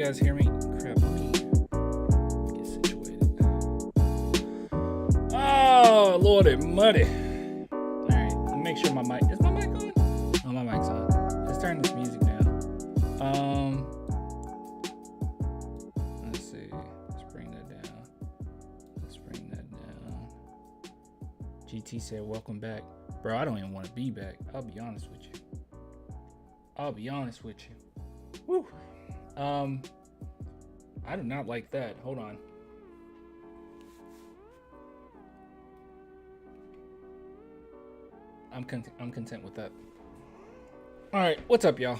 you guys hear me? Crap, let me get situated. Oh, Lordy muddy. All right, let me make sure my mic, is my mic on? Oh, my mic's on. Let's turn this music down. Let's see. Let's bring that down. Let's bring that down. GT said, welcome back. Bro, I don't even want to be back. I'll be honest with you. Woo. I do not like that. Hold on. I'm content with that. All right, what's up, y'all?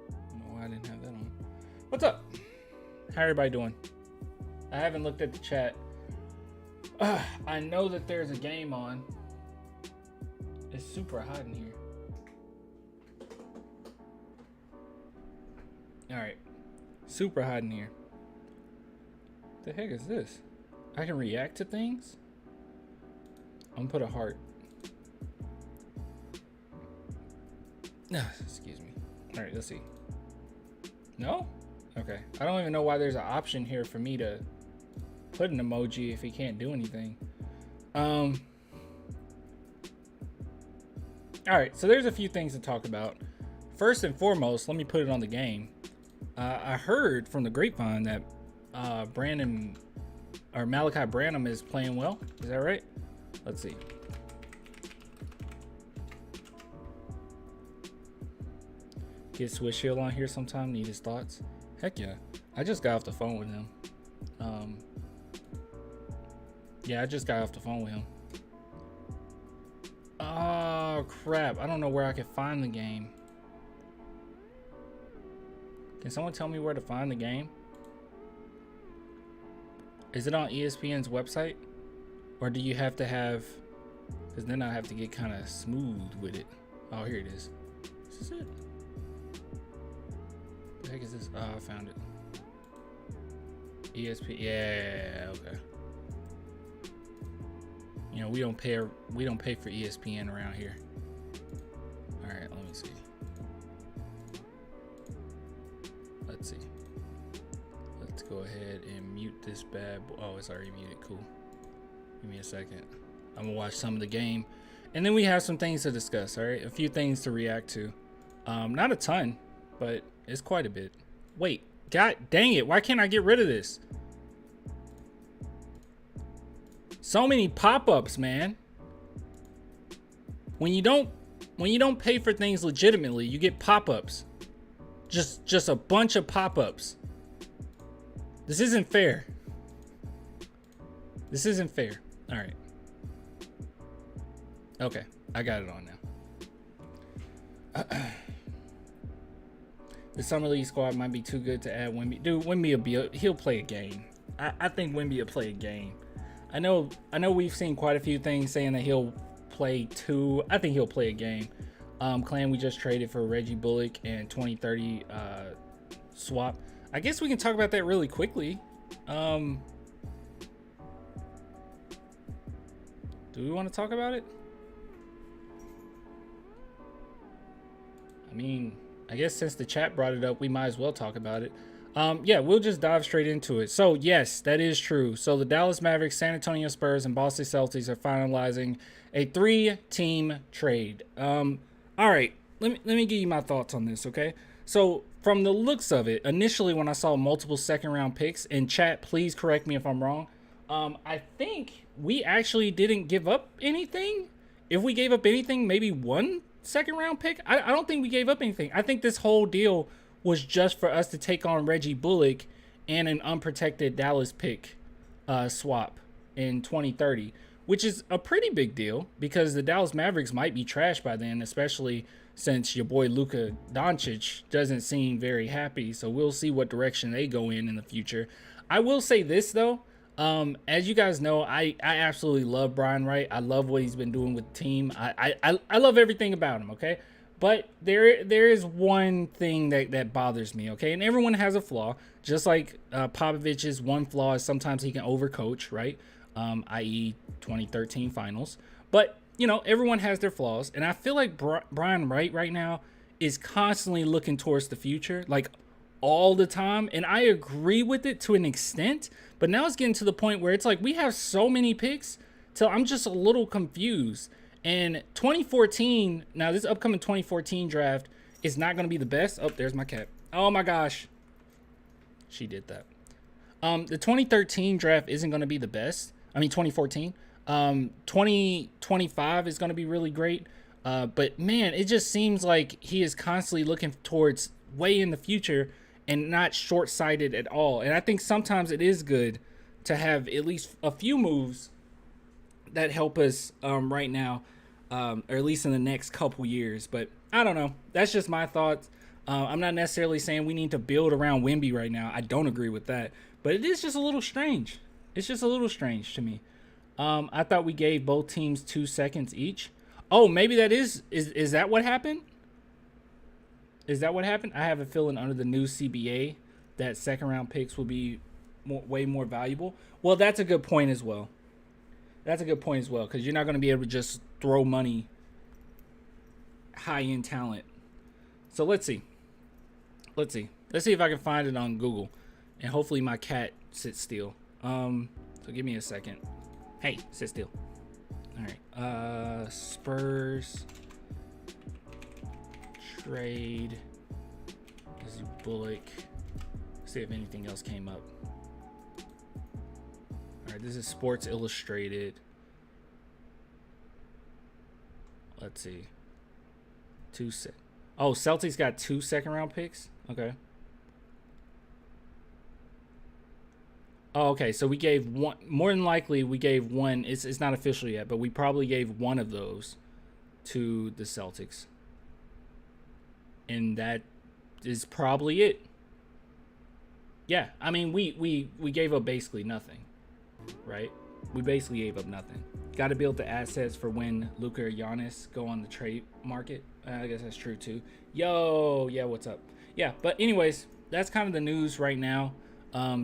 I don't know why I didn't have that on. What's up? How everybody doing? I haven't looked at the chat. I know that there's a game on. It's super hot in here. All right, super hot in here. The heck is this? I can react to things? I'm gonna put a heart. Excuse me. All right, let's see. No? Okay. I don't even know why there's an option here for me to put an emoji if he can't do anything. All right, so there's a few things to talk about. First and foremost, let me put it on the game. I heard from the grapevine that Malachi Branham is playing well. Is that right? Let's see. Get Swish Hill on here sometime. Need his thoughts. Heck yeah. I just got off the phone with him. Yeah, I just got off the phone with him. Oh, crap. I don't know where I can find the game. Can someone tell me where to find the game? Is it on ESPN's website? Or do you have to have... Because then I have to get kind of smooth with it. Oh, here it is. Is this it? What the heck is this? Oh, I found it. ESPN. Yeah, okay. You know, we don't pay for ESPN around here. All right, let me see. Let's see. Let's go ahead and mute this bad boy. Oh, it's already muted. Cool. Give me a second. I'm gonna watch some of the game, and then we have some things to discuss. All right, a few things to react to. Not a ton, but it's quite a bit. Wait, god dang it! Why can't I get rid of this? So many pop-ups, man. When you don't pay for things legitimately, you get pop-ups. Just a bunch of pop-ups. This isn't fair. This isn't fair. All right. Okay, I got it on now. The Summer League squad might be too good to add Wemby. Dude, Wemby he'll play a game. I think Wemby will play a game. I know we've seen quite a few things saying that he'll play 2. I think he'll play a game. Clan we just traded for Reggie Bullock and 2030 swap. I guess we can talk about that really quickly. Do we want to talk about it? I mean, I guess since the chat brought it up, we might as well talk about it. Yeah, we'll just dive straight into it. So yes, that is true. So the Dallas Mavericks, San Antonio Spurs, and Boston Celtics are finalizing a 3-team trade. All right, let me give you my thoughts on this, okay? So from the looks of it, initially when I saw multiple second-round picks, and chat, please correct me if I'm wrong, I think we actually didn't give up anything. If we gave up anything, maybe 1 second-round pick. I don't think we gave up anything. I think this whole deal was just for us to take on Reggie Bullock and an unprotected Dallas pick swap in 2030. Which is a pretty big deal because the Dallas Mavericks might be trash by then, especially since your boy Luka Doncic doesn't seem very happy. So we'll see what direction they go in the future. I will say this, though. As you guys know, I absolutely love Brian Wright. I love what he's been doing with the team. I love everything about him, okay? But there is one thing that bothers me, okay? And everyone has a flaw. Just like Popovich's one flaw is sometimes he can overcoach, right? I.e. 2013 finals. But, you know, everyone has their flaws. And I feel like Brian Wright right now is constantly looking towards the future. Like, all the time, and I agree with it to an extent, but now it's getting to the point where it's like we have so many picks till I'm just a little confused. And 2014, now this upcoming 2014 draft is not going to be the best. Oh, there's my cat. Oh my gosh. She did that. The 2013 draft isn't going to be the best. I mean, 2014. 2025 is going to be really great. But man, it just seems like he is constantly looking towards way in the future and not short-sighted at all. And I think sometimes it is good to have at least a few moves that help us right now, or at least in the next couple years. But I don't know. That's just my thoughts. I'm not necessarily saying we need to build around Wemby right now. I don't agree with that. But it is just a little strange. It's just a little strange to me. I thought we gave both teams 2 seconds each. Oh, maybe that is that what happened? Is that what happened? I have a feeling under the new CBA that second-round picks will be way more valuable. Well, that's a good point as well. That's a good point as well, because you're not going to be able to just throw money high-end talent. So let's see. Let's see if I can find it on Google. And hopefully my cat sits still. So give me a second. Hey, sit still. All right. Spurs trade Bullock. See if anything else came up. All right, this is Sports Illustrated. Let's see. Oh, Celtics got 2 second-round picks. Okay. Oh, okay. So we gave one. More than likely, we gave one. It's not official yet, but we probably gave one of those to the Celtics, and that is probably it. Yeah, I mean, we gave up basically nothing, right? We basically gave up nothing. Got to build the assets for when Luka or Giannis go on the trade market. I guess that's true too. Yo, yeah, what's up? Yeah, but anyways, that's kind of the news right now.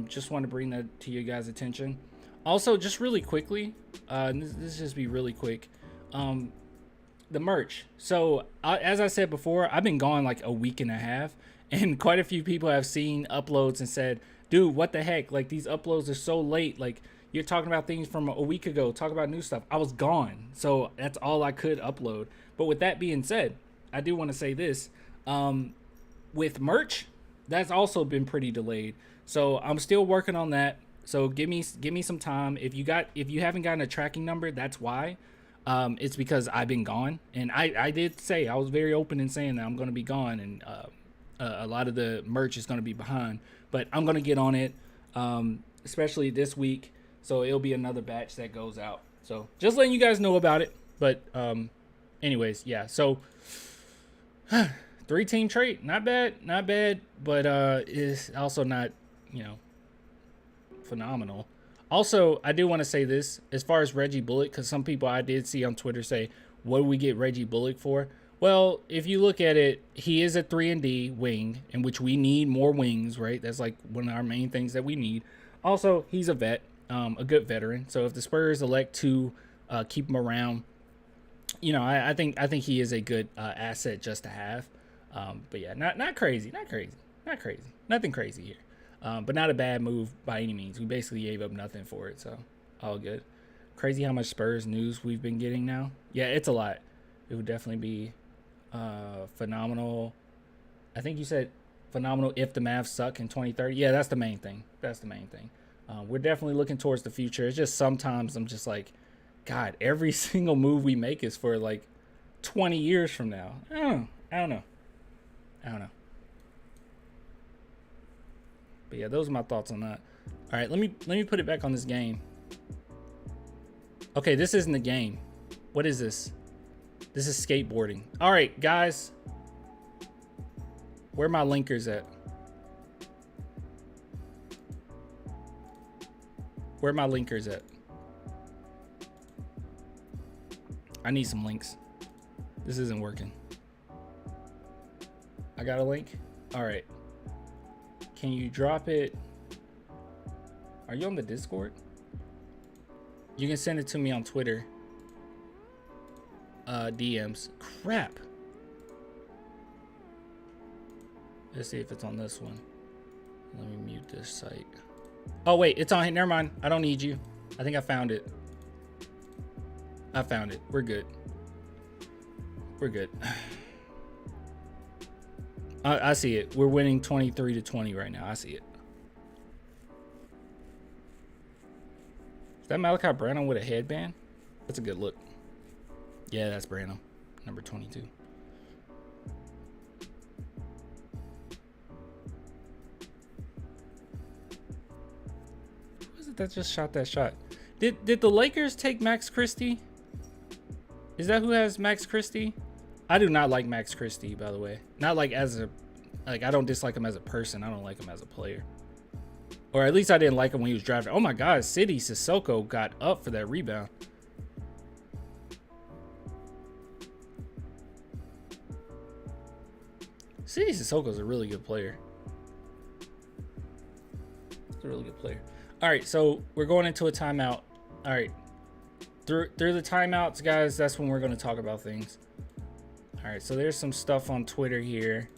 Just want to bring that to your guys' attention. Also, just really quickly, this just be really quick. The merch. So as I said before, I've been gone like a week and a half, and quite a few people have seen uploads and said, dude, what the heck? Like, these uploads are so late. Like, you're talking about things from a week ago, talk about new stuff. I was gone, so that's all I could upload. But with that being said, I do want to say this. With merch, that's also been pretty delayed. So I'm still working on that. So give me some time. If you haven't gotten a tracking number, that's why. It's because I've been gone, and I did say, I was very open in saying that I'm going to be gone, and a lot of the merch is going to be behind. But I'm going to get on it, especially this week. So it'll be another batch that goes out. So just letting you guys know about it. But anyways, yeah. So 3-team trade, not bad, but is also not, phenomenal. Also, I do want to say this as far as Reggie Bullock, because some people I did see on Twitter say, what do we get Reggie Bullock for? Well, if you look at it, he is a 3-and-D wing, in which we need more wings, right? That's like one of our main things that we need. Also, he's a vet, a good veteran. So if the Spurs elect to keep him around, I think he is a good asset just to have. But yeah, not crazy, nothing crazy here. But not a bad move by any means. We basically gave up nothing for it, so all good. Crazy how much Spurs news we've been getting now. Yeah, it's a lot. It would definitely be phenomenal. I think you said phenomenal if the Mavs suck in 2030. Yeah, that's the main thing. We're definitely looking towards the future. It's just sometimes I'm just like, God, every single move we make is for like 20 years from now. I don't know. But yeah, those are my thoughts on that. All right, let me put it back on this game. Okay, this isn't the game. What is this? This is skateboarding. All right, guys. Where are my linkers at? Where are my linkers at? I need some links. This isn't working. I got a link? All right. Can you drop it? Are you on the Discord? You can send it to me on Twitter. DMs. Crap. Let's see if it's on this one. Let me mute this site. Oh, wait, it's on here. Never mind. I don't need you. I think I found it. I found it. We're good. We're good. I see it. We're winning 23-20 right now. I see it. Is that Malachi Branham with a headband? That's a good look. Yeah, that's Branham, number 22. Who was it that just shot that shot? Did the Lakers take Max Christie? Is that who has Max Christie? I do not like Max Christie, by the way. Not like as a, like, I don't dislike him as a person. I don't like him as a player. Or at least I didn't like him when he was drafted. Oh my God, City Sissoko got up for that rebound. City Sissoko is a really good player. He's a really good player. All right, so we're going into a timeout. All right, through the timeouts, guys, that's when we're going to talk about things. All right, so there's some stuff on Twitter here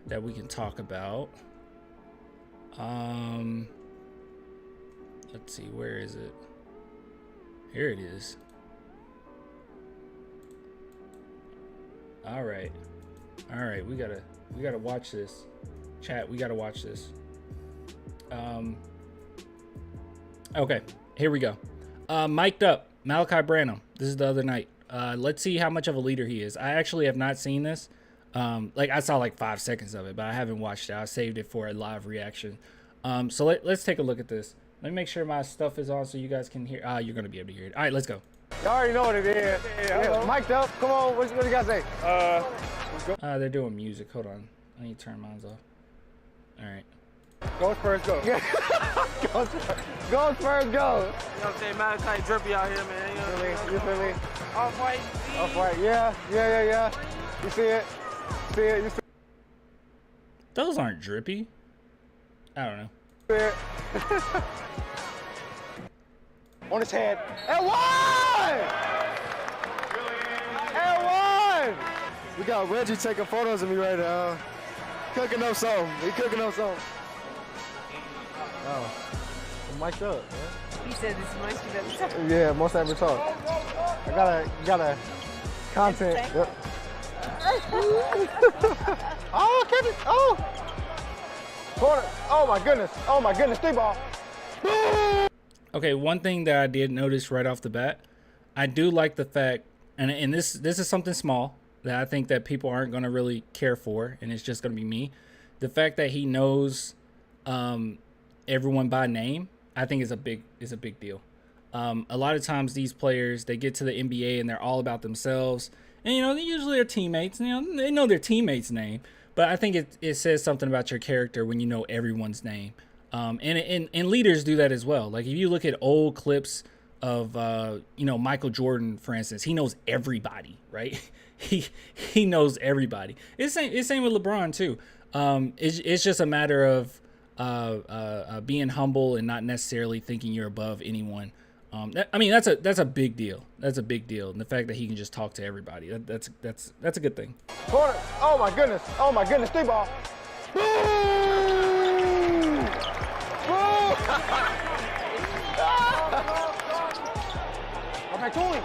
that we can talk about. Let's see, where is it? Here it is. All right, we gotta watch this. Chat, we gotta watch this. Okay, here we go. Mic'd up, Malachi Branham. This is the other night. Let's see how much of a leader he is. I actually have not seen this. Like, I saw like 5 seconds of it, but I haven't watched it. I saved it for a live reaction. So let's take a look at this. Let me make sure my stuff is on so you guys can hear. You're gonna be able to hear it. All right, let's go. You already know what it is. Yeah, mic'd up. Come on, what you guys say? They're doing music. Hold on. I need to turn mine off. All right. Go Spurs, go. Go Spurs, go Spurs, go. You know what I'm saying? Malachi drippy out here, man. You know what I mean? You feel me? Off-white. Off-white, yeah. You see it? See it? You see Those aren't drippy. I don't know. it? On his head. And one! And one! We got Reggie taking photos of me right now. Cooking up something. He cooking up something. Oh. I'm mic'd up, man. He said this most you've ever talked. Yeah, most ever talk. I gotta content. Yep. Oh, catch it. Oh. Corner. Oh my goodness. 3 ball. Okay, one thing that I did notice right off the bat, I do like the fact, and this is something small that I think that people aren't going to really care for, and it's just going to be me. The fact that he knows everyone by name, I think is a big deal. A lot of times these players, they get to the NBA and they're all about themselves, and they usually are teammates. They know their teammate's name, but I think it says something about your character when you know everyone's name. And leaders do that as well. Like if you look at old clips of Michael Jordan, for instance, he knows everybody, right? he knows everybody. It's same with LeBron too. It's just a matter of being humble and not necessarily thinking you're above anyone. That's a big deal. That's a big deal. And the fact that he can just talk to everybody, that's a good thing. Corner. Oh my goodness. 3 ball. Okay, Tooley.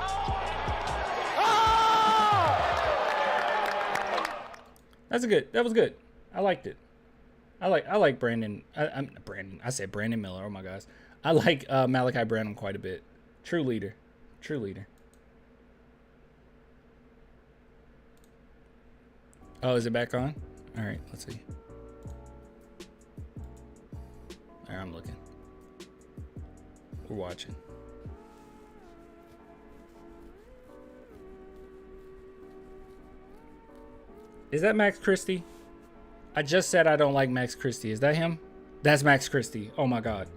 That was good. I liked it. I like Brandon. I said Brandon Miller. Oh my gosh. I like Malachi Branham quite a bit. True leader. Oh, is it back on? All right, let's see. All right, I'm looking. We're watching. Is that Max Christie? I just said I don't like Max Christie. Is that him? That's Max Christie. Oh my God.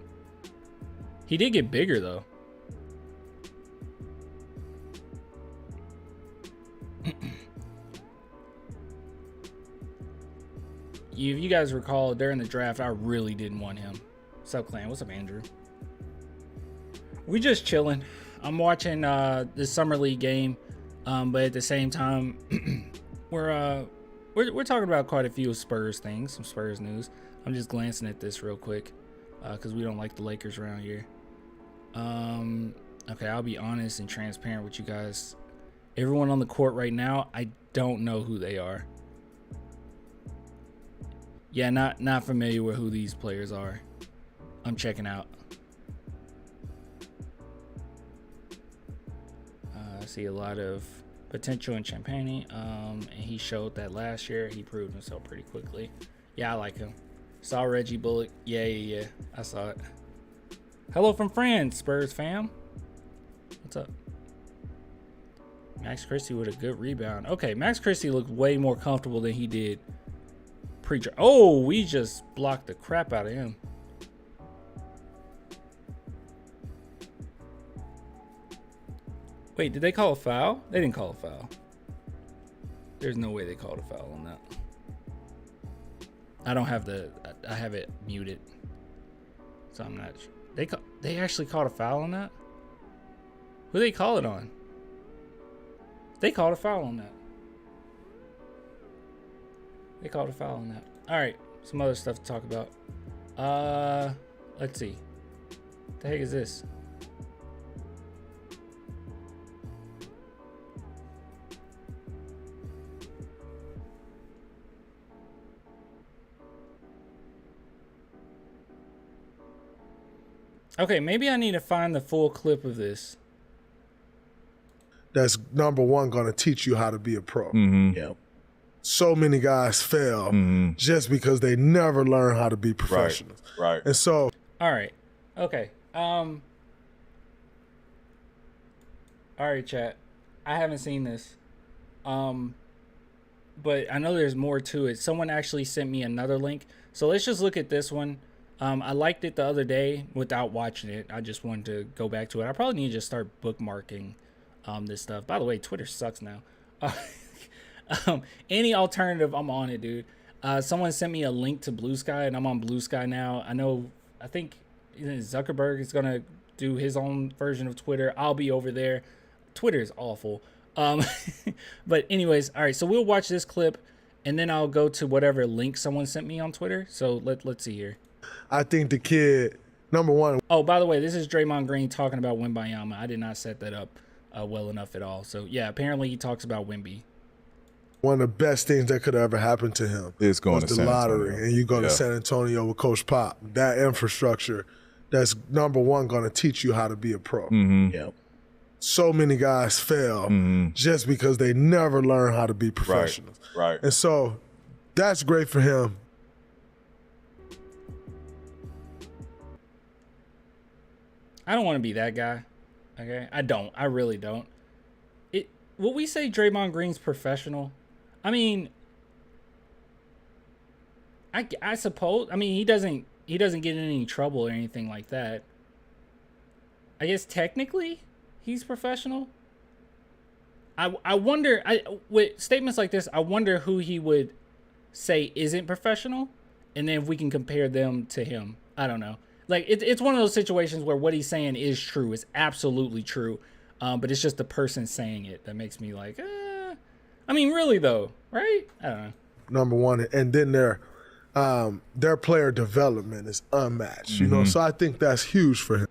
He did get bigger though. If you guys recall, during the draft, I really didn't want him. What's up, Clan? What's up, Andrew? We just chilling. I'm watching the summer league game, but at the same time, we're talking about quite a few Spurs things, some Spurs news. I'm just glancing at this real quick because we don't like the Lakers around here. Okay, I'll be honest and transparent with you guys. Everyone on the court right now, I don't know who they are. Yeah, not familiar with who these players are. I'm checking out. I see a lot of potential in Champagne. And he showed that last year. He proved himself pretty quickly. Yeah, I like him. Saw Reggie Bullock. Yeah. I saw it. Hello from France, Spurs fam. What's up? Max Christie with a good rebound. Okay, Max Christie looked way more comfortable than he did pre-draft. Oh, we just blocked the crap out of him. Wait, did they call a foul? They didn't call a foul. There's no way they called a foul on that. I don't have I have it muted, so I'm not sure. They actually called a foul on that? Who they call it on? They called a foul on that. They called a foul on that. All right, some other stuff to talk about. Let's see. What the heck is this? Okay, maybe I need to find the full clip of this. That's number one going to teach you how to be a pro. Yep. So many guys fail just because they never learn how to be professionals. Right. And so, all right. Okay. All right, chat. I haven't seen this. But I know there's more to it. Someone actually sent me another link. So let's just look at this one. I liked it the other day without watching it. I just wanted to go back to it. I probably need to just start bookmarking this stuff. By the way, Twitter sucks now. Any alternative, I'm on it, dude. Someone sent me a link to Blue Sky, and I'm on Blue Sky now. I think Zuckerberg is going to do his own version of Twitter. I'll be over there. Twitter is awful. But anyways, all right, so we'll watch this clip, and then I'll go to whatever link someone sent me on Twitter. So let's see here. I think the kid, number one. Oh, by the way, this is Draymond Green talking about Wembanyama. I did not set that up well enough at all. So, yeah, apparently he talks about Wemby. One of the best things that could ever happen to him is going was to the San lottery. Antonio. And you go to San Antonio with Coach Pop. That infrastructure, that's number one going to teach you how to be a pro. Yep. So many guys fail just because they never learn how to be professionals. Right. And so that's great for him. I don't want to be that guy. Okay? I really don't. Will we say Draymond Green's professional? I mean, I suppose. I mean, he doesn't get in any trouble or anything like that. I guess technically he's professional. I wonder, with statements like this, I wonder who he would say isn't professional, and then if we can compare them to him. I don't know. Like, it's one of those situations where what he's saying is true. It's absolutely true. But it's just the person saying it that makes me like, I mean, really, though, right? I don't know. Number one. And then their player development is unmatched, you know? So I think that's huge for him.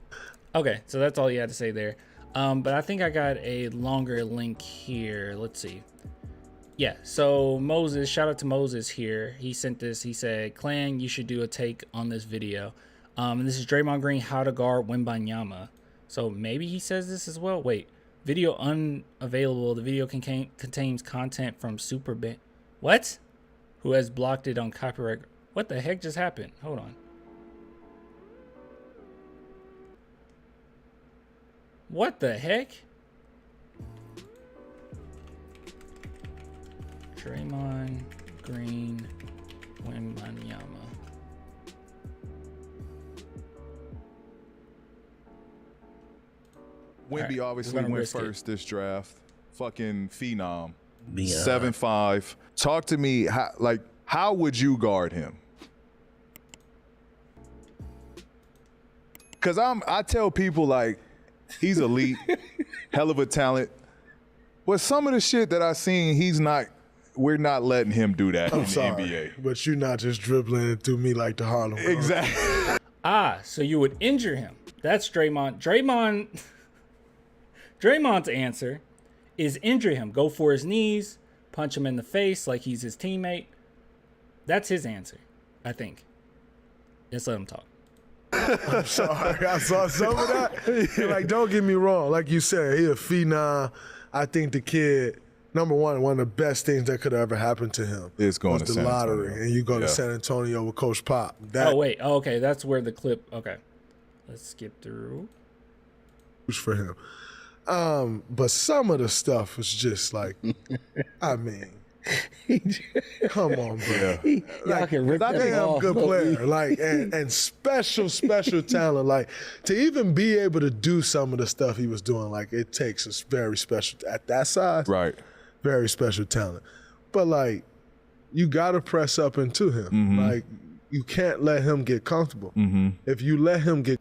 Okay, so that's all you had to say there. But I think I got a longer link here. Let's see. Yeah, so Moses, shout out to Moses here. He sent this. He said, Clan, you should do a take on this video. And this is Draymond Green, how to guard Wembanyama. So maybe he says this as well. Wait, video unavailable. The video contains content from Superband. What? Who has blocked it on copyright? What the heck just happened? Hold on. What the heck? Draymond Green, Wembanyama. Wemby obviously went first this draft. Fucking phenom. 7'5". Talk to me. How would you guard him? Cause I tell people like he's elite, hell of a talent. But some of the shit that I seen, he's not we're not letting him do that in the NBA. But you're not just dribbling it through me like the Harlem World. Exactly. So you would injure him. That's Draymond. Draymond's answer is injure him. Go for his knees, punch him in the face like he's his teammate. That's his answer, I think. Just let him talk. I'm sorry. I saw some of that. And, like, don't get me wrong. Like you said, he a phenom. I think the kid, number one of the best things that could have ever happened to him is going was to the San lottery. Antonio. And you go to San Antonio with Coach Pop. That okay. That's where the clip. Okay. Let's skip through. For him. But some of the stuff was just like, I mean, come on, bro. Y'all can rip that Damn ball. good player, like, and special talent. Like, to even be able to do some of the stuff he was doing, like, it takes a very special, at that size, Right. very special talent. But, like, you got to press up into him. Mm-hmm. Like, you can't let him get comfortable. Mm-hmm. If you let him get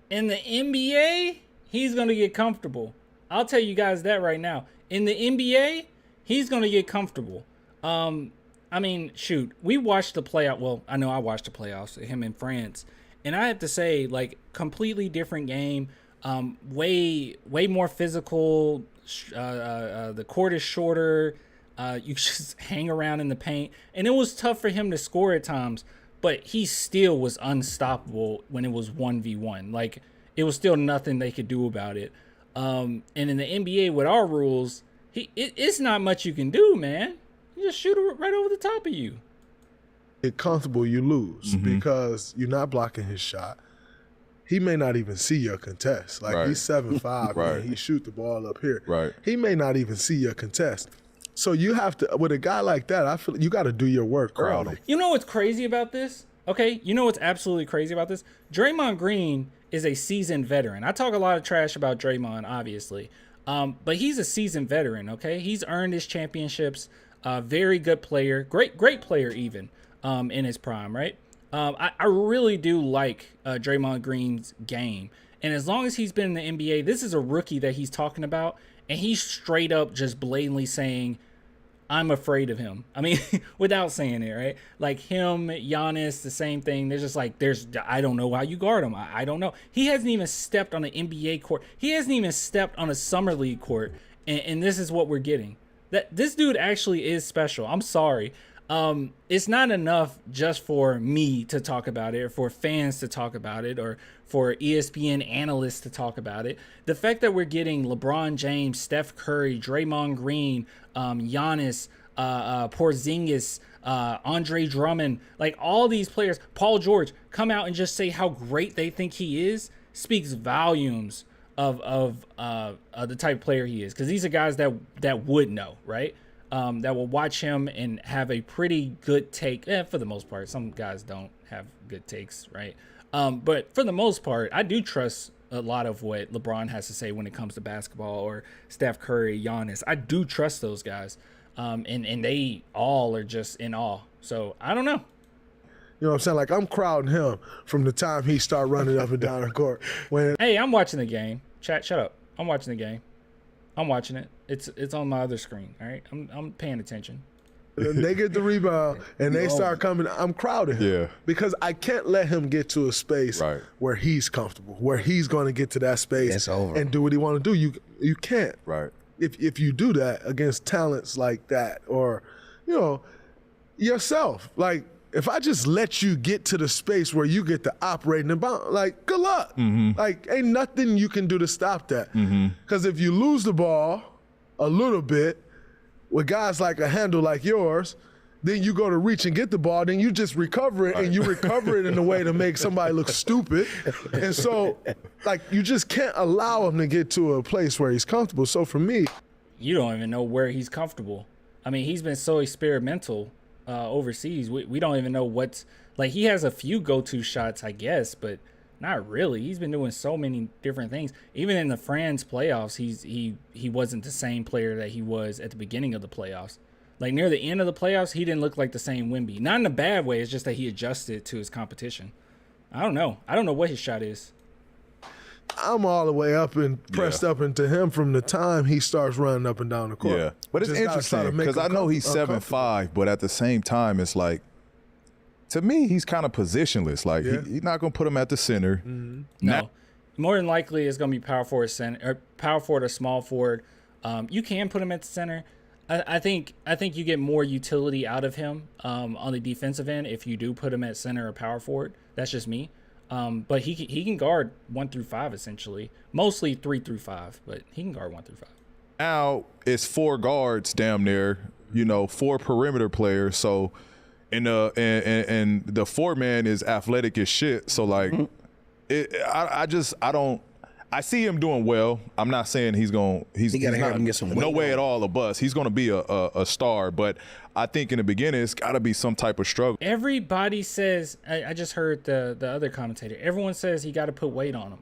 In the NBA, he's going to get comfortable. I'll tell you guys that right now. In the NBA, he's going to get comfortable. I mean, shoot, we watched the playoff. Well, I know I watched the playoffs, him in France. And I have to say, like, completely different game. Way more physical. The court is shorter. You just hang around in the paint. And it was tough for him to score at times. But he still was unstoppable when it was 1v1. Like, it was still nothing they could do about it. And in the NBA, with our rules, it's not much you can do, man. You just shoot it right over the top of you. Get comfortable, you lose because you're not blocking his shot. He may not even see your contest. Like, he's 7'5", Right. and he shoot the ball up here. Right. He may not even see your contest. So you have to, with a guy like that, I feel you got to do your work early. You know what's crazy about this? Okay, you know what's absolutely crazy about this? Draymond Green is a seasoned veteran. I talk a lot of trash about Draymond, obviously. But he's a seasoned veteran, okay? He's earned his championships. Very good player. Great player even in his prime, right? I really do like Draymond Green's game. And as long as he's been in the NBA, this is a rookie that he's talking about. And he's straight up just blatantly saying, I'm afraid of him. I mean, without saying it, right? Like him, Giannis, the same thing. There's just like, I don't know how you guard him. I don't know. He hasn't even stepped on an NBA court. He hasn't even stepped on a summer league court. And this is what we're getting. That this dude actually is special. I'm sorry. It's not enough just for me to talk about it or for fans to talk about it or for ESPN analysts to talk about it. The fact that we're getting LeBron James, Steph Curry, Draymond Green, Giannis, Porzingis, Andre Drummond, like all these players, Paul George, come out and just say how great they think he is, speaks volumes of the type of player he is. Because these are guys that would know, right? That will watch him and have a pretty good take. For the most part, some guys don't have good takes, right? But for the most part, I do trust a lot of what LeBron has to say when it comes to basketball, or Steph Curry, Giannis. I do trust those guys. And they all are just in awe. So I don't know. You know what I'm saying? Like, I'm crowding him from the time he started running up and down the court. Hey, I'm watching the game. Chat, shut up. I'm watching the game. I'm watching it. It's on my other screen. All right, I'm paying attention. They get the rebound and they start coming. I'm crowding him because I can't let him get to a space where he's comfortable, where he's going to get to that space and do what he want to do. You can't. Right. If you do that against talents like that, or yourself, like, if I just let you get to the space where you get to operate and bounce, like, good luck. Like, ain't nothing you can do to stop that. Because if you lose the ball a little bit with guys like a handle like yours, then you go to reach and get the ball, then you just recover it, and you recover it in a way to make somebody look stupid. And so, like, you just can't allow him to get to a place where he's comfortable. So for me, you don't even know where he's comfortable. I mean, he's been so experimental overseas. We don't even know what's, like, he has a few go-to shots, I guess, but not really. He's been doing so many different things. Even in the France playoffs, he wasn't the same player that he was at the beginning of the playoffs. Like, near the end of the playoffs, he didn't look like the same Wemby. Not in a bad way. It's just that he adjusted to his competition. I don't know. I don't know what his shot is. I'm all the way up and pressed up into him from the time he starts running up and down the court. Yeah, but it's interesting because I know he's 7'5", but at the same time, it's like, to me, he's kind of positionless. Like he's not gonna put him at the center. No, more than likely it's gonna be power forward, center, or power forward or small forward. You can put him at the center. I think you get more utility out of him on the defensive end if you do put him at center or power forward. That's just me. But he can guard 1 through 5 essentially, mostly 3 through 5, but he can guard 1 through 5. Now it's 4 guards, damn near. 4 perimeter players. So, and the 4-man is athletic as shit. So like, I see him doing well. I'm not saying he's not no way at all a bust. He's gonna be a star, but I think in the beginning it's gotta be some type of struggle. Everybody says, I just heard the other commentator. Everyone says he got to put weight on him.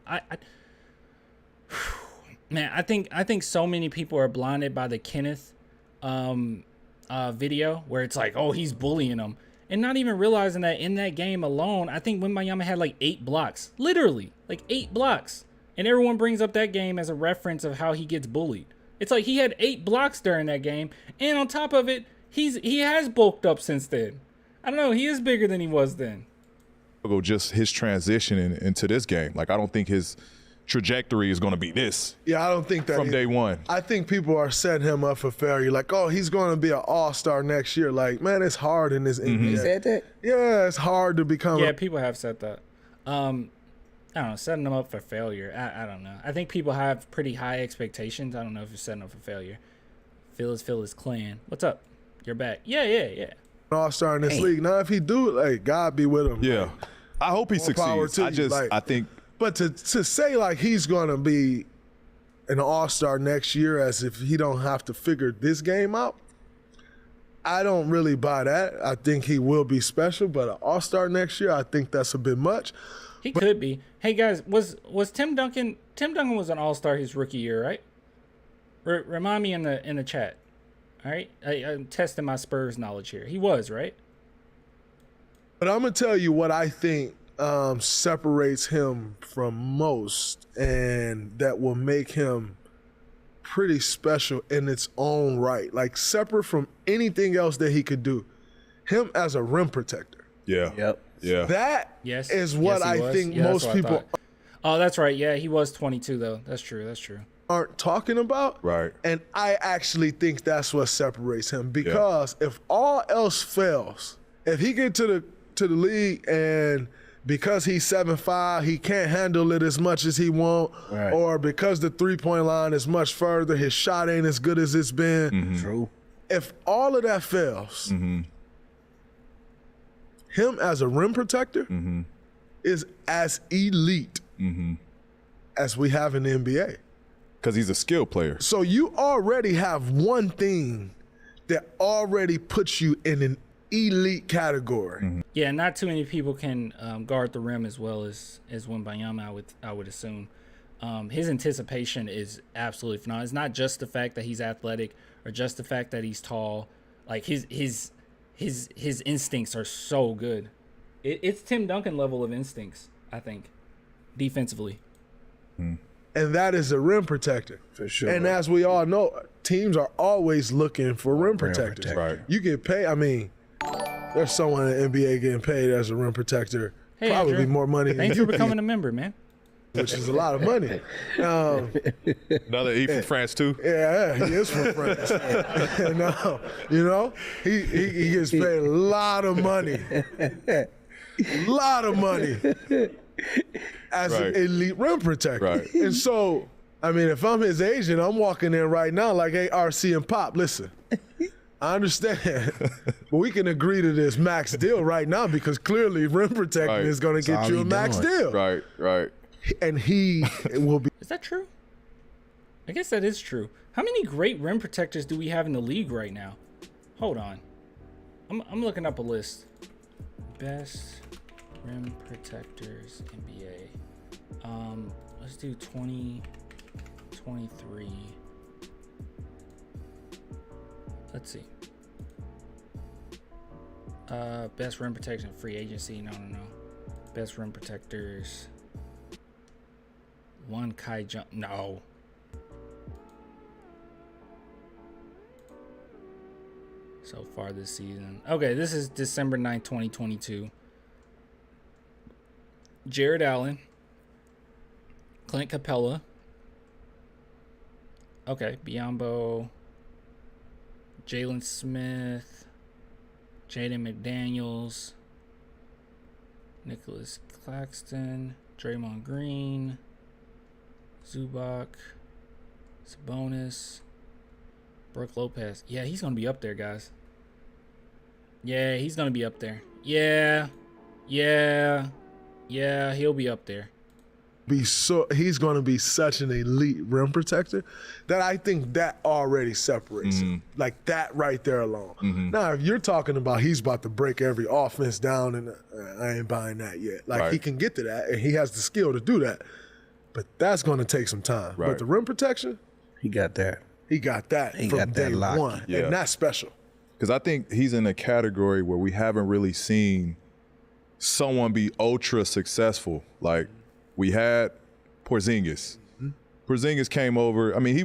Man, I think so many people are blinded by the Kenneth video where it's like, oh, he's bullying him, and not even realizing that in that game alone, I think Wembanyama had like 8 blocks, literally like 8 blocks. And everyone brings up that game as a reference of how he gets bullied. It's like he had 8 blocks during that game, and on top of it, he has bulked up since then. I don't know, he is bigger than he was then. Just his transition into this game. Like, I don't think his trajectory is going to be this. Yeah, I don't think that from day one. I think people are setting him up for failure. Like, oh, he's going to be an all-star next year. Like, man, it's hard in this NBA. You said that? Yeah, it's hard to become. Yeah, people have said that. I don't know, setting them up for failure. I don't know. I think people have pretty high expectations. I don't know if you're setting up for failure. Phil is clan. What's up? You're back. Yeah. All-star in this league. Now, if he do, like, God be with him. Yeah. Like, I hope he succeeds. I think. But to say, like, he's going to be an all-star next year as if he don't have to figure this game out, I don't really buy that. I think he will be special, but an all-star next year, I think that's a bit much. He could be. Hey guys, was Tim Duncan? Tim Duncan was an all-star his rookie year, right? Remind me in the chat. All right, I'm testing my Spurs knowledge here. He was, right? But I'm gonna tell you what I think separates him from most, and that will make him pretty special in its own right. Like, separate from anything else that he could do. Him as a rim protector. Yeah. Yep. Yeah. That is what I think most people. Oh, that's right. Yeah, he was 22 though. That's true. Aren't talking about. Right. And I actually think that's what separates him, because if all else fails, if he get to the league and because he's 7'5", he can't handle it as much as he want, or because the 3-point line is much further, his shot ain't as good as it's been. True. If all of that fails. Him as a rim protector is as elite as we have in the NBA. Because he's a skill player. So you already have one thing that already puts you in an elite category. Yeah, not too many people can guard the rim as well as Wembanyama, I would assume. His anticipation is absolutely phenomenal. It's not just the fact that he's athletic or just the fact that he's tall. Like, his instincts are so good. It's Tim Duncan level of instincts, I think, defensively. And that is a rim protector. For sure. And as we all know, teams are always looking for rim protectors. Right. You get paid. I mean, there's someone in the NBA getting paid as a rim protector. Hey, probably Andrew, more money than thanks you for becoming a member, man. which is a lot of money. Another E from France too. Yeah, he is from France. No, you know, he gets paid a lot of money. As an elite rim protector. Right. And so, I mean, if I'm his agent, I'm walking in right now like, hey, RC and Pop, listen, I understand, but we can agree to this max deal right now because clearly rim protecting is going to get you a max deal. Right. And he will be. Is that true? I guess that is true. How many great rim protectors do we have in the league right now? Hold on. I'm looking up a list. Best rim protectors NBA. Let's do 2023. Let's see. Best rim protection free agency. No. Best rim protectors. One Kai jump. No. So far this season. Okay, this is December 9th, 2022. Jared Allen. Clint Capella. Okay, Biyombo. Jalen Smith. Jaden McDaniels. Nicholas Claxton. Draymond Green. Zubac. Sabonis. Brooke Lopez. Yeah, he's going to be up there, guys. Yeah, he's going to be up there. Yeah, he'll be up there. He's going to be such an elite rim protector that I think that already separates him. Like that right there alone. Now, if you're talking about he's about to break every offense down, and I ain't buying that yet. Like he can get to that, and he has the skill to do that. But that's going to take some time. Right. But the rim protection, he got that. He got that from day one, and that's special. Because I think he's in a category where we haven't really seen someone be ultra successful. Like we had Porzingis. Porzingis came over. I mean, he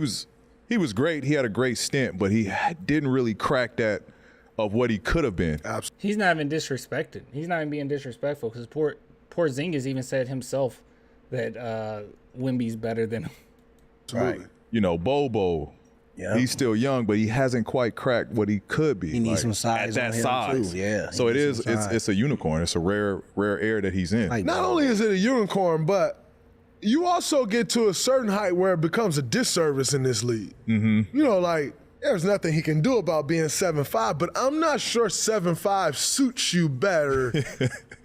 was great. He had a great stint, but he didn't really crack that of what he could have been. Absolutely. He's not even disrespected. He's not even being disrespectful because Porzingis even said himself that Wemby's better than him. Absolutely. Right. You know, Bobo. Yeah. He's still young, but he hasn't quite cracked what he could be. He needs some size at that on him size. too. Yeah. So it's a unicorn. It's a rare air that he's in. Like, Not only is it a unicorn, but you also get to a certain height where it becomes a disservice in this league. You know, like there's nothing he can do about being 7'5", but I'm not sure 7'5" suits you better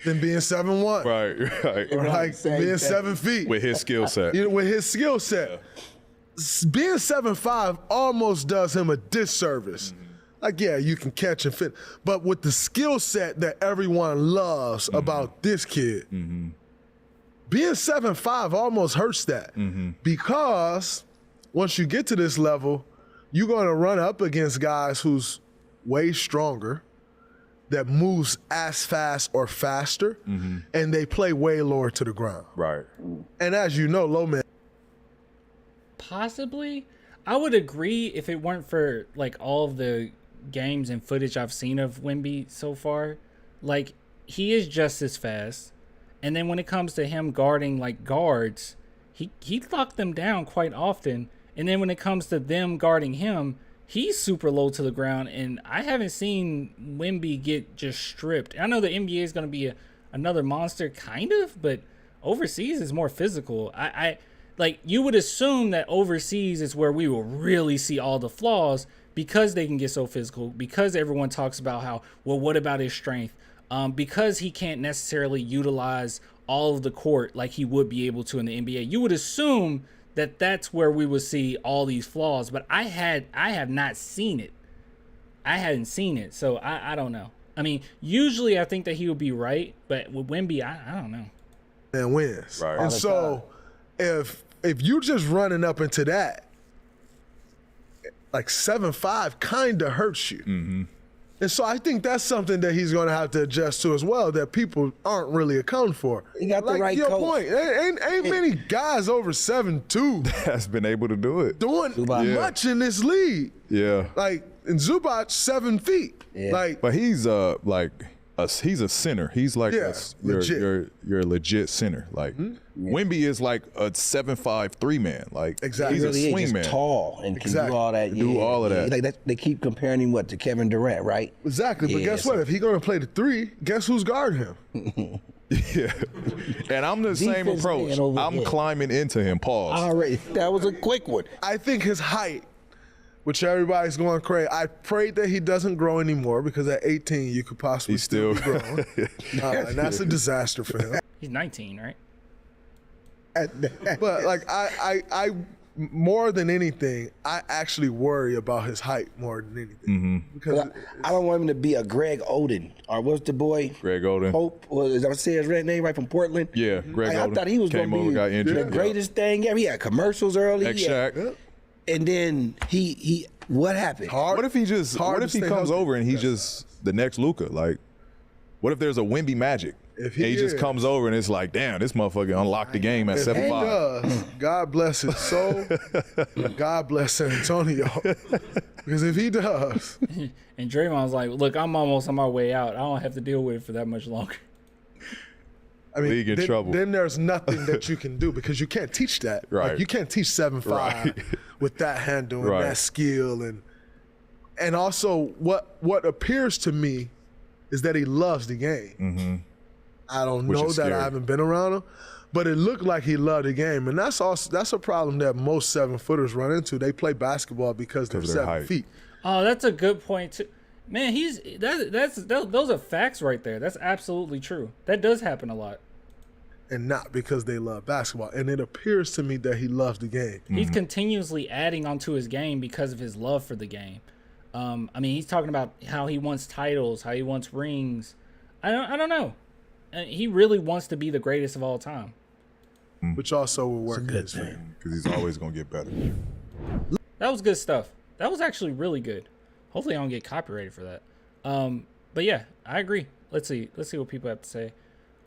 than being 7'1". Right. Or like being 7 feet. With his skill set. You know, with his skill set. Being 7'5" almost does him a disservice. Like, yeah, you can catch and fit. But with the skill set that everyone loves about this kid, being 7'5" almost hurts that. Because once you get to this level, you're going to run up against guys who's way stronger, that moves as fast or faster, and they play way lower to the ground. Right. And as you know, low man. Possibly. I would agree if it weren't for like all of the games and footage I've seen of Wemby so far. Like he is just as fast. And then when it comes to him guarding like guards, he locked them down quite often. And then when it comes to them guarding him, he's super low to the ground. And I haven't seen Wemby get just stripped. I know the NBA is going to be another monster kind of, but overseas is more physical. Like, you would assume that overseas is where we will really see all the flaws because they can get so physical, because everyone talks about how, well, what about his strength? Because he can't necessarily utilize all of the court like he would be able to in the NBA. You would assume that that's where we would see all these flaws, but I have not seen it. I hadn't seen it, so I don't know. I mean, usually I think that he would be right, but with Wemby, I don't know. And wins. Right. And so if you just running up into that, like 7'5" kind of hurts you. And so I think that's something that he's going to have to adjust to as well, that people aren't really accounting for. He got the like right your coach. point. Ain't many guys over 7'2" Has been able to do it. doing Zubac. much in this league. Yeah. Like, and Zubac 7 feet. Yeah. Like, But he's he's a center. He's like legit. you're a legit center. Like Wemby is like a 7'5" 3-man. Like Exactly. he's He a really swing is man. just tall and can Exactly. do all that. Do all of that. Like they keep comparing him to Kevin Durant, right? exactly. But Yeah, guess so- what? If he's going to play the 3, guess who's guarding him? Yeah. And I'm the same Defense approach. man over I'm here. climbing into him. Pause. Already, that was a quick one. I think his height, which everybody's going crazy. I prayed that he doesn't grow anymore because at 18 you could possibly He's still be growing. And that's a disaster for him. He's 19, right? But like I more than anything, I actually worry about his height more than anything. Because I don't want him to be a Greg Oden or what's the boy? Greg Oden. Hope. Is that say his red name right from Portland? Yeah, Greg I Oden thought he was came going over, to got be injured. the greatest thing ever. He had commercials early. Ex-Shaq. And then he what happened? What if he just? hard What to if he stay comes healthy. over and he's just the next Luka? Like, what if there's a Wemby Magic? If he just is, comes over and it's like, damn, this motherfucker unlocked the game at if he 7-5. does, God bless his soul. God bless San Antonio. Because if he does, And Draymond's like, look, I'm almost on my way out. I don't have to deal with it for that much longer. I mean, League in trouble. Then there's nothing that you can do because you can't teach that. Right. Like, you can't teach 7-5 Right. with that handle and Right. that skill. And also what appears to me is that he loves the game. Mm-hmm. I don't Which know is that. scary. I haven't been around him, but it looked like he loved the game. And that's a problem that most 7-footers run into. They play basketball because they're Because of their 7 height. feet. Oh, that's a good point too. Man, those are facts right there. That's absolutely true. That does happen a lot. And not because they love basketball. And it appears to me that he loves the game. He's continuously adding onto his game because of his love for the game. I mean, he's talking about how he wants titles, how he wants rings. I don't know. He really wants to be the greatest of all time. Which also will work in his favor. Because he's always going to get better. That was good stuff. That was actually really good. Hopefully I don't get copyrighted for that. But yeah, I agree. Let's see what people have to say.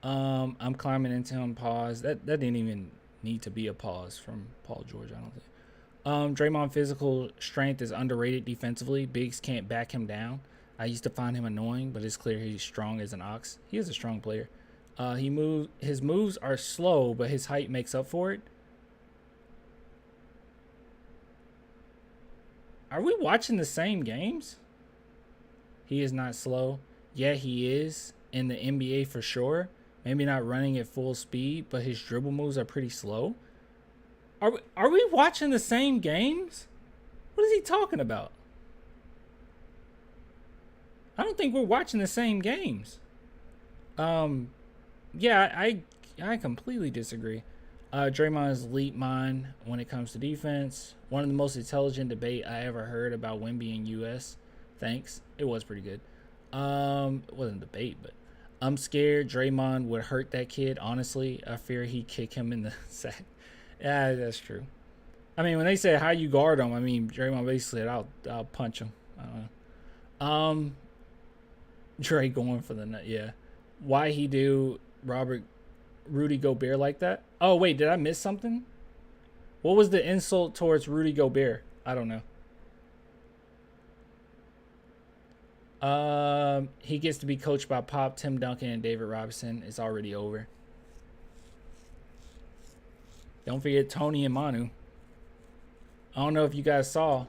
I'm climbing into him. Pause. That didn't even need to be a pause from Paul George, I don't think. Draymond physical strength is underrated defensively. Bigs can't back him down. I used to find him annoying, but it's clear he's strong as an ox. He is a strong player. His moves are slow, but his height makes up for it. Are we watching the same games? He is not slow. Yeah, he is in the NBA for sure. Maybe not running at full speed, but his dribble moves are pretty slow. Are we watching the same games? What is he talking about? I don't think we're watching the same games. Yeah, I completely disagree. Draymond is elite mind when it comes to defense. One of the most intelligent debate I ever heard about Wemby and US. Thanks. It was pretty good. It wasn't a debate, but I'm scared Draymond would hurt that kid. Honestly, I fear he'd kick him in the sack. Yeah, that's true. I mean, when they say how you guard him, I mean, Draymond basically said, I'll punch him. I don't know. Dre going for the nut. Yeah. Why he do Rudy Gobert like that? Oh, wait, did I miss something? What was the insult towards Rudy Gobert? I don't know. He gets to be coached by Pop, Tim Duncan, and David Robinson. It's already over. Don't forget Tony and Manu. I don't know if you guys saw.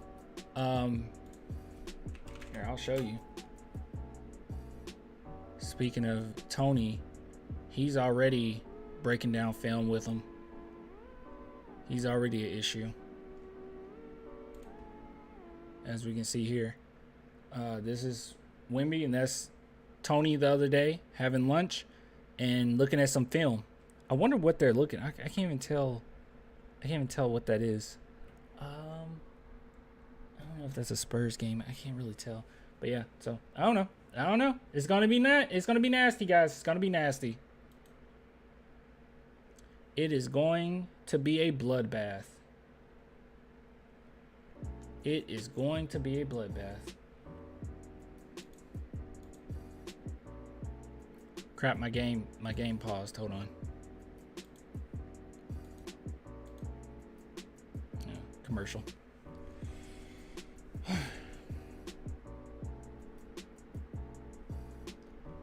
Here, I'll show you. Speaking of Tony, he's already breaking down film with him. He's already an issue. As we can see here. This is Wemby, and that's Tony the other day having lunch and looking at some film. I wonder what they're looking. I can't even tell. I can't even tell what that is. I don't know if that's a Spurs game. I can't really tell. But yeah, so I don't know. It's gonna be It's gonna be nasty, guys. It's gonna be nasty. It is going to be a bloodbath. It is going to be a bloodbath. Crap, my game paused. Hold on. Yeah, commercial.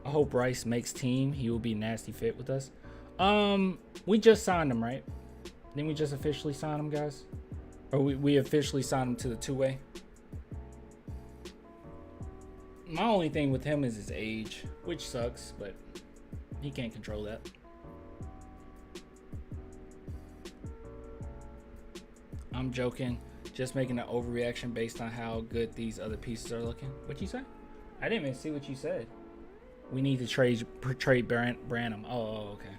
I hope Rice makes team. He will be a nasty fit with us. We just signed him, right? Didn't we just officially sign him, guys? Or we officially signed him to the two-way? My only thing with him is his age, which sucks, but he can't control that. I'm joking. Just making an overreaction based on how good these other pieces are looking. What'd you say? I didn't even see what you said. We need to trade Branham. Oh, okay.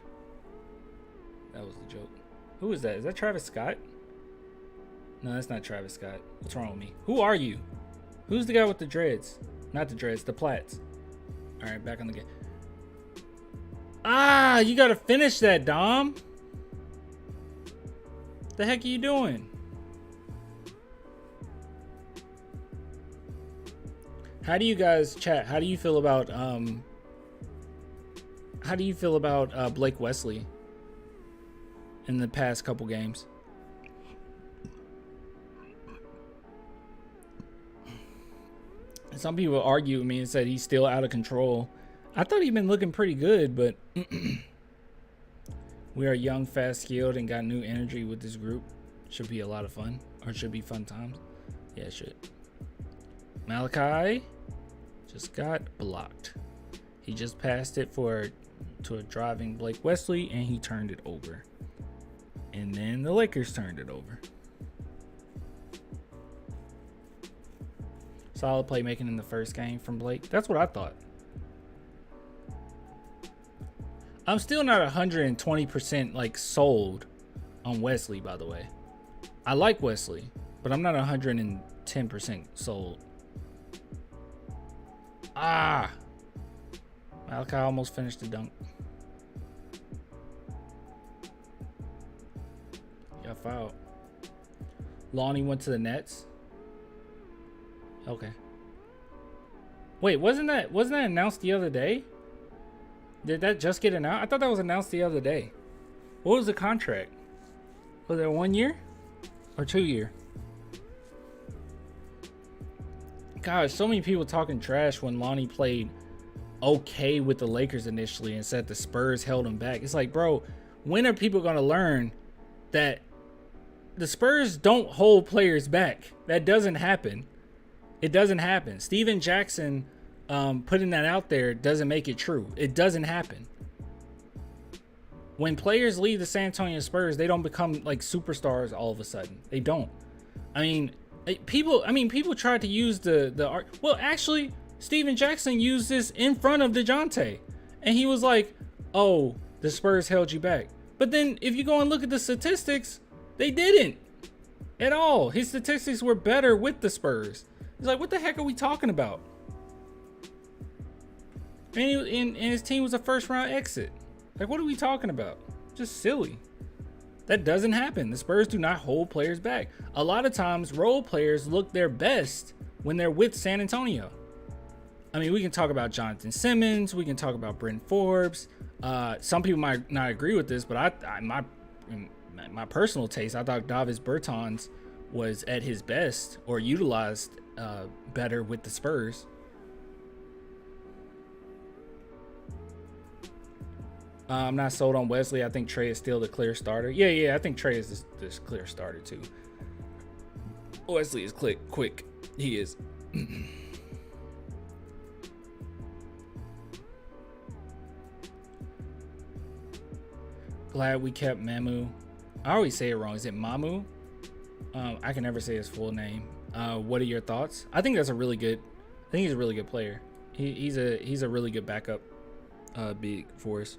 That was the joke. Who is that? Is that Travis Scott? No, that's not Travis Scott. What's wrong with me? Who are you? Who's the guy with the dreads? Not the dreads, the plaits. All right, back on the game. Ah, you got to finish that, Dom. The heck are you doing? How do you guys chat? How do you feel about How do you feel about Blake Wesley in the past couple games? Some people argue with me and said he's still out of control. I thought he'd been looking pretty good, but we are young, fast, skilled, and got new energy with this group. Should be a lot of fun, or should be fun times. Yeah, it should. Malachi just got blocked. He just passed it to a driving Blake Wesley, and he turned it over. And then the Lakers turned it over. Solid playmaking in the first game from Blake. That's what I thought. I'm still not 120% like sold on Wesley, by the way. I like Wesley, but I'm not 110% sold. Ah! Malachi almost finished the dunk. Got fouled. Lonnie went to the Nets. Okay. Wait, wasn't that announced the other day? Did that just get announced? I thought that was announced the other day. What was the contract? Was it 1 year or 2 year? Gosh, so many people talking trash when Lonnie played okay with the Lakers initially and said the Spurs held him back. It's like, bro, when are people going to learn that the Spurs don't hold players back? That doesn't happen. It doesn't happen. Steven Jackson putting that out there doesn't make it true. It doesn't happen. When players leave the San Antonio Spurs, they don't become like superstars all of a sudden. They don't. I mean, people tried to use the art. Well, actually, Steven Jackson used this in front of DeJounte, and he was like, "Oh, the Spurs held you back." But then, if you go and look at the statistics, they didn't at all. His statistics were better with the Spurs. It's like, what the heck are we talking about? And his team was a first-round exit. Like, what are we talking about? Just silly. That doesn't happen. The Spurs do not hold players back. A lot of times, role players look their best when they're with San Antonio. I mean, we can talk about Jonathan Simmons. We can talk about Brent Forbes. Some people might not agree with this, but my personal taste, I thought Davis Bertans was at his best or utilized better with the Spurs. I'm not sold on Wesley. I think Trey is still the clear starter. Yeah, I think Trey is this clear starter too. Wesley is quick. He is. Glad we kept Mamu. I always say it wrong. Is it Mamu? I can never say his full name. What are your thoughts? I think that's a really good. I think he's a really good player. He's a really good backup big for us.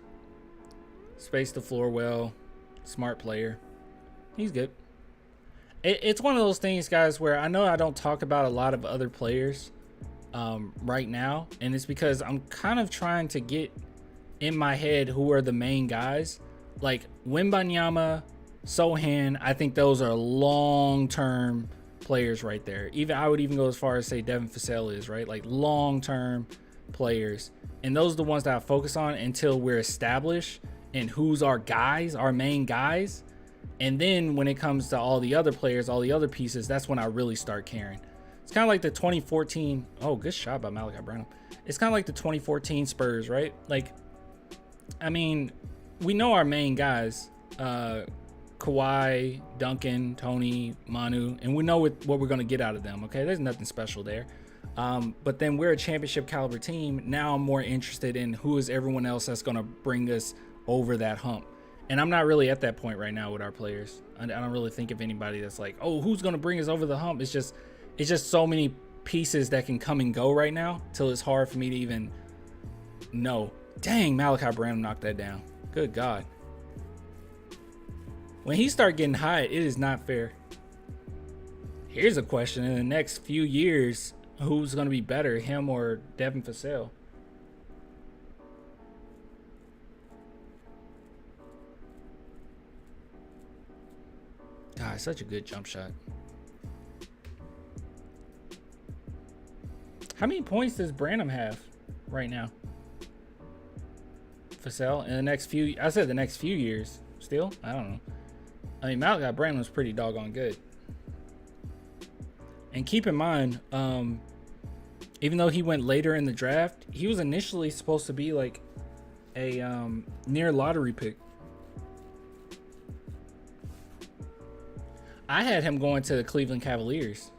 Spaced the floor well. Smart player. He's good. It's one of those things, guys, where I know I don't talk about a lot of other players right now, and it's because I'm kind of trying to get in my head who are the main guys. Like Wembanyama, Sohan, I think those are long-term players right there. I would even go as far as say Devin Vassell is, right? Like long-term players. And those are the ones that I focus on until we're established and who's our guys, our main guys. And then when it comes to all the other players, all the other pieces, that's when I really start caring. It's kind of like the 2014. Oh, good shot by Malachi Branham. It's kind of like the 2014 Spurs, right? Like, I mean, we know our main guys, Kawhi, Duncan, Tony, Manu, and we know what we're going to get out of them, okay? There's nothing special there. But then we're a championship caliber team. Now I'm more interested in who is everyone else that's going to bring us over that hump. And I'm not really at that point right now with our players. I don't really think of anybody that's like, oh, who's going to bring us over the hump? It's just so many pieces that can come and go right now till it's hard for me to even know. Dang, Malachi Branham knocked that down. Good God. When he start getting hot, it is not fair. Here's a question. In the next few years, who's going to be better, him or Devin Vassell? God, such a good jump shot. How many points does Branham have right now? Vassell, in the next few, I said the next few years. Still, I don't know. I mean, Malachi Branham was pretty doggone good. And keep in mind, even though he went later in the draft, he was initially supposed to be like a near lottery pick. I had him going to the Cleveland Cavaliers.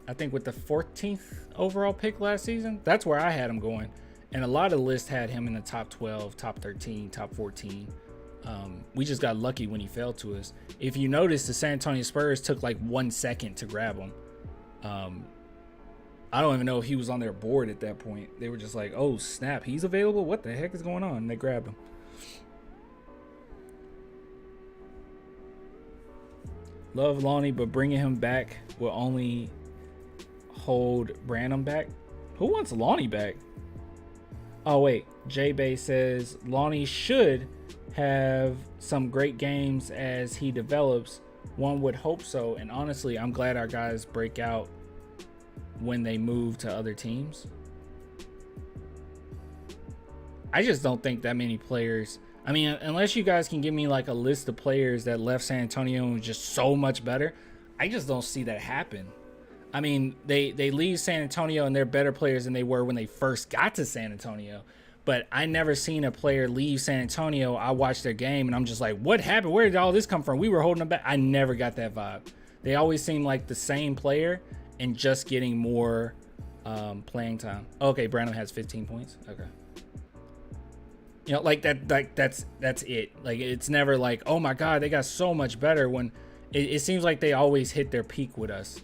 I think with the 14th overall pick last season. That's where I had him going. And a lot of lists had him in the top 12, top 13, top 14. We just got lucky when he fell to us. If you notice, the San Antonio Spurs took like 1 second to grab him. I don't even know if he was on their board at that point. They were just like, oh, snap, he's available? What the heck is going on? And they grabbed him. Love Lonnie, but bringing him back will only hold Branham back. Who wants Lonnie back? Oh, wait. J-Bay says Lonnie should have some great games as he develops. One would hope so. And honestly, I'm glad our guys break out when they move to other teams. I just don't think that many players. I mean, unless you guys can give me like a list of players that left San Antonio and was just so much better, I just don't see that happen. I mean, they leave San Antonio and they're better players than they were when they first got to San Antonio. But I never seen a player leave San Antonio. I watched their game and I'm just like, what happened? Where did all this come from? We were holding them back. I never got that vibe. They always seem like the same player and just getting more playing time. Okay, Branham has 15 points. Okay. You know, like that's it. Like, it's never like, oh my God, they got so much better. When it seems like they always hit their peak with us.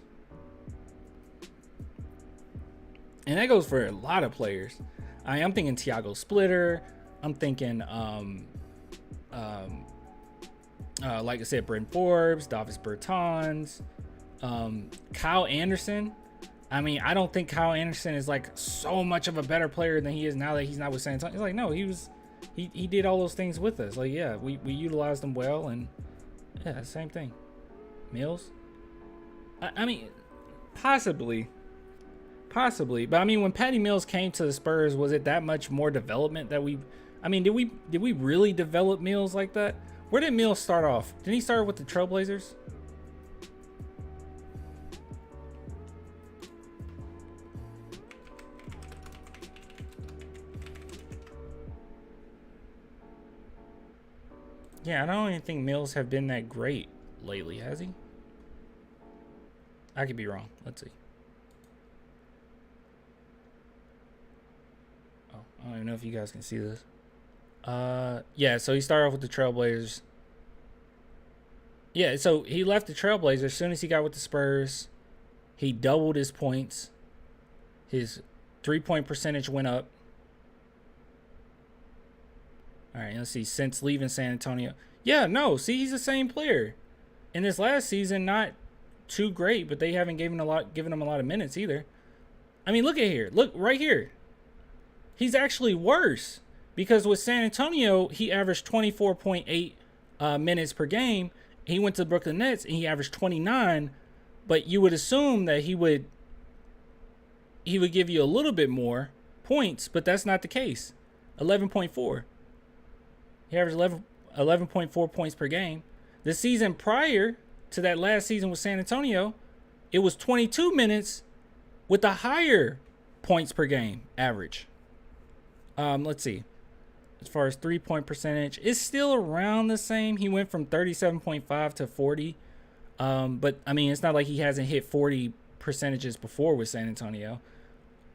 And that goes for a lot of players. I'm thinking Tiago Splitter. I'm thinking, like I said, Brent Forbes, Davis Bertans, Kyle Anderson. I mean, I don't think Kyle Anderson is like so much of a better player than he is now that he's not with San Antonio. It's like, no, he did all those things with us. Like, yeah, we utilized him well, and yeah, same thing. Mills. I mean, possibly, but I mean, when Patty Mills came to the Spurs, was it that much more development that we? I mean, did we really develop Mills like that? Where did Mills start off? Didn't he start with the Trailblazers? Yeah, I don't even think Mills have been that great lately, has he? I could be wrong. Let's see. Oh, I don't even know if you guys can see this. Yeah, so he started off with the Trailblazers. Yeah, so he left the Trailblazers as soon as he got with the Spurs. He doubled his points. His 3-point percentage went up. All right, let's see. Since leaving San Antonio. Yeah, no, see, he's the same player. In this last season, not too great, but they haven't given him a lot of minutes either. I mean, look at here. Look right here. He's actually worse because with San Antonio, he averaged 24.8 minutes per game. He went to the Brooklyn Nets and he averaged 29, but you would assume that he would give you a little bit more points, but that's not the case. 11.4. He averaged 11.4 points per game. The season prior to that last season with San Antonio, it was 22 minutes with a higher points per game average. Let's see. As far as 3-point percentage, it's still around the same. He went from 37.5 to 40. But, I mean, it's not like he hasn't hit 40 percentages before with San Antonio.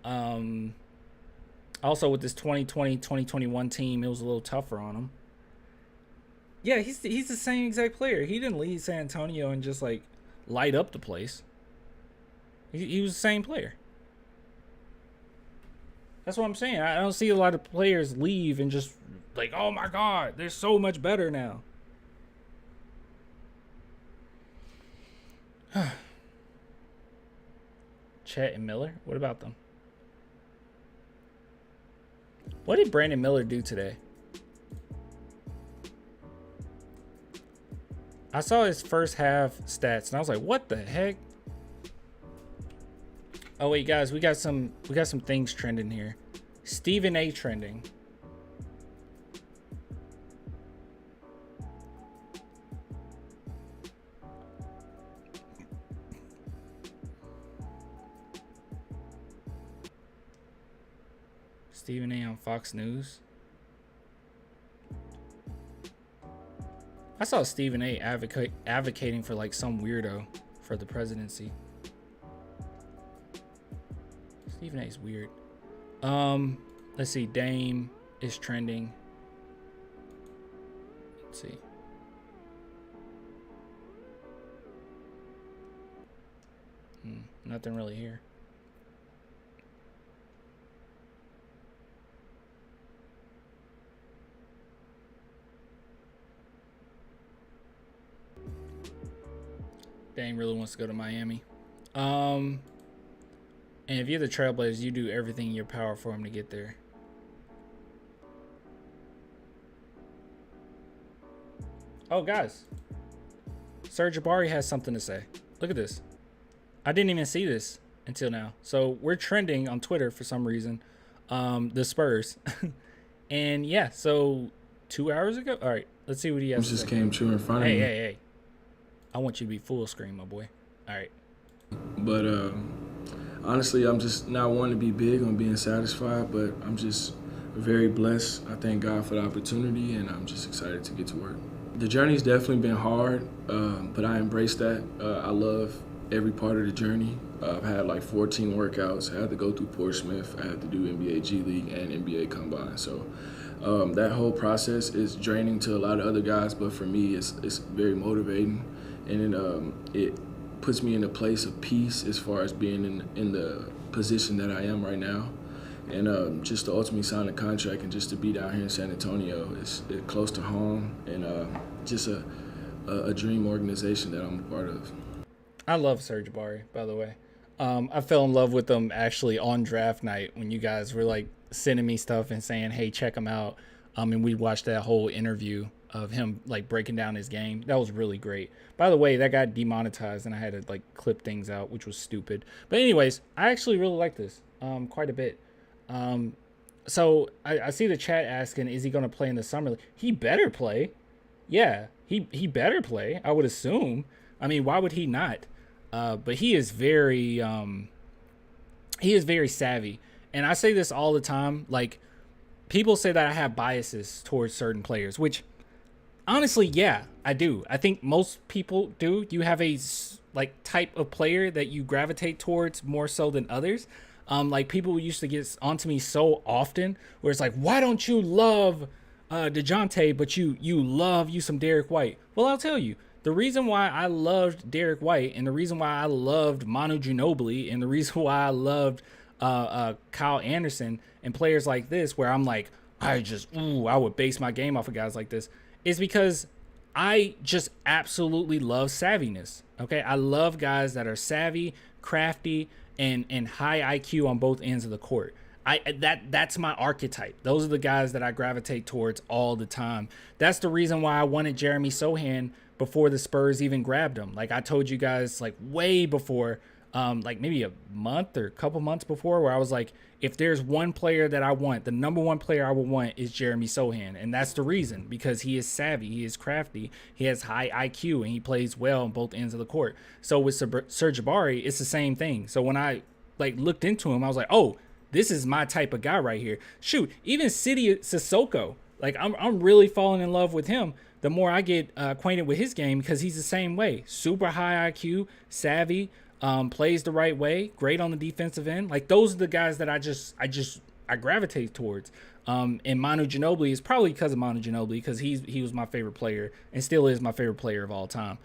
Also, with this 2020-2021 team, it was a little tougher on him. Yeah, he's the same exact player. He didn't leave San Antonio and just, like, light up the place. He was the same player. That's what I'm saying. I don't see a lot of players leave and just, like, oh, my God, they're so much better now. Chet and Miller, what about them? What did Brandon Miller do today? I saw his first half stats and I was like, what the heck? Oh wait, guys, we got some things trending here. Stephen A trending. Stephen A. on Fox News. I saw Stephen A. advocating for like some weirdo for the presidency. Stephen A. is weird. Let's see. Dame is trending. Let's see. Nothing really here. Dame really wants to go to Miami. And if you're the Trailblazers, you do everything in your power for him to get there. Oh, guys. Serge Ibaka has something to say. Look at this. I didn't even see this until now. So we're trending on Twitter for some reason. The Spurs. And yeah, so 2 hours ago. All right, let's see what he has to say. Just came true in front of me. Hey. I want you to be full screen, my boy. All right. But honestly, I'm just not wanting to be big on being satisfied, but I'm just very blessed. I thank God for the opportunity, and I'm just excited to get to work. The journey's definitely been hard, but I embrace that. I love every part of the journey. I've had like 14 workouts. I had to go through Portsmouth. I had to do NBA G League and NBA Combine. So that whole process is draining to a lot of other guys, but for me, it's very motivating, and it puts me in a place of peace as far as being in the position that I am right now. And just to ultimately sign a contract and just to be down here in San Antonio, it's close to home, and just a dream organization that I'm a part of. I love Serge Ibaka, by the way. I fell in love with him actually on draft night when you guys were like sending me stuff and saying, hey, check him out. And we watched that whole interview of him like breaking down his game. That was really great. By the way, that got demonetized and I had to like clip things out, which was stupid. But anyways, I actually really like this quite a bit. So I see the chat asking, is he going to play in the summer league? He better play. Yeah, he better play, I would assume. I mean, why would he not? But he is very savvy. And I say this all the time. Like, people say that I have biases towards certain players, which honestly, yeah, I do. I think most people do. You have a like type of player that you gravitate towards more so than others. Like people used to get onto me so often where it's like, why don't you love DeJounte, but you love you some Derek White? Well, I'll tell you. The reason why I loved Derek White and the reason why I loved Manu Ginobili and the reason why I loved Kyle Anderson and players like this, where I'm like, I would base my game off of guys like this, is because I just absolutely love savviness. Okay, I love guys that are savvy, crafty, and high IQ on both ends of the court. That's my archetype. Those are the guys that I gravitate towards all the time. That's the reason why I wanted Jeremy Sohan before the Spurs even grabbed him. Like I told you guys, like way before, like maybe a month or a couple months before, where I was like, if there's one player that I want, the number one player I would want is Jeremy Sohan. And that's the reason, because he is savvy, he is crafty, he has high IQ, and he plays well on both ends of the court. So with Serge Ibaka, it's the same thing. So when I like looked into him, I was like, oh, this is my type of guy right here. Shoot, even City Sissoko, like I'm really falling in love with him the more I get acquainted with his game, because he's the same way. Super high IQ, savvy, plays the right way, great on the defensive end. Like those are the guys that I gravitate towards. And Manu Ginobili is probably because of Manu Ginobili, because he was my favorite player and still is my favorite player of all time.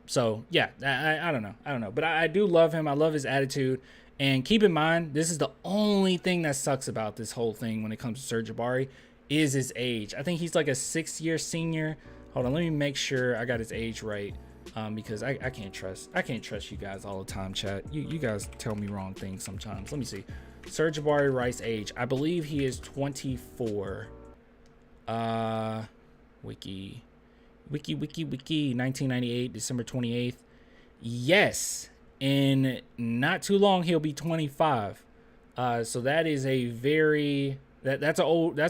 So yeah, I don't know, but I do love him. I love his attitude. And keep in mind, this is the only thing that sucks about this whole thing when it comes to Serge Ibaka is his age. I think he's like a 6-year senior. Hold on, let me make sure I got his age right, because I can't trust you guys all the time, chat. You guys tell me wrong things sometimes. Let me see. Serge Ibaka Rice age. I believe he is 24. Wiki, 1998, December 28th. Yes. In not too long, he'll be 25. So that is a very that's an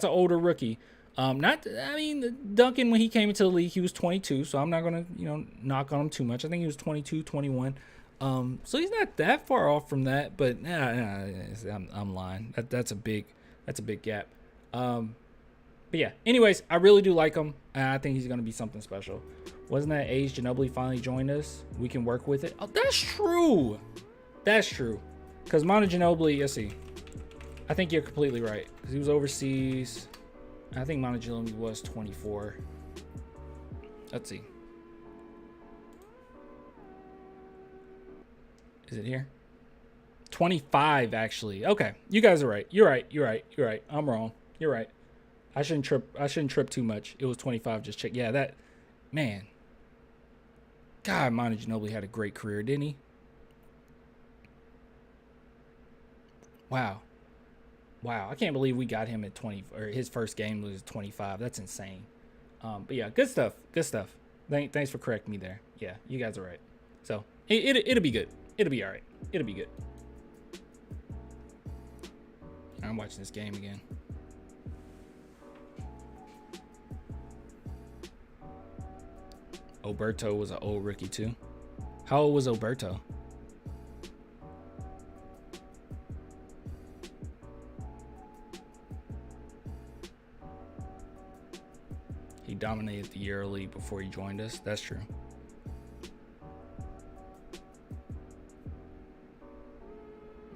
older rookie. Duncan, when he came into the league, he was 22. So I'm not gonna knock on him too much. I think he was 22, 21. So he's not that far off from that. But I'm lying. That's a big That's a big gap. But yeah, anyways, I really do like him, and I think he's going to be something special. Wasn't that age Ginobili finally joined us? We can work with it. Oh, that's true. That's true. Because Manu Ginobili, let's see. I think you're completely right. Because he was overseas. I think Manu Ginobili was 24. Let's see. Is it here? 25, actually. Okay, you guys are right. You're right. You're right. You're right. I'm wrong. You're right. I shouldn't trip too much. It was 25. Just check. Yeah, that man. God, Manu Ginobili had a great career, didn't he? Wow. Wow, I can't believe we got him at 20, or his first game was 25. That's insane. But yeah, good stuff. Good stuff. Thanks for correcting me there. Yeah, you guys are right. So it'll be good. It'll be all right. It'll be good. I'm watching this game again. Oberto was an old rookie too. How old was Oberto? He dominated the EuroLeague before he joined us. That's true.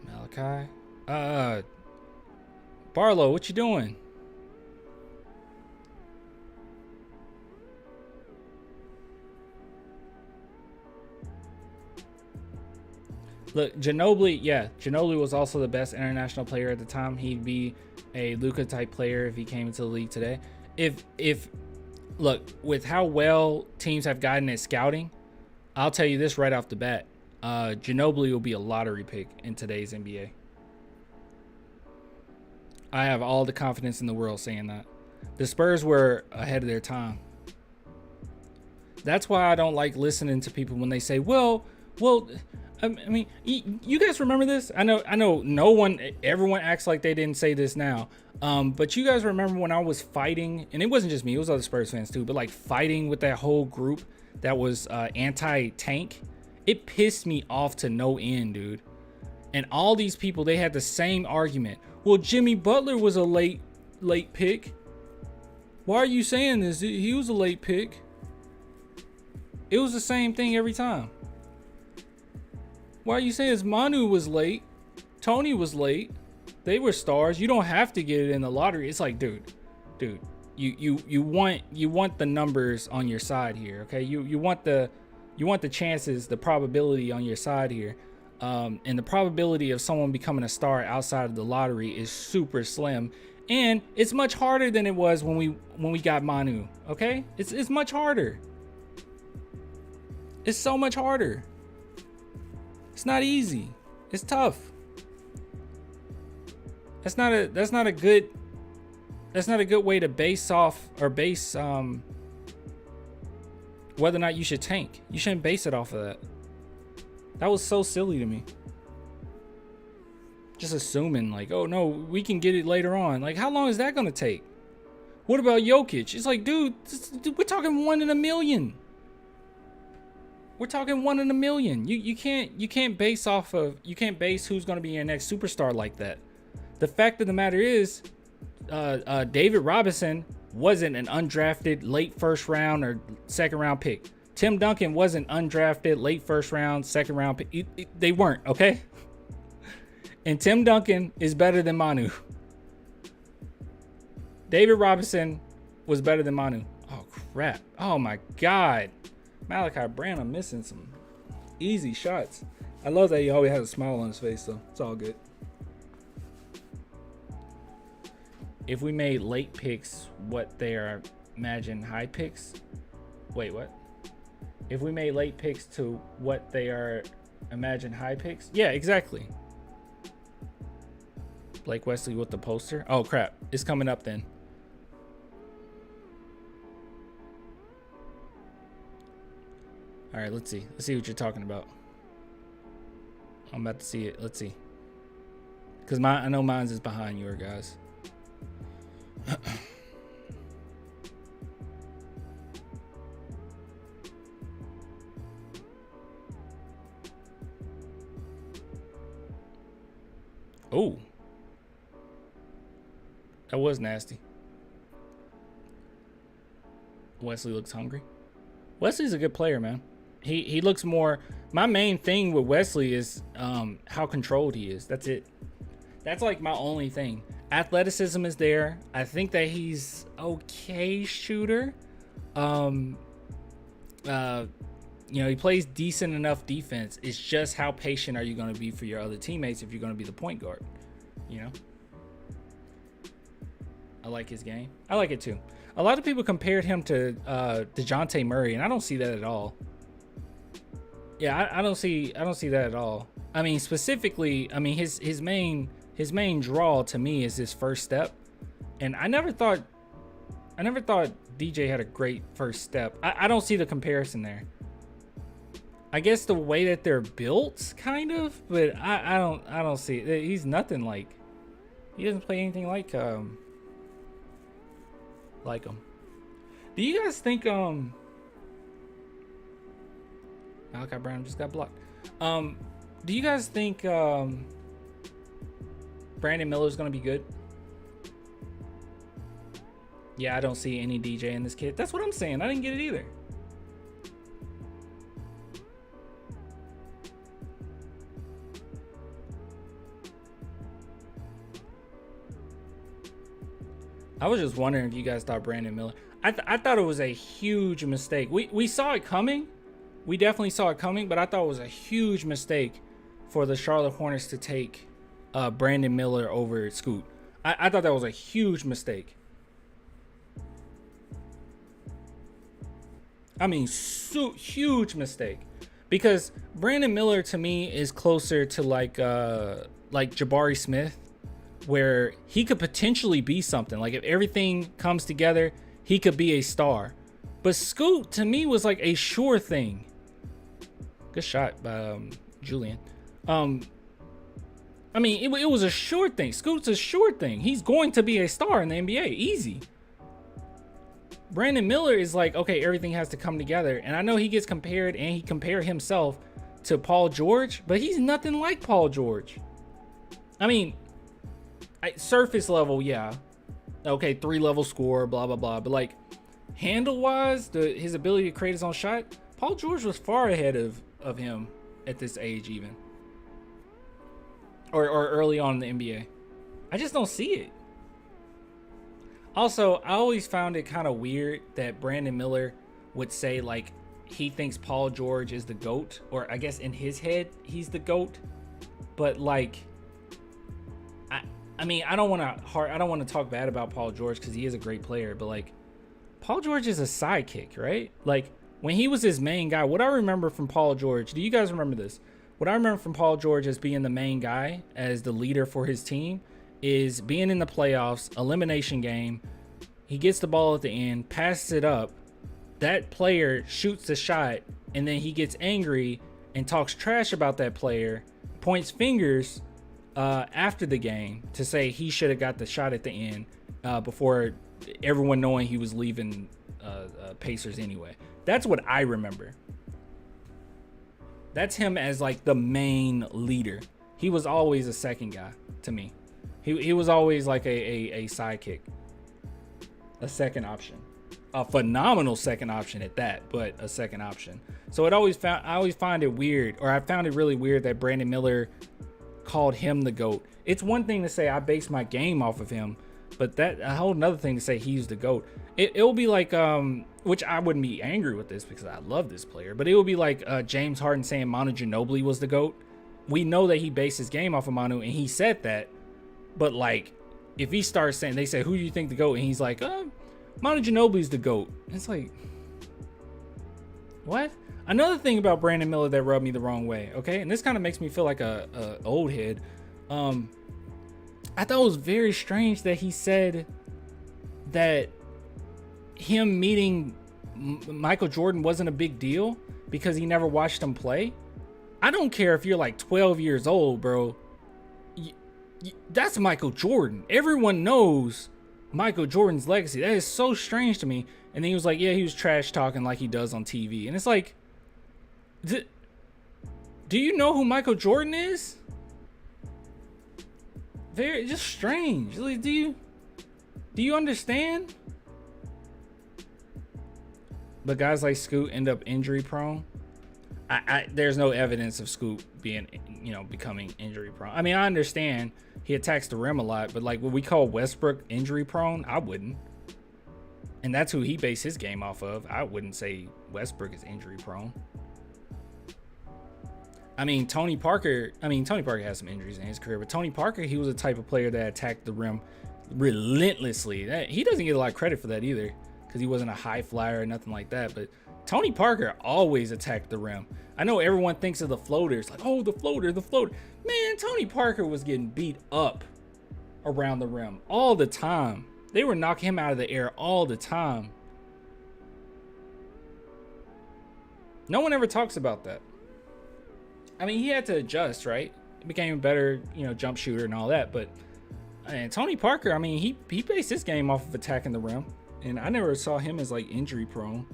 Malachi. Barlow, what you doing? Look, Ginobili, yeah, Ginobili was also the best international player at the time. He'd be a Luka type player if he came into the league today. Look, with how well teams have gotten at scouting, I'll tell you this right off the bat. Ginobili will be a lottery pick in today's NBA. I have all the confidence in the world saying that. The Spurs were ahead of their time. That's why I don't like listening to people when they say, well, I mean, you guys remember this? I know everyone acts like they didn't say this now. But you guys remember when I was fighting, and it wasn't just me, it was other Spurs fans too, but like fighting with that whole group that was anti-tank. It pissed me off to no end, dude. And all these people, they had the same argument. Well, Jimmy Butler was a late pick. Why are you saying this? He was a late pick. It was the same thing every time. Why are you saying this? Manu was late. Tony was late. They were stars. You don't have to get it in the lottery. It's like, dude, you want the numbers on your side here, okay? You want the chances, the probability on your side here. And the probability of someone becoming a star outside of the lottery is super slim. And it's much harder than it was when we got Manu, okay? It's much harder. It's so much harder. It's not easy. It's tough. That's not a good way to base whether or not you should tank. You shouldn't base it off of that. That was so silly to me. Just assuming like, oh no, we can get it later on. Like, how long is that gonna take? What about Jokic? It's like, dude, we're talking 1 in a million. We're talking 1 in a million. You can't base who's gonna be your next superstar like that. The fact of the matter is, David Robinson wasn't an undrafted late first round or second round pick. Tim Duncan wasn't undrafted late first round, second round pick. They weren't, okay? And Tim Duncan is better than Manu. David Robinson was better than Manu. Oh crap. Oh my God. Malachi Branham missing some easy shots. I love that he always has a smile on his face, though. It's all good. If we made late picks what they are imagine high picks. Wait, what? If we made late picks to what they are imagine high picks. Yeah, exactly. Blake Wesley with the poster. Oh crap. It's coming up then. All right, let's see. Let's see what you're talking about. I'm about to see it. Let's see. Because I know mine's is behind your guys. Oh. That was nasty. Wesley looks hungry. Wesley's a good player, man. He looks more. My main thing with Wesley is how controlled he is. That's it. That's like my only thing. Athleticism is there. I think that he's okay shooter. You know, he plays decent enough defense. It's just how patient are you going to be for your other teammates if you're going to be the point guard, you know? I like his game. I like it too. A lot of people compared him to DeJounte Murray, and I don't see that at all. Yeah, I don't see that at all. I mean, specifically, I mean his main draw to me is his first step, and I never thought DJ had a great first step. I don't see the comparison there. I guess the way that they're built, kind of, but I don't see it. He's nothing like. He doesn't play anything like him. Do you guys think Malachi Branham just got blocked? Do you guys think Brandon Miller's gonna be good? Yeah, I don't see any DJ in this kid. That's what I'm saying. I didn't get it either. I was just wondering if you guys thought Brandon Miller. I thought it was a huge mistake. We saw it coming. We definitely saw it coming, but I thought it was a huge mistake for the Charlotte Hornets to take Brandon Miller over Scoot. I thought that was a huge mistake. I mean, huge mistake. Because Brandon Miller to me is closer to like Jabari Smith, where he could potentially be something. Like if everything comes together, he could be a star. But Scoot to me was like a sure thing. Good shot by Julian. I mean, it was a sure thing. Scoot's a sure thing. He's going to be a star in the NBA. Easy. Brandon Miller is like, okay, everything has to come together. And I know he gets compared, and he compared himself to Paul George, but he's nothing like Paul George. I mean, surface level, yeah. Okay, 3-level score, blah, blah, blah. But like, handle-wise, his ability to create his own shot, Paul George was far ahead of him at this age even. Or early on in the NBA. I just don't see it. Also, I always found it kind of weird that Brandon Miller would say, like, he thinks Paul George is the GOAT. Or I guess in his head, he's the GOAT. But, like, I mean, I don't want to talk bad about Paul George because he is a great player. But, like, Paul George is a sidekick, right? Like, when he was his main guy, what I remember from Paul George, do you guys remember this? What I remember from Paul George as being the main guy, as the leader for his team, is being in the playoffs, elimination game. He gets the ball at the end, passes it up. That player shoots the shot, and then he gets angry and talks trash about that player, points fingers after the game to say he should have got the shot at the end before everyone knowing he was leaving Pacers anyway. That's what I remember. That's him as like the main leader. He was always a second guy to me. He was always like a sidekick, a second option, a phenomenal second option at that, but a second option. So I always find it weird, or I found it really weird that Brandon Miller called him the GOAT. It's one thing to say I base my game off of him, but that a whole nother thing to say he's the GOAT. It'll be like which I wouldn't be angry with this because I love this player, but it would be like James Harden saying Manu Ginobili was the GOAT. We know that he based his game off of Manu, and he said that. But like, if he starts saying, they say, who do you think the GOAT? And he's like, Manu Ginobili's the GOAT. It's like, what? Another thing about Brandon Miller that rubbed me the wrong way, okay? And this kind of makes me feel like a old head. I thought it was very strange that he said that him meeting Michael Jordan wasn't a big deal because he never watched him play. I don't care if you're like 12 years old, bro. That's Michael Jordan. Everyone knows Michael Jordan's legacy. That is so strange to me. And then he was like, yeah, he was trash talking like he does on TV. And it's like, do you know who Michael Jordan is? Very just strange. Like, do you? Do you understand? But guys like Scoot end up injury prone. There's no evidence of Scoot being, becoming injury prone. I mean, I understand he attacks the rim a lot, but like what we call Westbrook injury prone, I wouldn't. And that's who he based his game off of. I wouldn't say Westbrook is injury prone. I mean, Tony Parker has some injuries in his career, but Tony Parker, he was the type of player that attacked the rim relentlessly. He doesn't get a lot of credit for that either, because he wasn't a high flyer or nothing like that. But Tony Parker always attacked the rim. I know everyone thinks of the floaters, like, oh, the floater. Man, Tony Parker was getting beat up around the rim all the time. They were knocking him out of the air all the time. No one ever talks about that. I mean, he had to adjust, right? He became a better, jump shooter and all that. But and Tony Parker, I mean, he based his game off of attacking the rim. And I never saw him as like injury prone.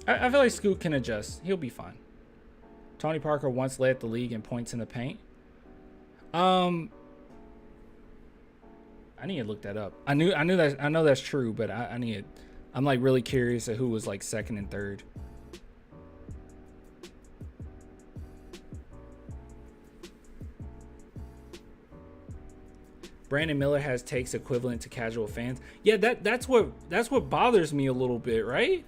I feel like Scoot can adjust. He'll be fine. Tony Parker once led the league in points in the paint. I need to look that up. I know that's true, but I'm like really curious at who was like second and third. Brandon Miller has takes equivalent to casual fans. Yeah, that's what bothers me a little bit, right?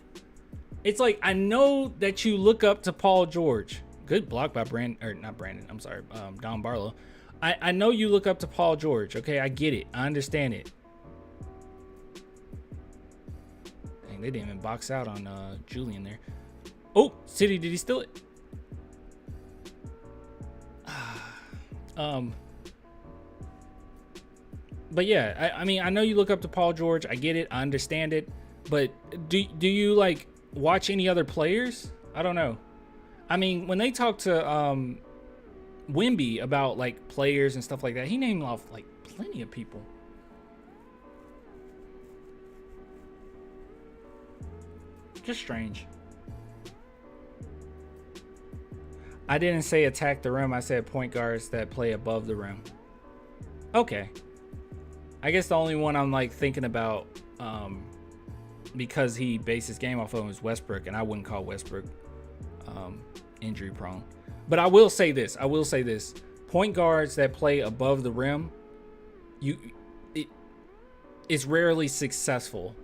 It's like, I know that you look up to Paul George. Good block by Don Barlow. I know you look up to Paul George. Okay, I get it. I understand it. Dang, they didn't even box out on Julian there. Oh, City, did he steal it? But yeah, I mean, I know you look up to Paul George. I get it. I understand it. But do you like watch any other players? I don't know. I mean, when they talk to Wemby about like players and stuff like that, he named off like plenty of people. Just strange. I didn't say attack the rim. I said point guards that play above the rim. Okay. I guess the only one I'm like thinking about because he based his game off of him is Westbrook, and I wouldn't call Westbrook injury prone. But I will say this. Point guards that play above the rim, it's rarely successful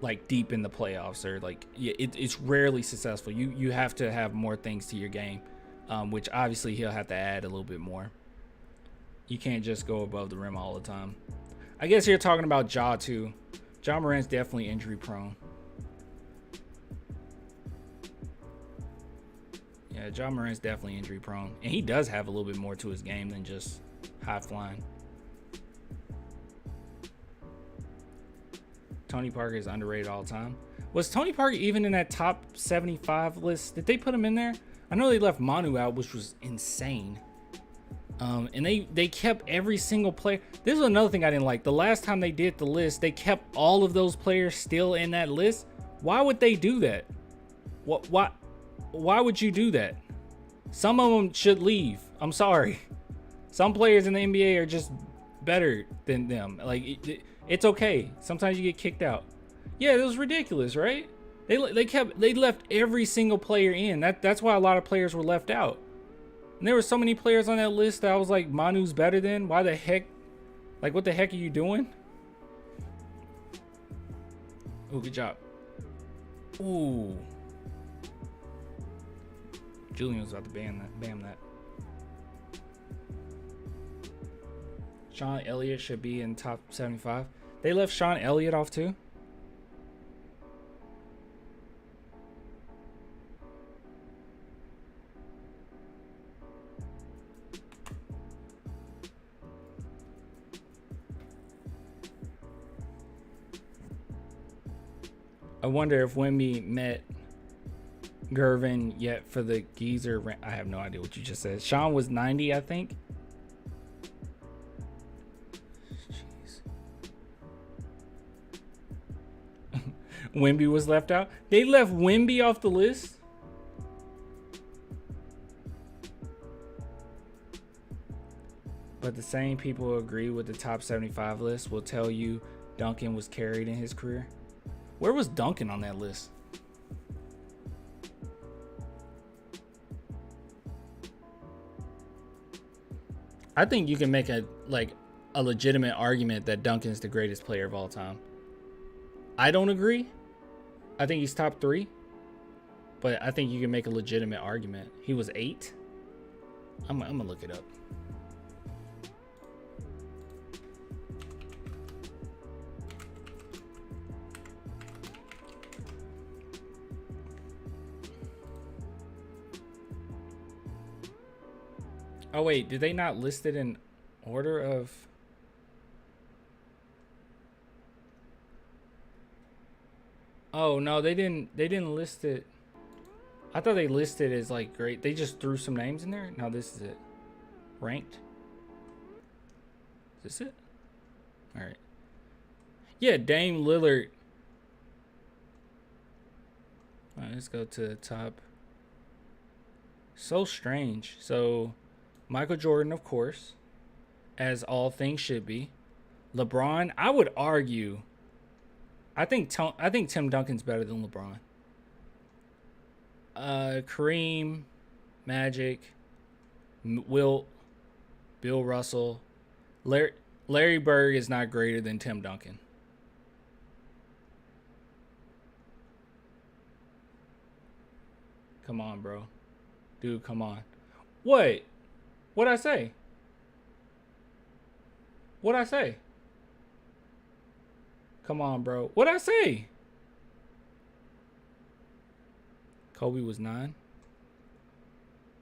like deep in the playoffs, or like it's rarely successful. You have to have more things to your game, which obviously he'll have to add a little bit more. You can't just go above the rim all the time. I guess you're talking about Ja too. Ja Morant's definitely injury prone. Yeah, Ja Morant's definitely injury prone. And he does have a little bit more to his game than just high flying. Tony Parker is underrated all the time. Was Tony Parker even in that top 75 list? Did they put him in there? I know they left Manu out, which was insane. And they kept every single player. This is another thing I didn't like. The last time they did the list, they kept all of those players still in that list. Why would they do that? Why would you do that? Some of them should leave. I'm sorry. Some players in the NBA are just better than them. Like, it's okay. Sometimes you get kicked out. Yeah, it was ridiculous, right? They left every single player in. That's why a lot of players were left out. And there were so many players on that list that I was like, Manu's better than. Why the heck? Like, what the heck are you doing? Oh, good job. Ooh. Julian was about to bam that. Sean Elliott should be in top 75. They left Sean Elliott off too. I wonder if Wemby met Gervin yet for the geezer. I have no idea what you just said. Sean was 90, I think. Jeez. Wemby was left out. They left Wemby off the list. But the same people who agree with the top 75 list will tell you Duncan was carried in his career. Where was Duncan on that list? I think you can make a legitimate argument that Duncan's the greatest player of all time. I don't agree. I think he's top 3. But I think you can make a legitimate argument. He was 8. I'm gonna look it up. Oh wait, did they not list it in order of? Oh no, they didn't list it. I thought they listed as like great. They just threw some names in there. No, this is it. Ranked. Is this it? All right. Yeah, Dame Lillard. All right, let's go to the top. So strange. So Michael Jordan, of course, as all things should be. LeBron, I would argue. I think Tim Duncan's better than LeBron. Kareem, Magic, Wilt, Bill Russell, Larry Bird is not greater than Tim Duncan. Come on, bro. Dude, come on. What? What'd I say? What'd I say? Come on, bro. What'd I say? Kobe was 9?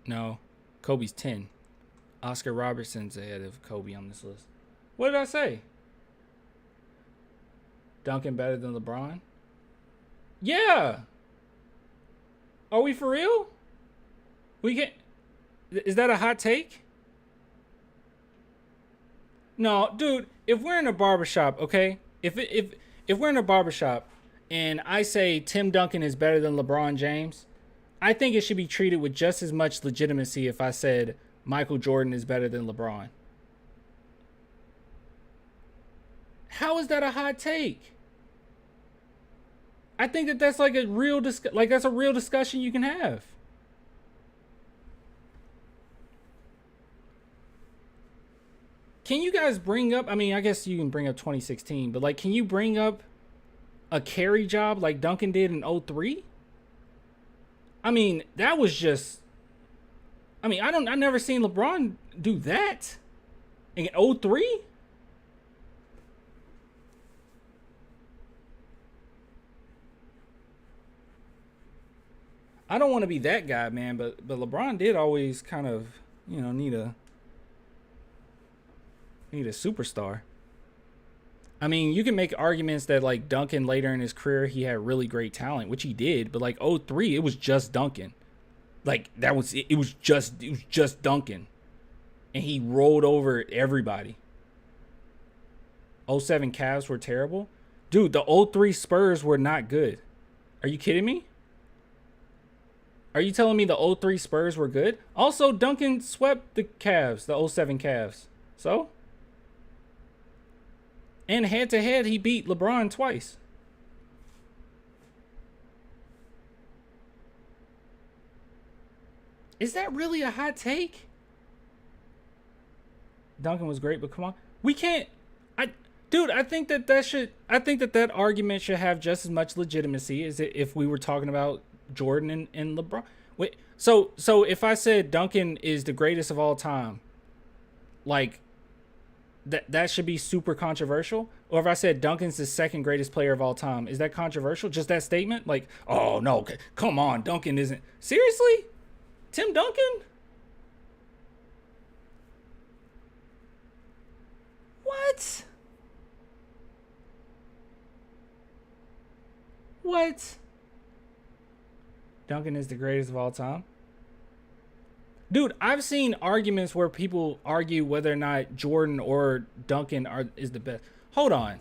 No. Kobe's 10. Oscar Robertson's ahead of Kobe on this list. What did I say? Duncan better than LeBron? Yeah. Are we for real? We can. Is that a hot take? No, dude. If we're in a barbershop, okay. If we're in a barbershop and I say Tim Duncan is better than LeBron James, I think it should be treated with just as much legitimacy if I said Michael Jordan is better than LeBron. How is that a hot take? I think that that's like a real that's a real discussion you can have. Can you guys bring up, I mean, I guess you can bring up 2016, but like, can you bring up a carry job like Duncan did in 03? I mean, that was just, I mean, I never seen LeBron do that in 03. I don't want to be that guy, man, but LeBron did always kind of, you know, need a superstar. I mean, you can make arguments that like Duncan later in his career, he had really great talent, which he did, but like 03, it was just Duncan. Like that was it was just Duncan. And he rolled over everybody. 07 Cavs were terrible. Dude, the 03 Spurs were not good. Are you kidding me? Are you telling me the 03 Spurs were good? Also, Duncan swept the Cavs, the 07 Cavs. So? And head-to-head, he beat LeBron twice. Is that really a hot take? Duncan was great, but come on. We can't... Dude, I think that argument should have just as much legitimacy as if we were talking about Jordan and LeBron. Wait, so if I said Duncan is the greatest of all time, like... That should be super controversial? Or if I said Duncan's the second greatest player of all time, is that controversial? Just that statement? Like, oh, no, come on, Duncan isn't... Seriously? Tim Duncan? What? What? Duncan is the greatest of all time? Dude, I've seen arguments where people argue whether or not Jordan or Duncan is the best. Hold on.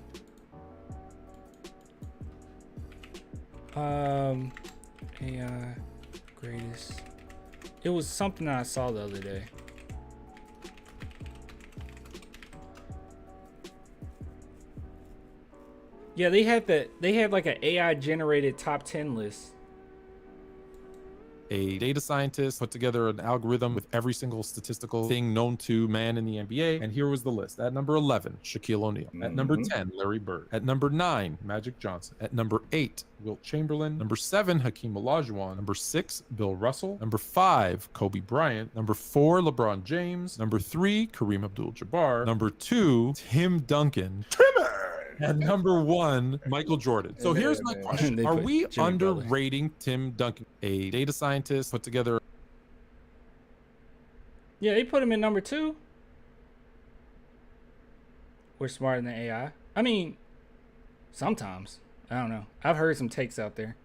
AI greatest. It was something that I saw the other day. Yeah, they had like an AI generated top 10 list. A data scientist put together an algorithm with every single statistical thing known to man in the NBA. And here was the list. At number 11, Shaquille O'Neal. At number 10, Larry Bird. At number 9, Magic Johnson. At number 8, Wilt Chamberlain. Number 7, Hakeem Olajuwon. Number 6, Bill Russell. Number 5, Kobe Bryant. Number 4, LeBron James. Number 3, Kareem Abdul-Jabbar. Number 2, Tim Duncan. And number 1, Michael Jordan. So here's my question. Are we underrating Tim Duncan? A data scientist put together. Yeah, they put him in number 2. We're smarter than AI. I mean, sometimes. I don't know. I've heard some takes out there.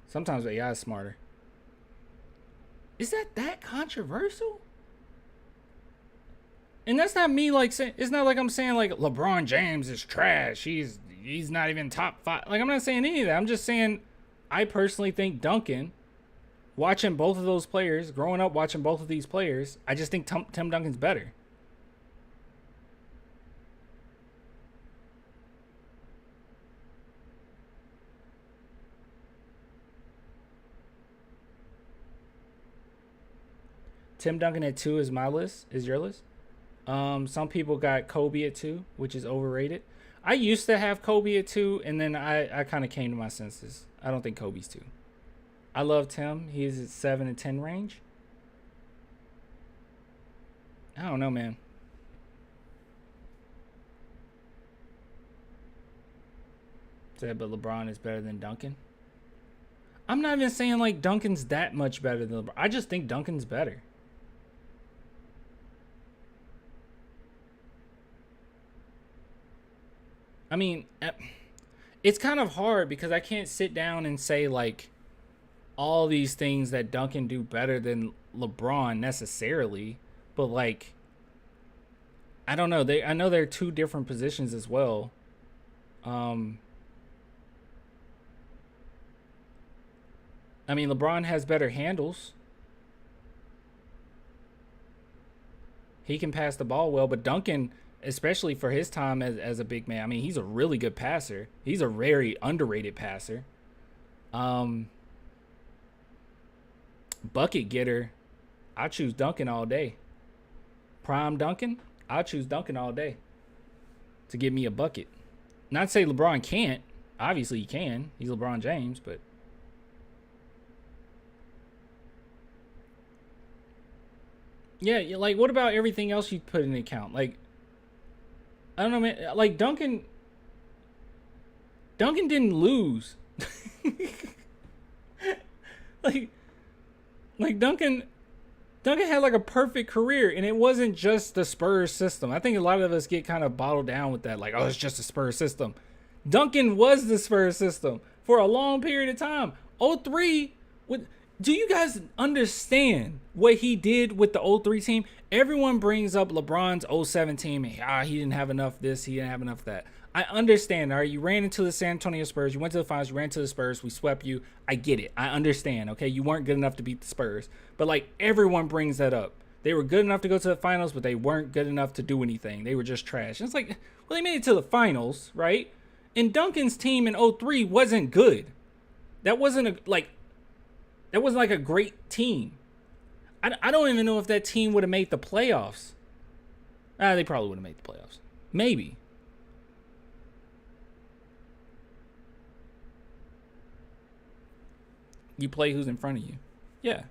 Sometimes AI is smarter. Is that controversial? And that's not me like saying, it's not like I'm saying like LeBron James is trash. He's not even top 5. Like, I'm not saying any of that. I'm just saying I personally think Duncan, watching both of those players, growing up watching both of these players, I just think Tim Duncan's better. Tim Duncan at 2 is my list, is your list. Some people got Kobe at 2, which is overrated. I used to have Kobe at 2, and then I kind of came to my senses. I don't think Kobe's 2. I love Tim. He's at 7 and 10 range. I don't know, man. Said, but LeBron is better than Duncan. I'm not even saying like Duncan's that much better than LeBron. I just think Duncan's better. I mean, it's kind of hard because I can't sit down and say like all these things that Duncan do better than LeBron necessarily, but like I don't know. I know they're 2 different positions as well. I mean, LeBron has better handles. He can pass the ball well, but Duncan, especially for his time as a big man, I mean, he's a really good passer. He's a very underrated passer. Bucket getter, I choose Duncan all day. Prime Duncan, I choose Duncan all day to give me a bucket. Not to say LeBron can't. Obviously he can. He's LeBron James, but yeah, like what about everything else you put in the account? Like, I don't know, man. Like Duncan didn't lose. like Duncan had like a perfect career, and it wasn't just the Spurs system. I think a lot of us get kind of bottled down with that, like, oh, it's just a Spurs system. Duncan was the Spurs system for a long period of time. 03, do you guys understand what he did with the 03 team? Everyone brings up LeBron's 07 team. He didn't have enough this, he didn't have enough that. I understand. All right, you ran into the San Antonio Spurs. You went to the finals. You ran to the Spurs. We swept you. I get it. I understand. Okay, you weren't good enough to beat the Spurs. But like everyone brings that up. They were good enough to go to the finals, but they weren't good enough to do anything. They were just trash. And it's like, well, they made it to the finals, right? And Duncan's team in 03 wasn't good. That wasn't like a great team. I don't even know if that team would have made the playoffs. They probably would have made the playoffs. Maybe. You play who's in front of you. Yeah.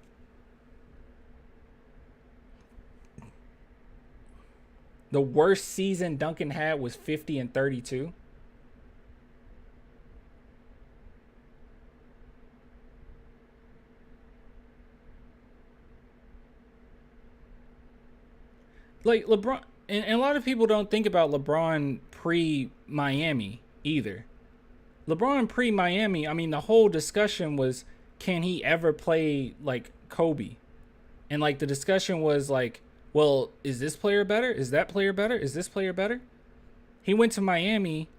The worst season Duncan had was 50 and 32. Like LeBron, and a lot of people don't think about LeBron pre-Miami either. LeBron pre-Miami, I mean, the whole discussion was, can he ever play like Kobe? And like the discussion was like, well, is this player better? Is that player better? Is this player better? He went to Miami.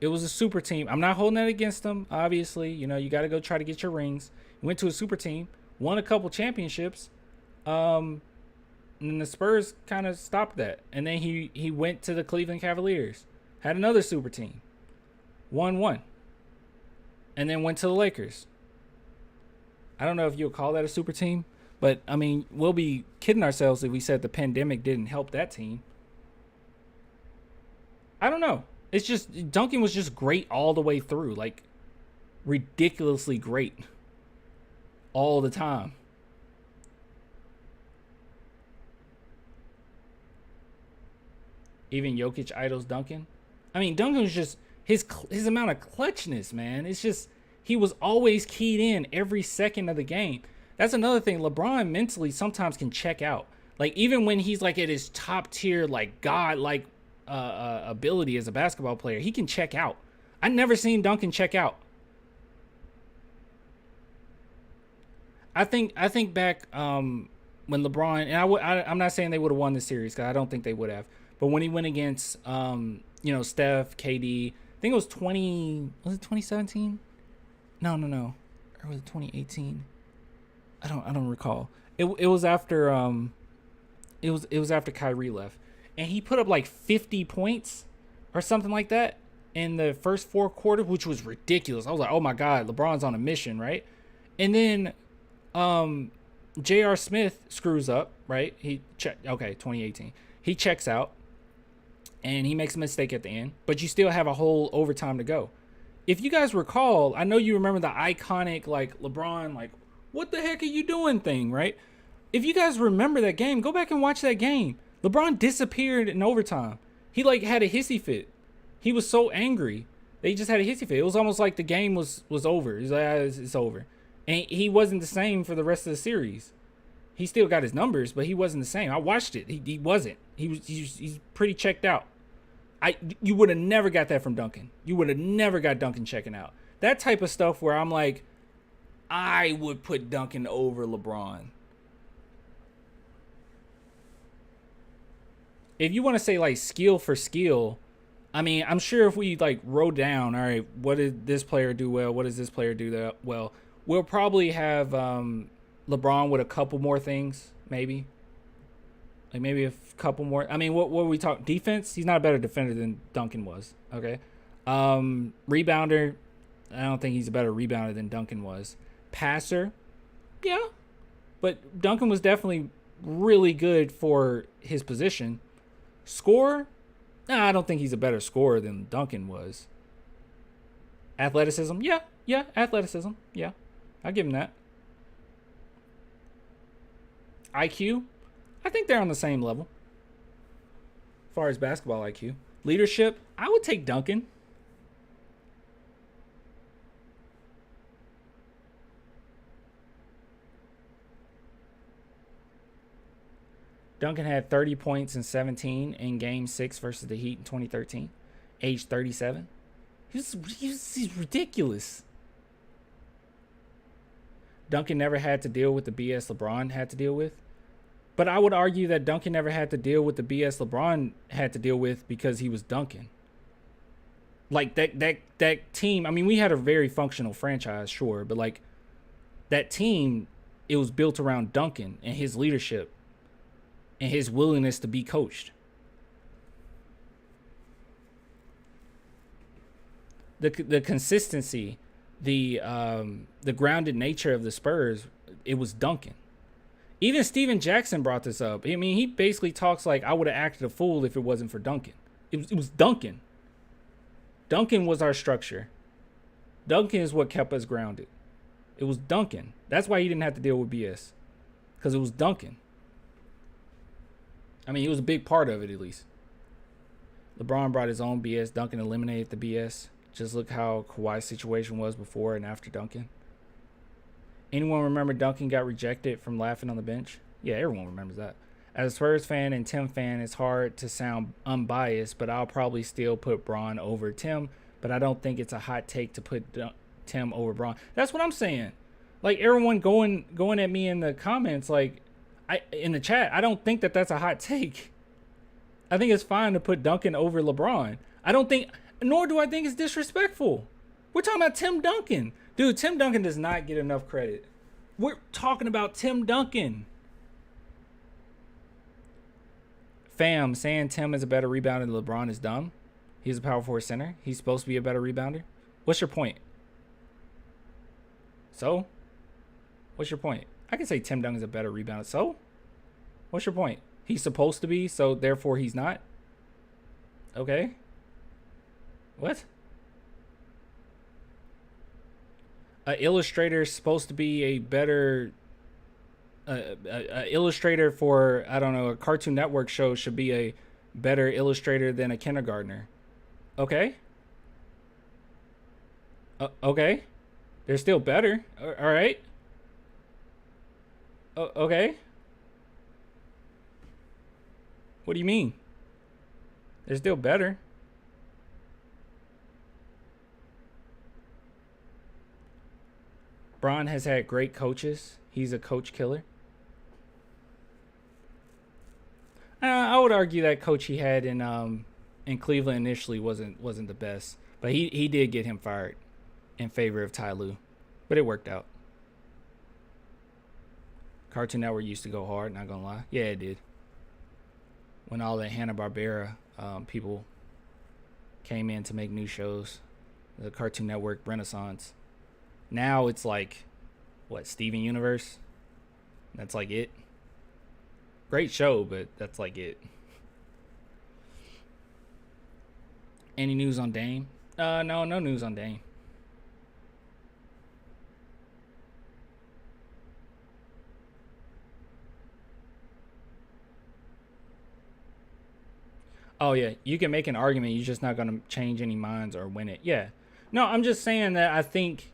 It was a super team. I'm not holding that against him. Obviously, you know, you got to go try to get your rings. He went to a super team, won a couple championships. And the Spurs kind of stopped that. And then he went to the Cleveland Cavaliers, had another super team. won one, and then went to the Lakers. I don't know if you would call that a super team, but I mean, we'll be kidding ourselves if we said the pandemic didn't help that team. I don't know. It's just Duncan was just great all the way through, like ridiculously great all the time. Even Jokic idols Duncan. I mean, Duncan was just his amount of clutchness, man. It's just he was always keyed in every second of the game. That's another thing. LeBron mentally sometimes can check out. Like even when he's like at his top tier, like God, like ability as a basketball player, he can check out. I never seen Duncan check out. I think back when LeBron, and I'm not saying they would have won the series because I don't think they would have. But when he went against Steph, KD, I think it was 2017? No. Or was it 2018? I don't recall. It was after it was after Kyrie left. And he put up like 50 points or something like that in the first 4 quarters, which was ridiculous. I was like, oh my God, LeBron's on a mission, right? And then J.R. Smith screws up, right? 2018. He checks out and he makes a mistake at the end, but you still have a whole overtime to go. If you guys recall, I know you remember the iconic like LeBron, like, what the heck are you doing thing, right? If you guys remember that game, go back and watch that game. LeBron disappeared in overtime. He like had a hissy fit. He was so angry. They just had a hissy fit. It was almost like the game was over. He's like, it's over. And he wasn't the same for the rest of the series. He still got his numbers, but he wasn't the same. I watched it. He wasn't. He's pretty checked out. You would have never got that from Duncan. You would have never got Duncan checking out. That type of stuff where I'm like, I would put Duncan over LeBron. If you want to say like skill for skill, I mean, I'm sure if we like wrote down, all right, what did this player do well? What does this player do that well? We'll probably have LeBron with a couple more things, maybe. Like maybe a couple more. I mean, what we talk defense? He's not a better defender than Duncan was. Okay. Rebounder, I don't think he's a better rebounder than Duncan was. Passer, yeah, but Duncan was definitely really good for his position. Scorer, I don't think he's a better scorer than Duncan was. Athleticism, yeah, athleticism, yeah, I'll give him that. IQ, I think they're on the same level as far as basketball IQ. Leadership, I would take Duncan. Duncan had 30 points in 17 in Game 6 versus the Heat in 2013, age 37. He's ridiculous. Duncan never had to deal with the BS LeBron had to deal with. But I would argue that Duncan never had to deal with the BS LeBron had to deal with because he was Duncan. Like that team, I mean, we had a very functional franchise, sure, but like that team, it was built around Duncan and his leadership and his willingness to be coached. The consistency, the grounded nature of the Spurs, it was Duncan. Even Steven Jackson brought this up. I mean, he basically talks like I would have acted a fool if it wasn't for Duncan. It was Duncan. Duncan was our structure. Duncan is what kept us grounded. It was Duncan. That's why he didn't have to deal with BS, because it was Duncan. I mean, he was a big part of it, at least. LeBron brought his own BS. Duncan eliminated the BS. Just look how Kawhi's situation was before and after Duncan. Anyone remember Duncan got rejected from laughing on the bench? Yeah, everyone remembers that. As a Spurs fan and Tim fan, it's hard to sound unbiased, but I'll probably still put Bron over Tim. But I don't think it's a hot take to put Tim over Bron. That's what I'm saying. Like, everyone going at me in the comments, like, in the chat, I don't think that that's a hot take. I think it's fine to put Duncan over LeBron. Nor do I think it's disrespectful. We're talking about Tim Duncan. Dude, Tim Duncan does not get enough credit. We're talking about Tim Duncan. Fam, saying Tim is a better rebounder than LeBron is dumb. He's a power forward center. He's supposed to be a better rebounder. What's your point? So? What's your point? I can say Tim Duncan's a better rebounder. So? What's your point? He's supposed to be, so therefore he's not? Okay. What? An illustrator is supposed to be a better... illustrator for, I don't know, a Cartoon Network show should be a better illustrator than a kindergartner. Okay. Okay. They're still better. All right. Okay. What do you mean? They're still better. Bron has had great coaches. He's a coach killer. I would argue that coach he had in Cleveland initially wasn't the best, but he did get him fired in favor of Ty Lue, but it worked out. Cartoon Network used to go hard, not gonna lie. Yeah, it did. When all the Hanna-Barbera people came in to make new shows, the Cartoon Network renaissance. Now it's like, what, Steven Universe? That's like it. Great show, but that's like it. Any news on Dame? No news on Dame. Oh yeah, you can make an argument. You're just not gonna change any minds or win it. Yeah. No, I'm just saying that I think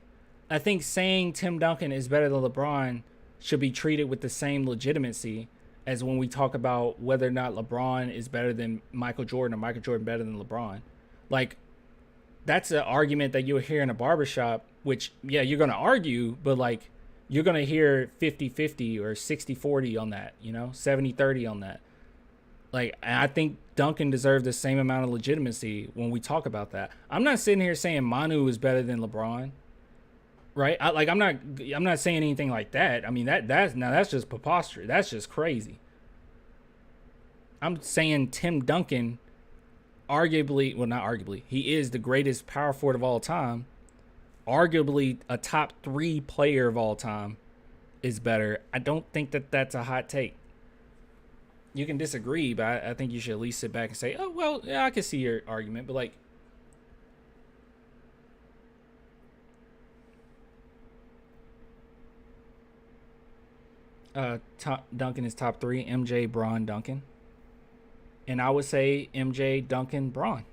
saying Tim Duncan is better than LeBron should be treated with the same legitimacy as when we talk about whether or not LeBron is better than Michael Jordan or Michael Jordan better than LeBron. Like, that's an argument that you'll hear in a barbershop, which, yeah, you're going to argue, but, like, you're going to hear 50-50 or 60-40 on that, you know, 70-30 on that. Like, I think Duncan deserved the same amount of legitimacy when we talk about that. I'm not sitting here saying Manu is better than LeBron. Right? I'm not saying anything like that. I mean, that's just preposterous. That's just crazy. I'm saying Tim Duncan, arguably, well, not arguably, he is the greatest power forward of all time. Arguably a top 3 player of all time is better. I don't think that that's a hot take. You can disagree, but I think you should at least sit back and say, oh, well, yeah, I can see your argument, but like, Duncan is top 3. MJ, Bron, Duncan. And I would say MJ, Duncan, Bron.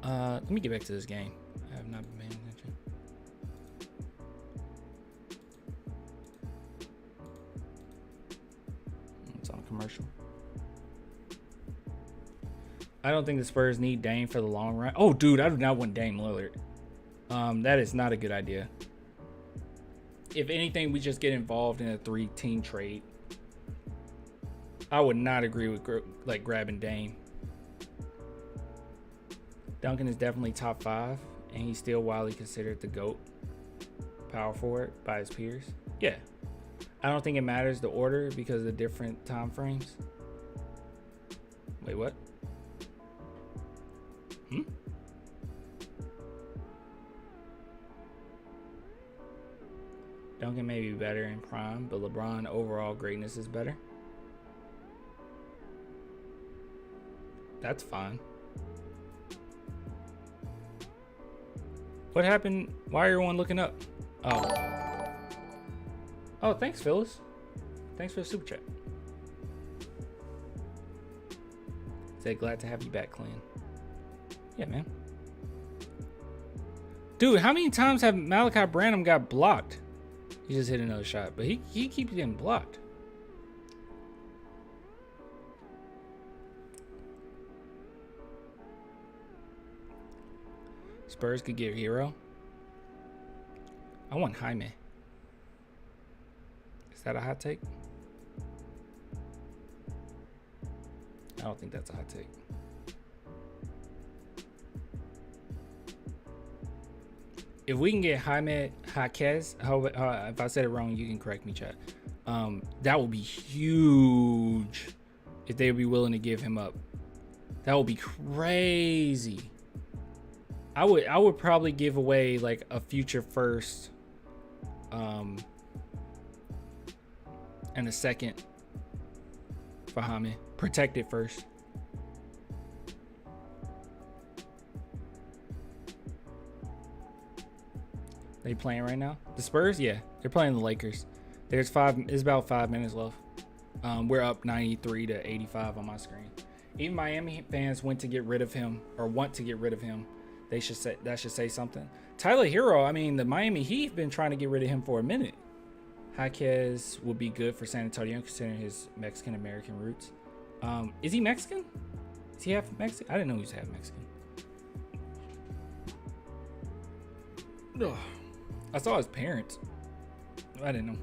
Let me get back to this game. I have not been paying attention. It's on commercial. I don't think the Spurs need Dame for the long run. Oh, dude, I do not want Dame Lillard. That is not a good idea. If anything, we just get involved in a 3-team trade. I would not agree with grabbing Dame. Duncan is definitely top 5, and he's still widely considered the GOAT power forward by his peers. Yeah. I don't think it matters the order because of the different time frames. Wait, what? Duncan may be better in prime, but LeBron overall greatness is better. That's fine. What happened? Why are everyone looking up? Oh, thanks, Phyllis. Thanks for the super chat. Say glad to have you back, Clan. Yeah, man. Dude, how many times have Malachi Branham got blocked? He just hit another shot, but he keeps getting blocked. Spurs could get Hero. I want Jaime. Is that a hot take? I don't think that's a hot take. If we can get Jaime Jaquez, if I said it wrong, you can correct me, chat. That would be huge if they would be willing to give him up. That would be crazy. I would probably give away like a future first, and a second for Jaime. Protect it first. They playing right now? The Spurs? Yeah, they're playing the Lakers. It's about 5 minutes left. We're up 93 to 85 on my screen. Even Miami fans want to get rid of him. That should say something. Tyler Hero, I mean, the Miami Heat been trying to get rid of him for a minute. Jaquez would be good for San Antonio considering his Mexican American roots. Is he Mexican? Is he half Mexican? I didn't know he was half Mexican. Ugh. I saw his parents. I didn't know.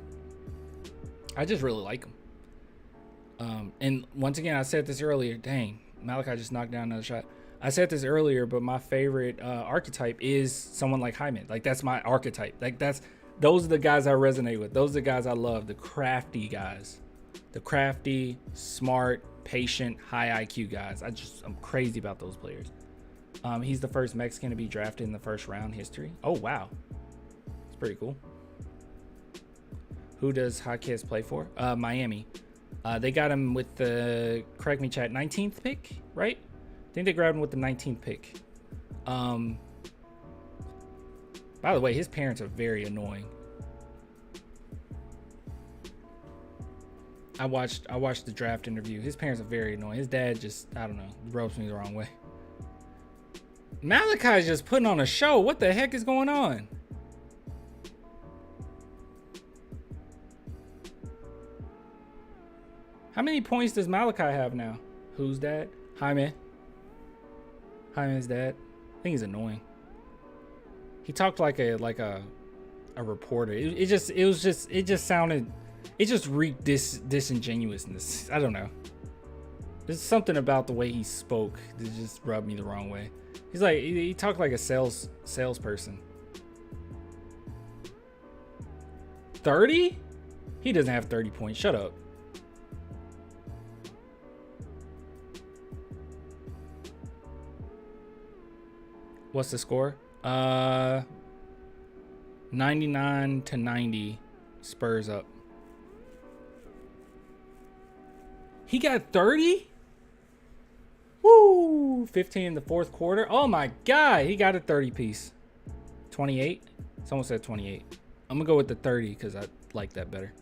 I just really like him. And once again, I said this earlier. Dang, Malachi just knocked down another shot. I said this earlier, but my favorite archetype is someone like Hyman. Like, that's my archetype. Like, those are the guys I resonate with. Those are the guys I love. The crafty guys. The crafty, smart, patient, high IQ guys. I'm crazy about those players. He's the first Mexican to be drafted in the first round history. Oh, wow. It's pretty cool. Who does Jaquez play for? Miami. They got him with the, correct me chat, 19th pick, right? I think they grabbed him with the 19th pick. By the way, his parents are very annoying. I watched the draft interview. His parents are very annoying. His dad just, I don't know, rubs me the wrong way. Malachi's just putting on a show. What the heck is going on? How many points does Malachi have now? Who's dad? Jaime. Jaime's dad. I think he's annoying. He talked like a reporter. It just reeked disingenuousness. I don't know. There's something about the way he spoke that just rubbed me the wrong way. He's like, he talked like a salesperson. 30? He doesn't have 30 points. Shut up. What's the score? 99 to 90. Spurs up. He got 30? Woo! 15 in the fourth quarter. Oh my God, he got a 30 piece. 28? Someone said 28. I'm gonna go with the 30 because I like that better.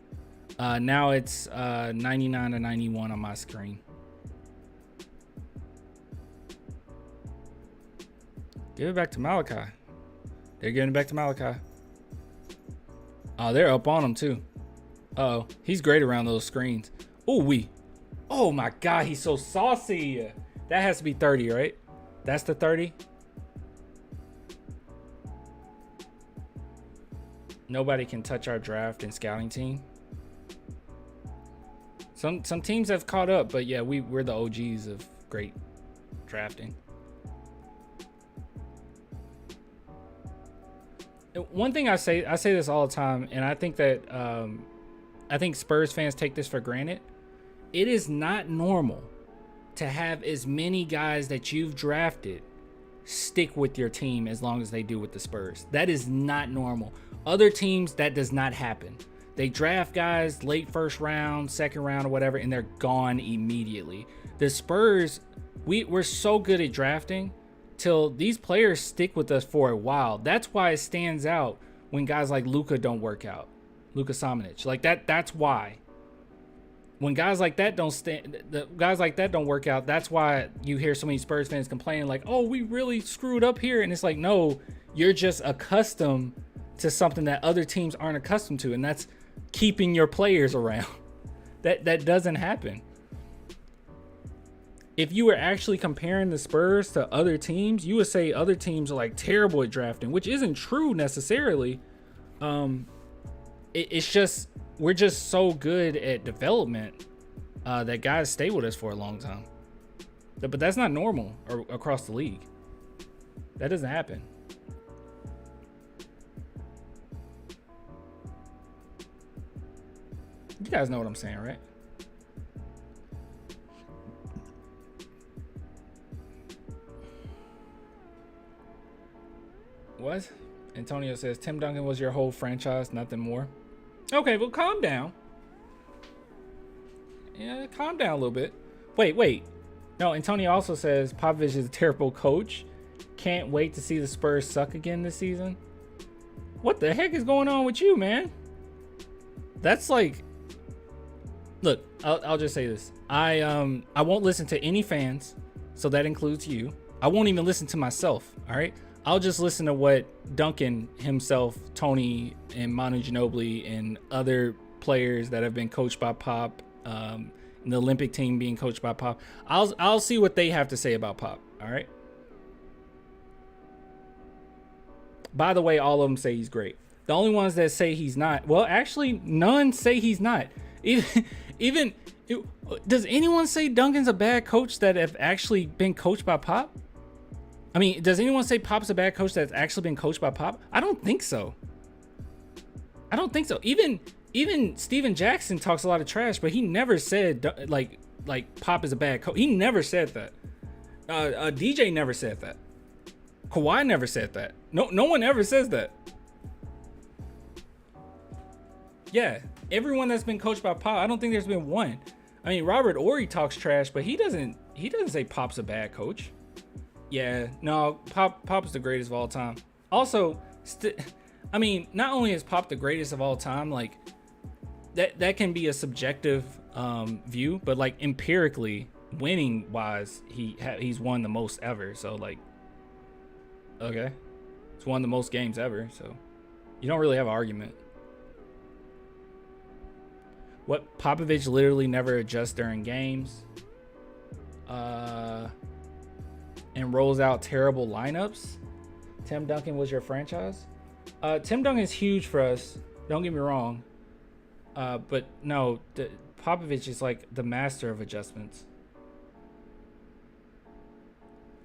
Now it's 99 to 91 on my screen. Give it back to Malachi. They're giving it back to Malachi. Oh, they're up on him too. Uh-oh. He's great around those screens. Oh my God, he's so saucy. That has to be 30, right? That's the 30. Nobody can touch our draft and scouting team. Some teams have caught up, but yeah, we're the OGs of great drafting. One thing I say this all the time, and I think that I think Spurs fans take this for granted. It is not normal to have as many guys that you've drafted stick with your team as long as they do with the Spurs. That is not normal. Other teams, that does not happen. They draft guys late first round, second round, or whatever, and they're gone immediately. The Spurs, we're so good at drafting till these players stick with us for a while. That's why it stands out when guys like Luka don't work out. Luka Samanic. Like that's why. When guys like that don't work out, that's why you hear so many Spurs fans complaining like, "Oh, we really screwed up here." And it's like, "No, you're just accustomed to something that other teams aren't accustomed to, and that's keeping your players around." That doesn't happen. If you were actually comparing the Spurs to other teams, you would say other teams are like terrible at drafting, which isn't true necessarily. It's just we're just so good at development that guys stay with us for a long time. But that's not normal across the league. That doesn't happen. You guys know what I'm saying, right? What? Antonio says Tim Duncan was your whole franchise, nothing more. Okay, well, calm down. Yeah, calm down a little bit. Wait. No, Antonio also says Popovich is a terrible coach. Can't wait to see the Spurs suck again this season. What the heck is going on with you, man? That's like, look, I'll just say this. I won't listen to any fans, so that includes you. I won't even listen to myself, all right? I'll just listen to what Duncan himself, Tony, and Manu Ginobili, and other players that have been coached by Pop, and the Olympic team being coached by Pop. I'll see what they have to say about Pop, all right? By the way, all of them say he's great. The only ones that say he's not, well, actually, none say he's not. Even does anyone say Duncan's a bad coach that have actually been coached by Pop? I mean, does anyone say Pop's a bad coach that's actually been coached by Pop? I don't think so. Even Steven Jackson talks a lot of trash, but he never said like Pop is a bad coach. He never said that. DJ never said that. Kawhi never said that. No one ever says that. Yeah, everyone that's been coached by Pop, I don't think there's been one. I mean, Robert Horry talks trash, but he doesn't say Pop's a bad coach. Yeah, no, Pop's the greatest of all time. Also, I mean, not only is Pop the greatest of all time, like that can be a subjective view, but like empirically, winning wise, he's won the most ever. So like, okay, he's won the most games ever. So you don't really have an argument. What, Popovich literally never adjusts during games, and rolls out terrible lineups. Tim Duncan was your franchise. Tim Duncan's huge for us. Don't get me wrong. But no, Popovich is like the master of adjustments.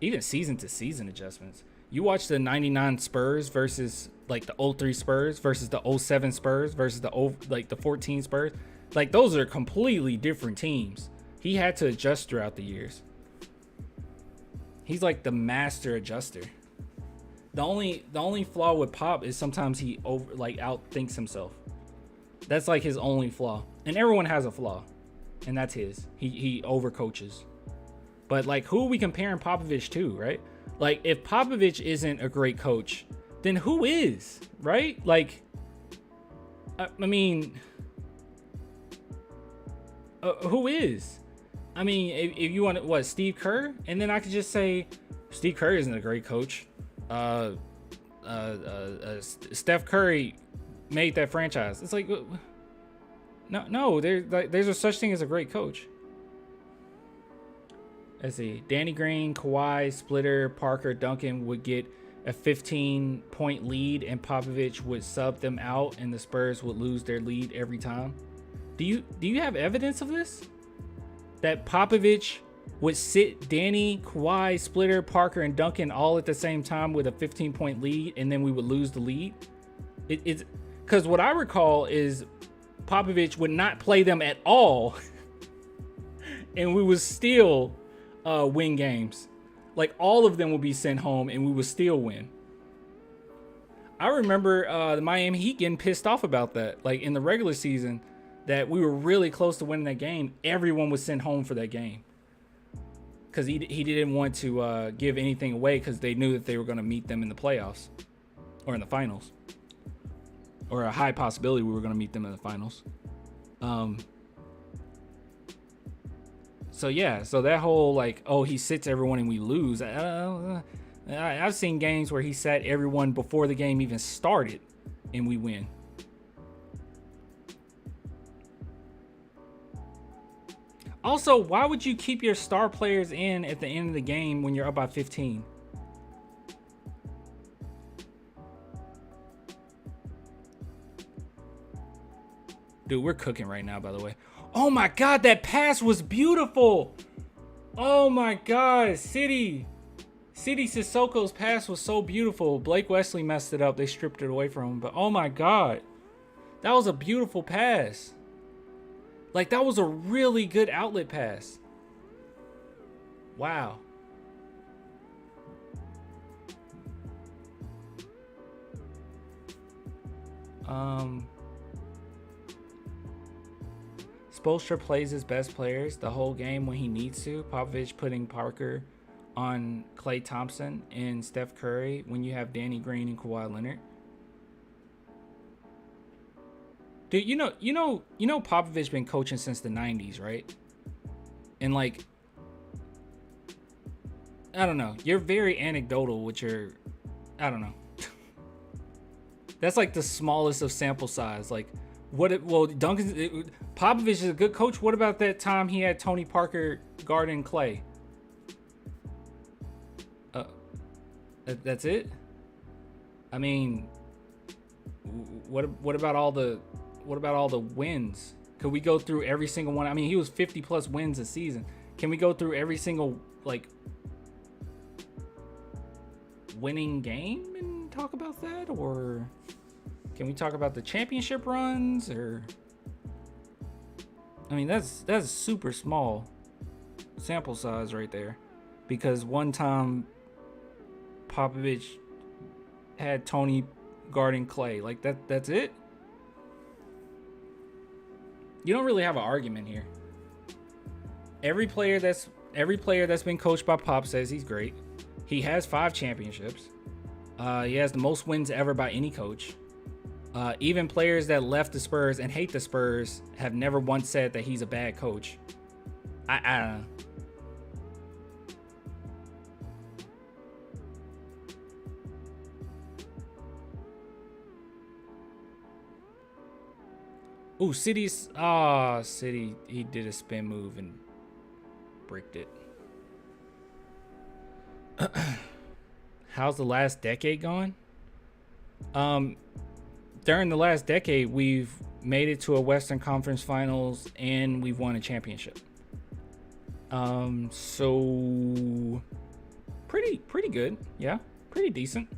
Even season to season adjustments. You watch the 99 Spurs versus like the 03 Spurs versus the 07 Spurs versus the 14 Spurs. Like, those are completely different teams. He had to adjust throughout the years. He's like the master adjuster. The only flaw with Pop is sometimes he outthinks himself. That's like his only flaw. And everyone has a flaw, and that's his. He overcoaches. But like, who are we comparing Popovich to, right? Like, if Popovich isn't a great coach, then who is, right? Like, I mean, who is? I mean, if you want to, what, Steve Kerr? And then I could just say Steve Kerr isn't a great coach. Steph Curry made that franchise. It's like, no, there's a such thing as a great coach. Let's see. Danny Green, Kawhi, Splitter, Parker, Duncan would get a 15-point lead, and Popovich would sub them out, and the Spurs would lose their lead every time. Do you have evidence of this? That Popovich would sit Danny, Kawhi, Splitter, Parker, and Duncan all at the same time with a 15-point lead, and then we would lose the lead? It's because what I recall is Popovich would not play them at all, and we would still win games. Like, all of them would be sent home, and we would still win. I remember the Miami Heat getting pissed off about that. Like, in the regular season, that we were really close to winning that game. Everyone was sent home for that game because he didn't want to give anything away because they knew that they were going to meet them in the playoffs or in the finals, or a high possibility we were going to meet them in the finals. So yeah, so that whole like, oh, he sits everyone and we lose. I've seen games where he sat everyone before the game even started and we win. Also, why would you keep your star players in at the end of the game when you're up by 15? Dude, we're cooking right now, by the way. Oh my God, that pass was beautiful. Oh my God, City Sissoko's pass was so beautiful. Blake Wesley messed it up. They stripped it away from him. But oh my God, that was a beautiful pass. Like, that was a really good outlet pass. Wow. Spolstra plays his best players the whole game when he needs to. Popovich putting Parker on Klay Thompson and Steph Curry when you have Danny Green and Kawhi Leonard. Dude, you know Popovich been coaching since the 90s, right? And like, I don't know. You're very anecdotal with your, I don't know. That's like the smallest of sample size. Like, Duncan, Popovich is a good coach. What about that time he had Tony Parker guarding Klay? That's it. I mean, what about all the wins? Could we go through every single one? I mean, he was 50 plus wins a season. Can we go through every single like winning game and talk about that, or can we talk about the championship runs? Or I mean, that's super small sample size right there, because one time Popovich had Tony guarding Klay. Like that's it. You don't really have an argument here. Every player that's been coached by Pop says he's great. He has 5 championships. He has the most wins ever by any coach. Even players that left the Spurs and hate the Spurs have never once said that he's a bad coach. I don't know. Ooh, City, he did a spin move and bricked it. How's the last decade going? During the last decade, we've made it to a Western Conference Finals and we've won a championship. So pretty good. Yeah, pretty decent.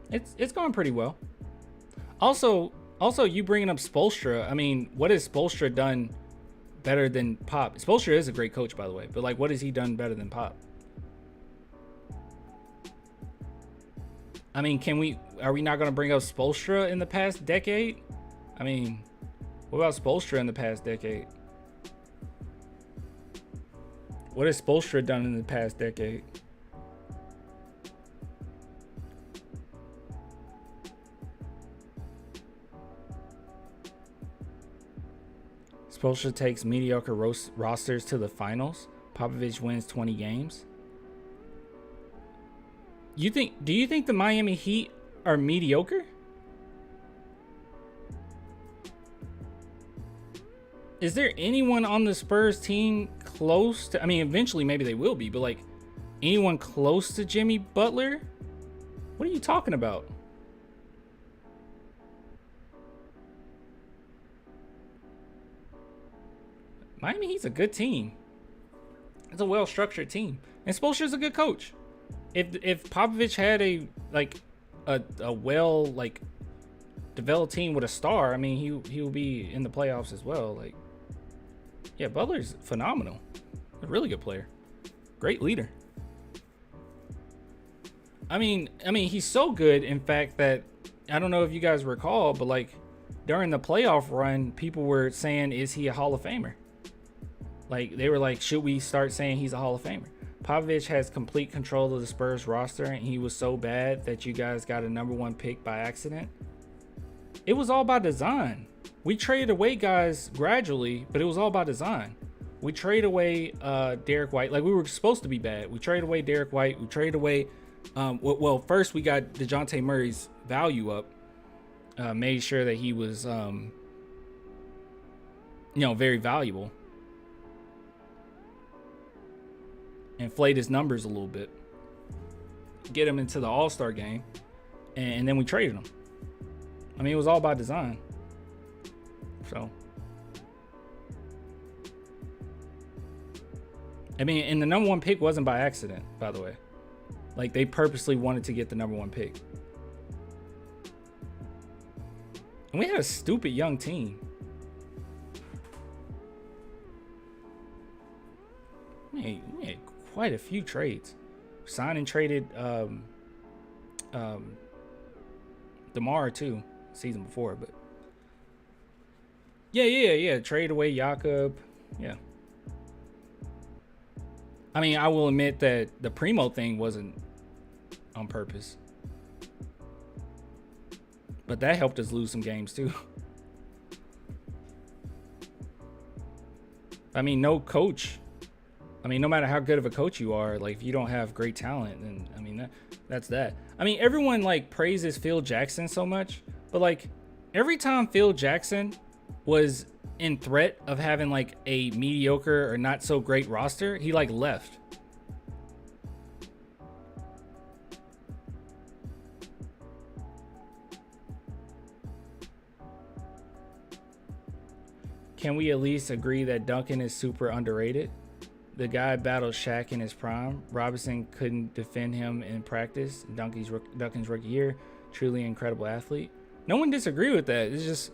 It's going pretty well. Also, you bringing up Spolstra. I mean, what has Spolstra done better than Pop? Spolstra is a great coach, by the way, but like, what has he done better than Pop? I mean, are we not going to bring up Spolstra in the past decade? I mean, what about Spolstra in the past decade? What has Spolstra done in the past decade? Spolstra takes mediocre rosters to the finals. Popovich wins 20 games. Do you think the Miami Heat are mediocre? Is there anyone on the Spurs team close to, I mean, eventually maybe they will be, but like anyone close to Jimmy Butler? What are you talking about? Miami Heat's a good team. It's a well-structured team. And Spolstra's a good coach. If Popovich had a well developed team with a star, I mean he will be in the playoffs as well. Like, yeah, Butler's phenomenal. A really good player. Great leader. I mean he's so good, in fact, that I don't know if you guys recall, but like during the playoff run, people were saying, is he a Hall of Famer? Like, they were like, should we start saying he's a Hall of Famer? Popovich has complete control of the Spurs roster, and he was so bad that you guys got a #1 pick by accident. It was all by design. We traded away guys gradually, but it was all by design. We traded away Derek White. Like, we were supposed to be bad. We traded away Derek White. We traded away, first we got DeJounte Murray's value up. Made sure that he was, very valuable. Inflate his numbers a little bit, get him into the All-Star game, and then we traded him. I mean, it was all by design. So, I mean, and the #1 pick wasn't by accident, by the way. Like, they purposely wanted to get the #1 pick. And we had a stupid young team. We had quite a few trades. Signed and traded DeMar too. season before, but yeah. Trade away Jakob. Yeah. I mean, I will admit that the Primo thing wasn't on purpose, but that helped us lose some games too. I mean, no coach. I mean, no matter how good of a coach you are, like if you don't have great talent, then I mean that's that. I mean, everyone like praises Phil Jackson so much, but like every time Phil Jackson was in threat of having like a mediocre or not so great roster, he like left. Can we at least agree that Duncan is super underrated? The guy battled Shaq in his prime. Robinson couldn't defend him in practice. Duncan's rookie year. Truly incredible athlete. No one disagreed with that. It's just,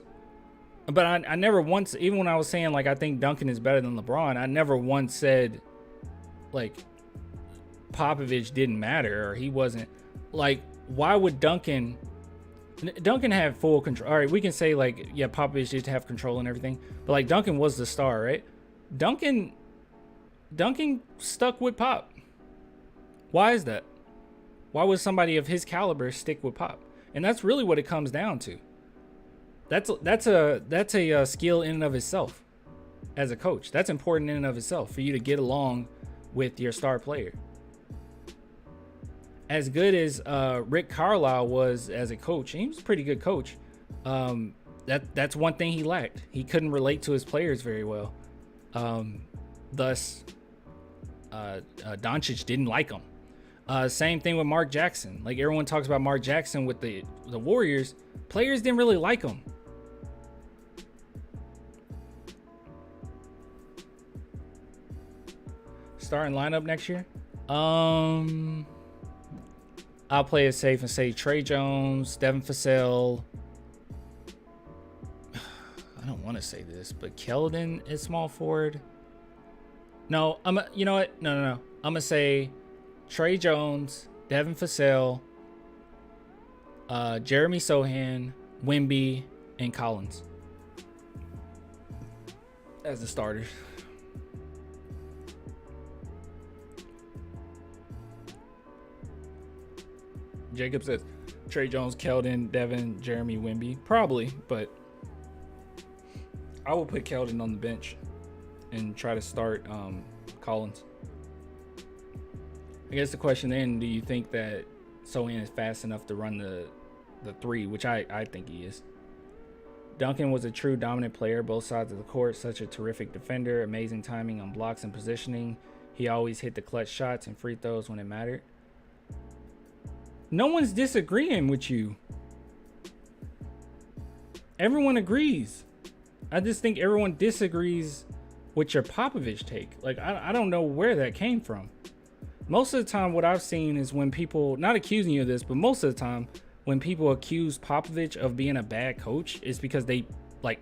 but I never once, even when I was saying like I think Duncan is better than LeBron, I never once said like Popovich didn't matter or he wasn't. Like, why would Duncan have full control? All right, we can say like, yeah, Popovich did have control and everything, but like Duncan was the star, right? Duncan stuck with Pop. Why is that? Why would somebody of his caliber stick with Pop? And that's really what it comes down to. That's a skill in and of itself as a coach. That's important in and of itself for you to get along with your star player. As good as Rick Carlisle was as a coach, and he was a pretty good coach. That's one thing he lacked. He couldn't relate to his players very well. Thus, Doncic didn't like him. Same thing with Mark Jackson. Like everyone talks about Mark Jackson with the Warriors, players didn't really like him. Starting lineup next year. I'll play it safe and say Trey Jones, Devin Vassell. I don't want to say this, but Keldon is small forward. No, you know what? No. I'm gonna say Trey Jones, Devin Vassell, Jeremy Sohan, Wemby, and Collins as the starters. Jacob says Trey Jones, Keldon, Devin, Jeremy, Wemby. Probably, but I will put Keldon on the bench and try to start Collins. I guess the question then, do you think that Sohan is fast enough to run the three, which I think he is. Duncan was a true dominant player, both sides of the court, such a terrific defender, amazing timing on blocks and positioning. He always hit the clutch shots and free throws when it mattered. No one's disagreeing with you. Everyone agrees. I just think everyone disagrees with your Popovich take. Like, I don't know where that came from. Most of the time, what I've seen is when people, not accusing you of this, but most of the time, when people accuse Popovich of being a bad coach, it's because they, like,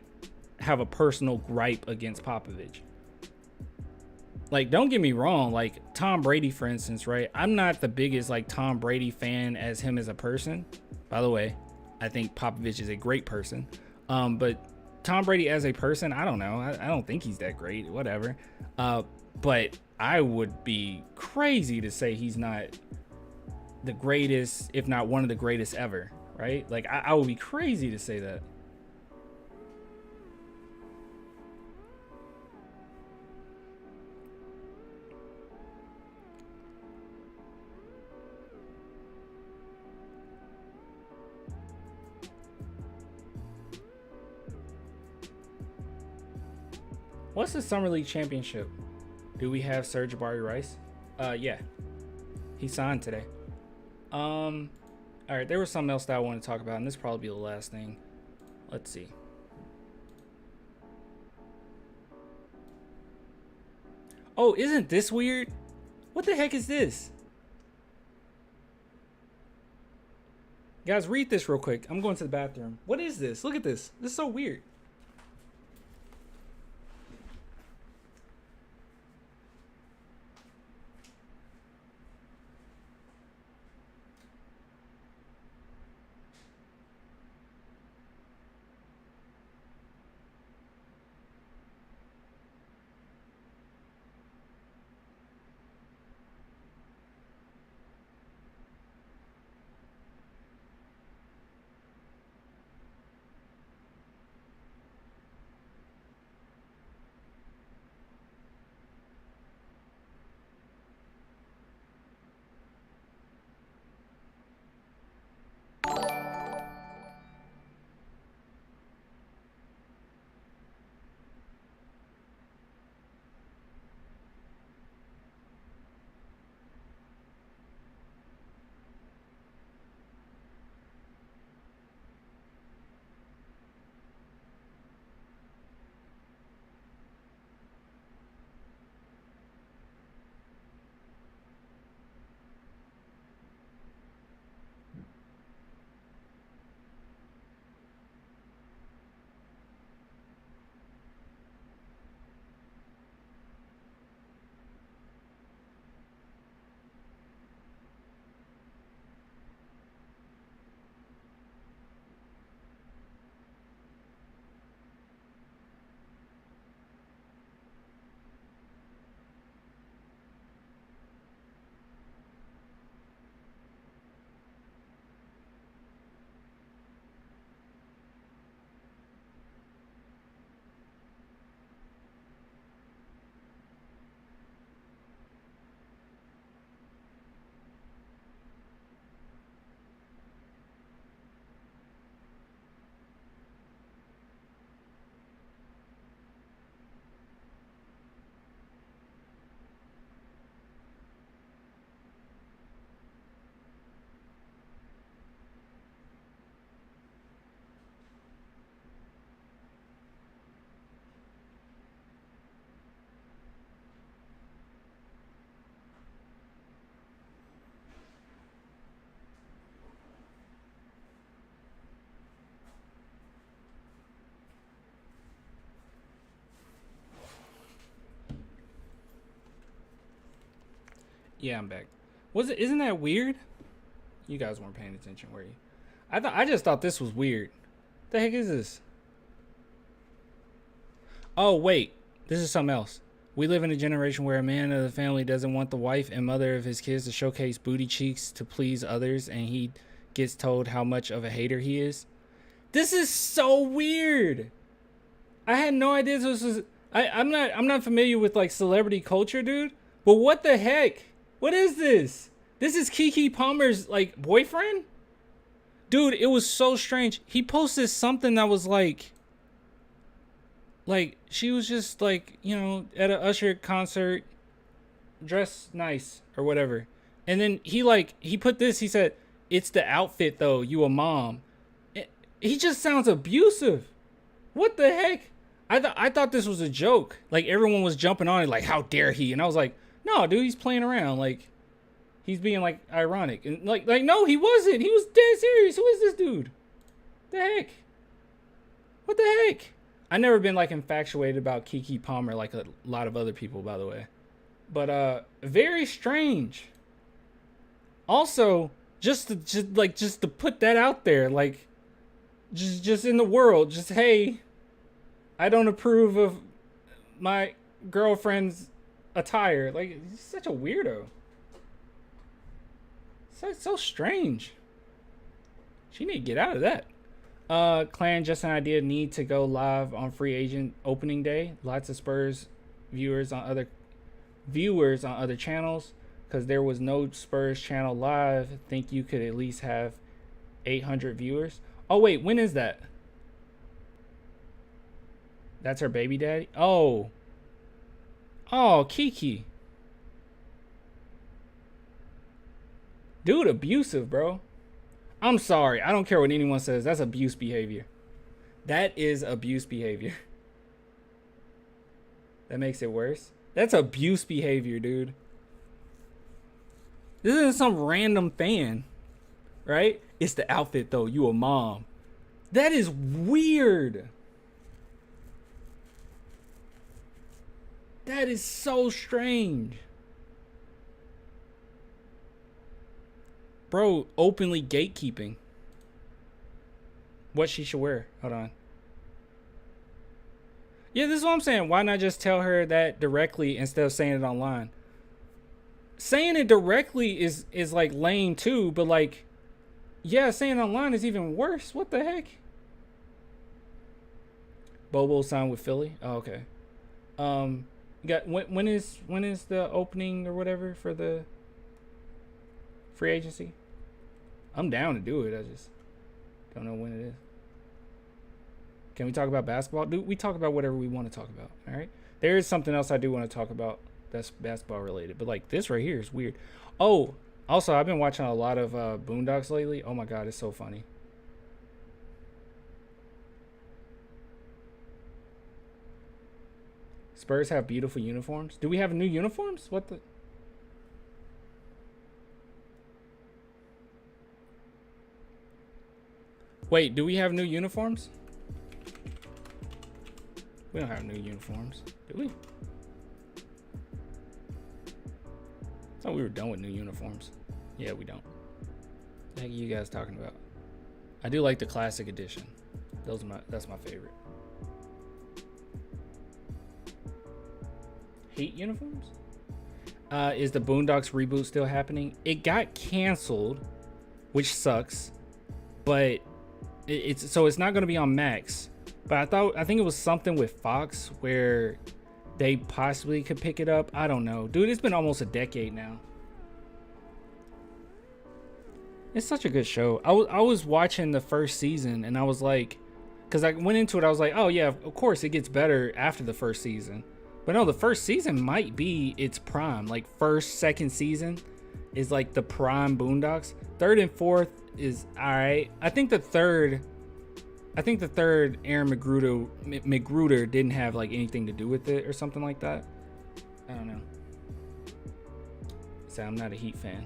have a personal gripe against Popovich. Like, don't get me wrong, like Tom Brady, for instance, right? I'm not the biggest like Tom Brady fan as him as a person. By the way, I think Popovich is a great person. But Tom Brady as a person, I don't know. I don't think he's that great, whatever. But I would be crazy to say he's not the greatest, if not one of the greatest ever, right? Like, I would be crazy to say that. What's the Summer League championship? Do we have Serge Jabari Rice? Yeah. He signed today. All right, there was something else that I want to talk about, and this will probably be the last thing. Let's see. Oh, isn't this weird? What the heck is this? Guys, read this real quick. I'm going to the bathroom. What is this? Look at this. This is so weird. Yeah, I'm back. Isn't that weird? You guys weren't paying attention, were you? I just thought this was weird. The heck is this? Oh, wait. This is something else. We live in a generation where a man of the family doesn't want the wife and mother of his kids to showcase booty cheeks to please others, and he gets told how much of a hater he is. This is so weird. I had no idea this was. I'm not familiar with like celebrity culture, dude. But what the heck? What is this? This is Keke Palmer's like boyfriend? Dude, it was so strange. He posted something that was like she was just like, you know, at an Usher concert, dressed nice or whatever. And then he put this, he said, "It's the outfit though, you a mom." He just sounds abusive. What the heck? I thought this was a joke. Like everyone was jumping on it like, how dare he? And I was like, no, dude, he's playing around. Like he's being like ironic. And like no, he wasn't. He was dead serious. Who is this dude? The heck? What the heck? I never been like infatuated about Keke Palmer like a lot of other people, by the way. But very strange. Also, just to put that out there, like just in the world, just hey, I don't approve of my girlfriend's attire. Like, he's such a weirdo. So strange. She need to get out of that. Clan, just an idea, need to go live on free agent opening day. Lots of Spurs viewers on other channels, because there was no Spurs channel live. Think you could at least have 800 viewers. Oh wait, when is that? That's her baby daddy? Oh, Keke. Dude, abusive, bro. I'm sorry. I don't care what anyone says. That's abuse behavior. That is abuse behavior. That makes it worse. That's abuse behavior, dude. This isn't some random fan, right? It's the outfit, though. You a mom. That is weird. That is so strange. Bro, openly gatekeeping. What she should wear. Hold on. Yeah, this is what I'm saying. Why not just tell her that directly instead of saying it online? Saying it directly is like lame too, but like, yeah, saying it online is even worse. What the heck? Bobo signed with Philly. Oh, okay. Got when is the opening or whatever for the free agency? I'm down to do it. I just don't know when it is. Can we talk about basketball? Dude, we talk about whatever we want to talk about. All right. There is something else I do want to talk about that's basketball related, but like this right here is weird. Oh, also I've been watching a lot of Boondocks lately. Oh my God, it's so funny. Spurs have beautiful uniforms. Do we have new uniforms? What the? Wait, do we have new uniforms? We don't have new uniforms, do we? I thought we were done with new uniforms. Yeah, we don't. What the heck are you guys talking about? I do like the classic edition. That's my favorite. Heat uniforms? Is the Boondocks reboot still happening? It got canceled, which sucks, but it's not going to be on Max. But I think it was something with Fox where they possibly could pick it up. I don't know, dude. It's been almost a decade now. It's such a good show. I was watching the first season and I was like, because I went into it, I was like, oh yeah, of course it gets better after the first season. But no, the first season might be its prime. Like second season is like the prime Boondocks. Third and fourth is all right. I think the third Aaron McGruder didn't have like anything to do with it or something like that. I don't know. So I'm not a Heat fan.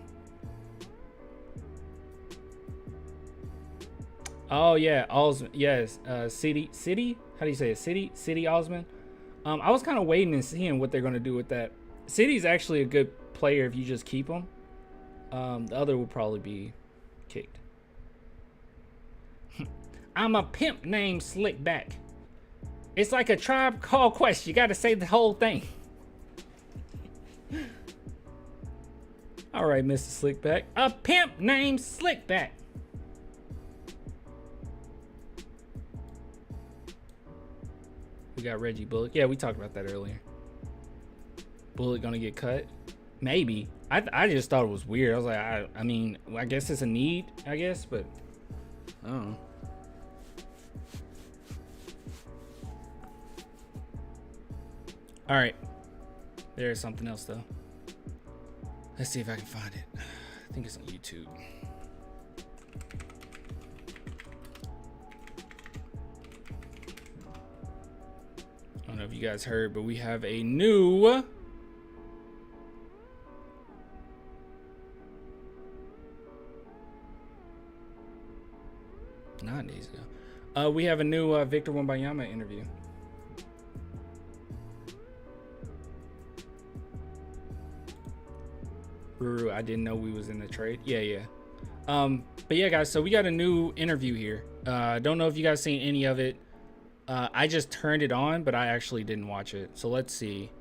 Oh yeah, Osman. Yes, City. How do you say it? City Osman. I was kind of waiting and seeing what they're gonna do with that. City's actually a good player if you just keep him. The other will probably be kicked. I'm a pimp named Slickback. It's like a Tribe Called Quest. You got to say the whole thing. All right, Mr. Slickback. A pimp named Slickback. We got Reggie Bullock. Yeah, we talked about that earlier. Bullock gonna get cut? Maybe. I just thought it was weird. I was like, I mean, I guess it's a need, I guess, but I don't know. All right. There's something else though. Let's see if I can find it. I think it's on YouTube. I don't know if you guys heard, but we have a new 9 days ago. We have a new Victor Wembanyama interview. Ruru, I didn't know we was in the trade. Yeah. But yeah, guys, so we got a new interview here. Don't know if you guys seen any of it. I just turned it on, but I actually didn't watch it. So let's see.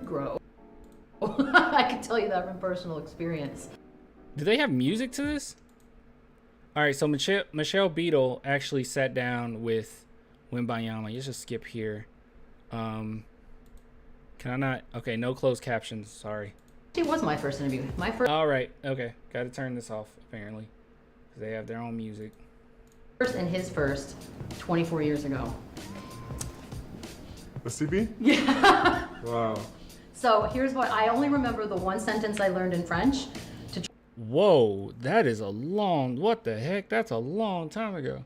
Grow. I can tell you that from personal experience. Do they have music to this? All right, so Michelle Beadle actually sat down with Wembanyama. You just skip here. Can I not? Okay, no closed captions. Sorry. It was my first interview. My first. All right. Okay, got to turn this off apparently, because they have their own music. First and his first, 24 years ago. The CB? Yeah. Wow. So here's what I only remember: the one sentence I learned in French. Whoa, that is a long. What the heck? That's a long time ago.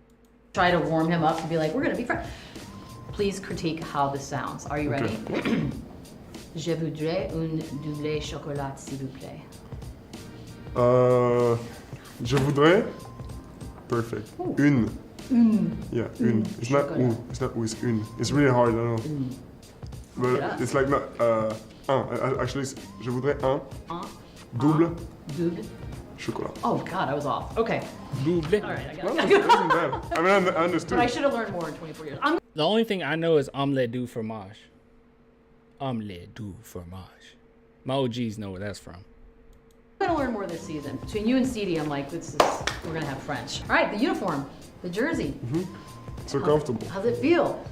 Try to warm him up to be like, we're gonna be friends. Please critique how this sounds. Are you ready? Je voudrais un double chocolat, s'il vous plaît. Je voudrais. Perfect. Ooh. Une. Yeah, une. It's not chocolat. ou. It's not ou. It's une. It's really hard. I don't know. But Yeah. it's like not. Un. Actually, it's, je voudrais un. Double. Double. Chocolat. Oh God, I was off. Okay. Double. All right, I got Well, it. that wasn't bad. I mean, I understood. But I should have learned more in 24 years. I'm The only thing I know is omelette du fromage. Omelette du fromage. My OGs know where that's from. gonna learn more this season. Between you and CD, I'm like, we're gonna have French. All right, the uniform, the jersey. So comfortable. How's it feel?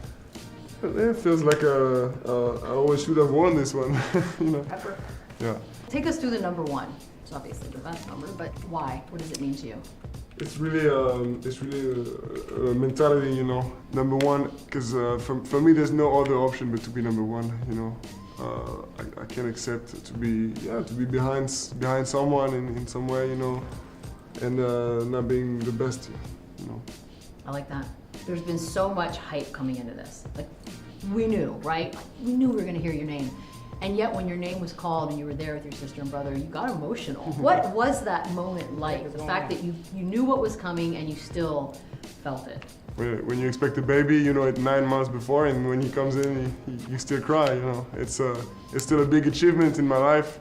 It feels like I always should have won this one. You know. Pepper. Yeah. Take us through the number one. It's obviously the best number, but why? What does it mean to you? It's really a mentality, you know. Number one, because for me, there's no other option but to be number one. You know, I can't accept to be behind someone in some way, you know, and not being the best, you know. I like that. There's been so much hype coming into this. Like, we knew, right? Like, we knew we were gonna hear your name. And yet when your name was called and you were there with your sister and brother, you got emotional. What was that moment like? The fact that you knew what was coming and you still felt it. When you expect a baby, you know, 9 months before, and when he comes in, you still cry, you know. It's still a big achievement in my life,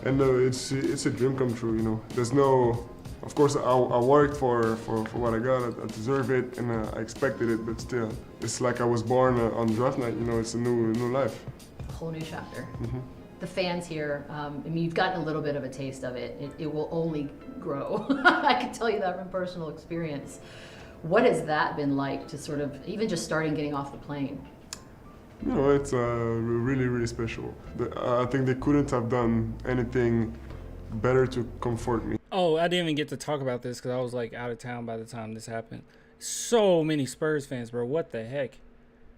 and it's a dream come true, you know. There's no, of course, I worked for what I got, I deserve it, and I expected it, but still, it's like I was born on draft night, you know, it's a new life. Whole new chapter. The fans here, I mean, you've gotten a little bit of a taste of it. It will only grow. I can tell you that from personal experience. What has that been like to sort of, even just starting getting off the plane? You know, it's really, really special. I think they couldn't have done anything better to comfort me. Oh, I didn't even get to talk about this because I was like out of town by the time this happened. So many Spurs fans, bro. What the heck?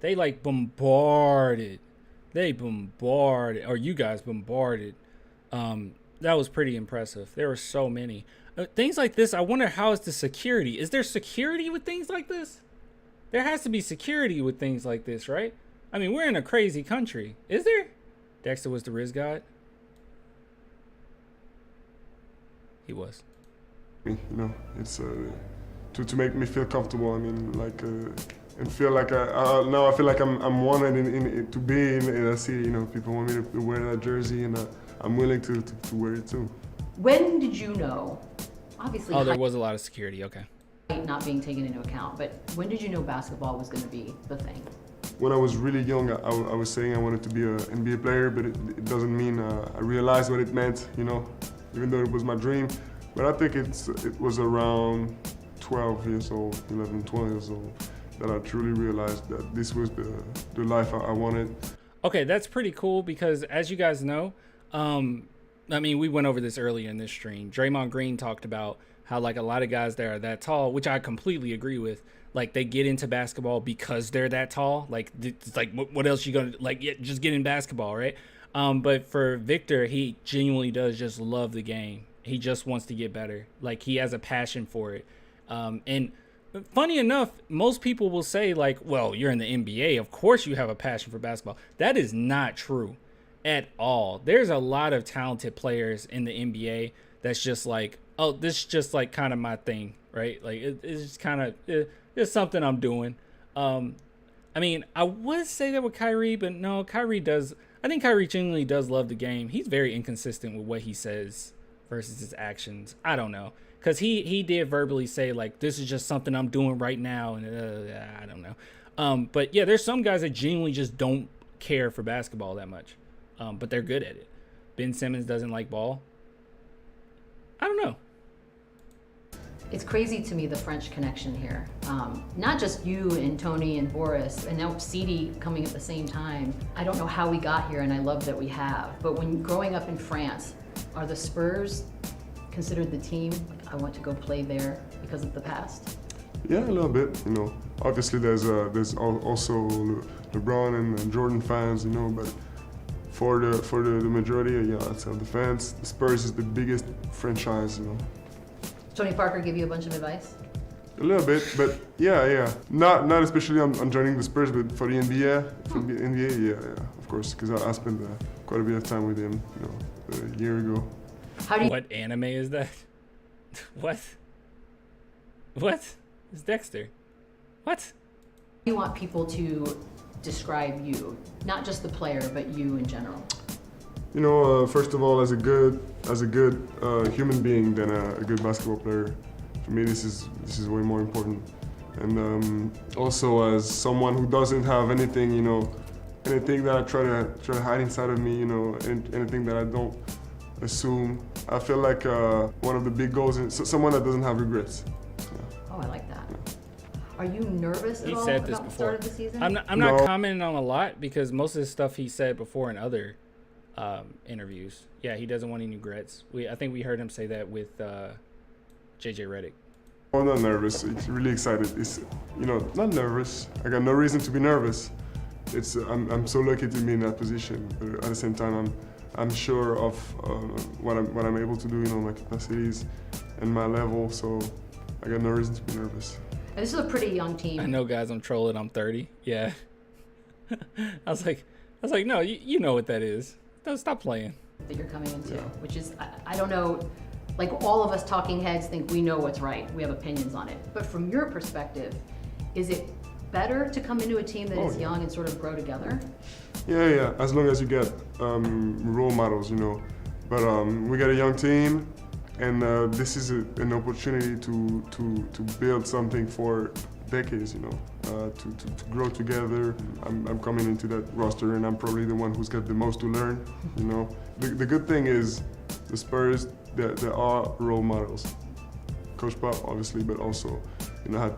They like bombarded. Or you guys bombarded. That was pretty impressive. There were so many. Things like this, I wonder how is the security? Is there security with things like this? There has to be security with things like this, right? I mean, we're in a crazy country. Is there? Dexter was the Riz God? He was. You know, it's to make me feel comfortable. I mean, like, and feel like now I feel like I'm wanted to be in a city. You know, people want me to wear that jersey, and I'm willing to wear it too. When did you know, obviously Oh, there was a lot of security, okay. height not being taken into account, but when did you know basketball was going to be the thing? When I was really young, I was saying I wanted to be an NBA player, but it doesn't mean I realized what it meant, you know, even though it was my dream. But I think it was around 12 years old, 11, 12 years old, that I truly realized that this was the life I wanted. Okay, that's pretty cool because as you guys know, I mean, we went over this earlier in this stream. Draymond Green talked about how like a lot of guys that are that tall, which I completely agree with, like they get into basketball because they're that tall. Like it's like what else you gonna like? Yeah, just get in basketball, right? But for Victor, he genuinely does just love the game. He just wants to get better. Like he has a passion for it. And funny enough, most people will say like, well, you're in the NBA. Of course you have a passion for basketball. That is not true at all. There's a lot of talented players in the NBA that's just like, oh, this is just like kind of my thing, right? Like it's just kind of it's something I'm doing. I mean, I would say that with Kyrie, but no, Kyrie does. I think Kyrie genuinely does love the game. He's very inconsistent with what he says versus his actions. I don't know, because he did verbally say like, this is just something I'm doing right now, and I don't know. But yeah, there's some guys that genuinely just don't care for basketball that much. But they're good at it. Ben Simmons doesn't like ball. I don't know. It's crazy to me, the French connection here. Not just you and Tony and Boris, and now Sidi coming at the same time. I don't know how we got here, and I love that we have. But when growing up in France, are the Spurs considered the team? I want to go play there because of the past. Yeah, a little bit. You know, obviously there's also LeBron and Jordan fans. You know, but for the majority, yeah, I'd say the fans, the Spurs is the biggest franchise. You know. Tony Parker give you a bunch of advice? A little bit, but yeah. Not especially on joining the Spurs, but for the NBA, yeah, of course, because I spent quite a bit of time with him, you know, a year ago. How do you? What anime is that? What? It's Dexter. What? You want people to describe you, not just the player, but you in general? You know, first of all, as a good human being than a good basketball player. For me, this is way more important. And also as someone who doesn't have anything, you know, anything that I try to hide inside of me, you know, anything that I don't assume. I feel like one of the big goals is someone that doesn't have regrets. Yeah. Oh, I like that. Are you nervous at He all said this about the before. start of the season? I'm not commenting on a lot because most of the stuff he said before in other interviews. Yeah, he doesn't want any regrets. I think we heard him say that with JJ Redick. I'm not nervous. It's really excited. It's, you know, not nervous. I got no reason to be nervous. It's I'm so lucky to be in that position. But at the same time, I'm sure of what I'm able to do. You know, my capacities and my level. So I got no reason to be nervous. And this is a pretty young team. I know, guys. I'm trolling. I'm 30. Yeah. I was like, no, you know what that is. Don't stop playing. That you're coming into, which is, I don't know, like all of us talking heads think we know what's right. We have opinions on it. But from your perspective, is it better to come into a team that is young and sort of grow together? Yeah. As long as you get role models, you know. But we got a young team, and this is an opportunity to build something for decades, you know. To grow together. I'm coming into that roster, and I'm probably the one who's got the most to learn, you know. The good thing is the Spurs, there are role models. Coach Pop, obviously, but also, you know,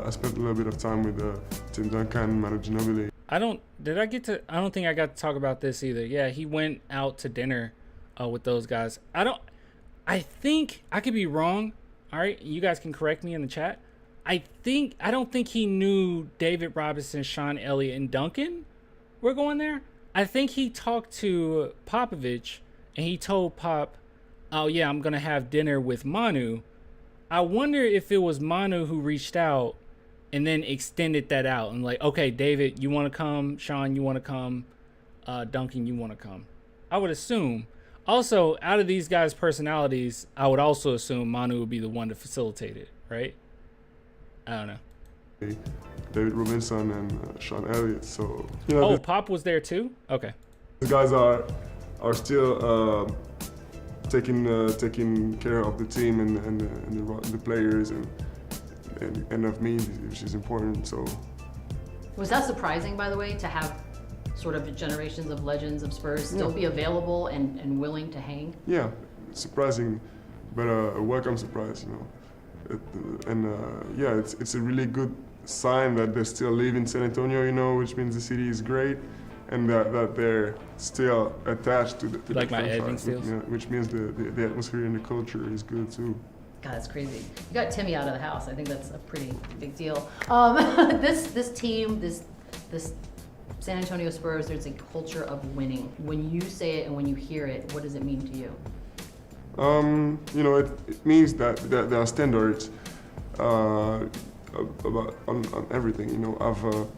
I spent a little bit of time with Tim Duncan, Manu Ginobili. I don't think I got to talk about this either. Yeah, he went out to dinner with those guys. I think I could be wrong. All right, you guys can correct me in the chat. I don't think he knew David Robinson, Sean Elliott, and Duncan were going there. I think he talked to Popovich, and he told Pop, oh yeah, I'm going to have dinner with Manu. I wonder if it was Manu who reached out and then extended that out and like, okay, David, you want to come? Sean, you want to come? Duncan, you want to come? I would assume. Also, out of these guys' personalities, I would also assume Manu would be the one to facilitate it, right? I don't know. David Robinson and Sean Elliott. So, you know, Pop was there too? Okay. These guys are are still taking care of the team and the players and of me, which is important. So. Was that surprising, by the way, to have sort of generations of legends of Spurs still be available and willing to hang? Yeah, surprising, but a welcome surprise, you know. Yeah, it's a really good sign that they still live in San Antonio, you know, which means the city is great, and that they're still attached to the like my franchise, Edvin you know, which means the atmosphere and the culture is good too. God, that's crazy. You got Timmy out of the house. I think that's a pretty big deal. This team, this San Antonio Spurs, there's a culture of winning. When you say it and when you hear it, what does it mean to you? You know, it means that there are standards about on everything. You know,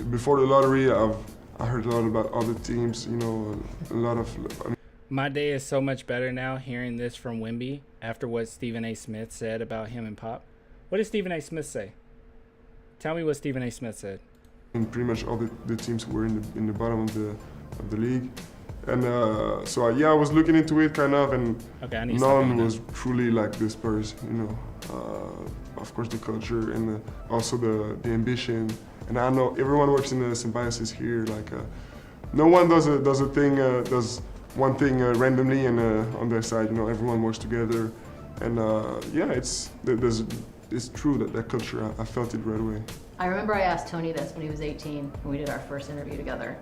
before the lottery, I heard a lot about other teams. You know, a lot of. My day is so much better now hearing this from Wemby after what Stephen A. Smith said about him and Pop. What did Stephen A. Smith say? Tell me what Stephen A. Smith said. And pretty much all the teams were in the bottom of the league. And so I was looking into it kind of, and none was truly like the Spurs, you know. Of course the culture and also the ambition. And I know everyone works in the symbiosis here. Like no one does one thing randomly and on their side. You know, everyone works together. And yeah, it's true that culture. I felt it right away. I remember I asked Tony this when he was 18 when we did our first interview together.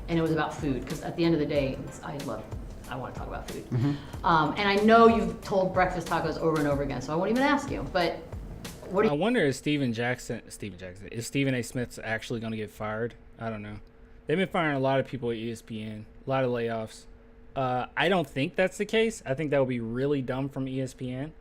And it was about food, because at the end of the day, I want to talk about food. Mm-hmm. And I know you've told breakfast tacos over and over again, so I won't even ask you, but what do you... I wonder if Stephen A. Smith's actually going to get fired? I don't know. They've been firing a lot of people at ESPN, a lot of layoffs. I don't think that's the case. I think that would be really dumb from ESPN.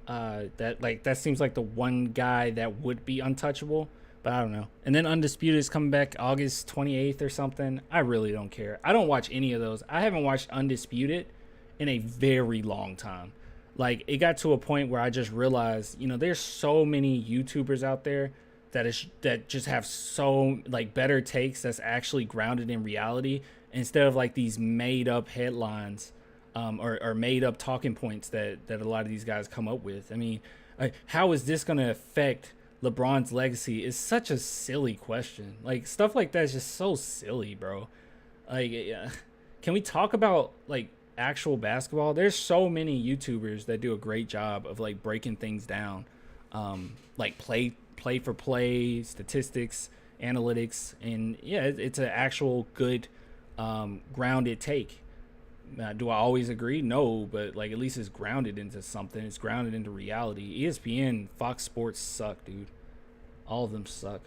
That seems like the one guy that would be untouchable. But I don't know. And then Undisputed is coming back August 28th or something. I really don't care. I don't watch any of those. I haven't watched Undisputed in a very long time. Like, it got to a point where I just realized, you know, there's so many YouTubers out there that just have so, like, better takes that's actually grounded in reality instead of, like, these made-up headlines or made-up talking points that a lot of these guys come up with. I mean, how is this going to affect LeBron's legacy is such a silly question. Like, stuff like that is just so silly, bro. Like, can we talk about, like, actual basketball? There's so many YouTubers that do a great job of, like, breaking things down. Like, play for play, statistics, analytics, and, yeah, it's an actual good, grounded take. Do I always agree? No, but, like, at least it's grounded into something. It's grounded into reality. ESPN, Fox Sports suck, dude. All of them suck.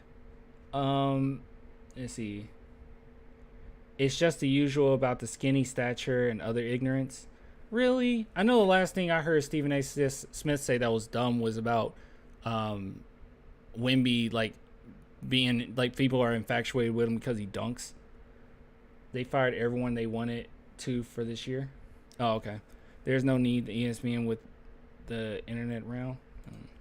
Let's see. It's just the usual about the skinny stature and other ignorance. Really? I know the last thing I heard Stephen A. Smith say that was dumb was about Wemby, like, being, like, people are infatuated with him because he dunks. They fired everyone they wanted to for this year. Oh, okay. There's no need to ESPN with the internet round.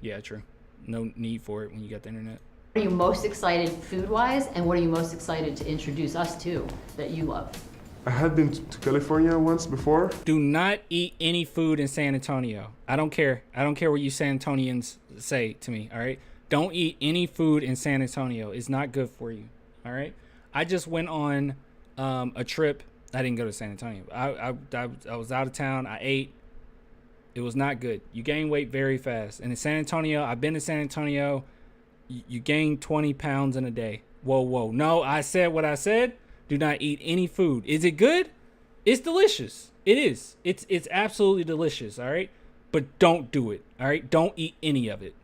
Yeah, true. No need for it when you got the internet. What are you most excited food-wise, and what are you most excited to introduce us to that you love? I had been to California once before. Do not eat any food in San Antonio. I don't care. I don't care what you San Antonians say to me, all right? Don't eat any food in San Antonio. It's not good for you, all right? I just went on a trip. I didn't go to San Antonio. I was out of town. I ate. It was not good. You gain weight very fast. And in San Antonio, I've been to San Antonio. You gain 20 pounds in a day. Whoa. No, I said what I said. Do not eat any food. Is it good? It's delicious. It is. It's absolutely delicious, all right? But don't do it, all right? Don't eat any of it.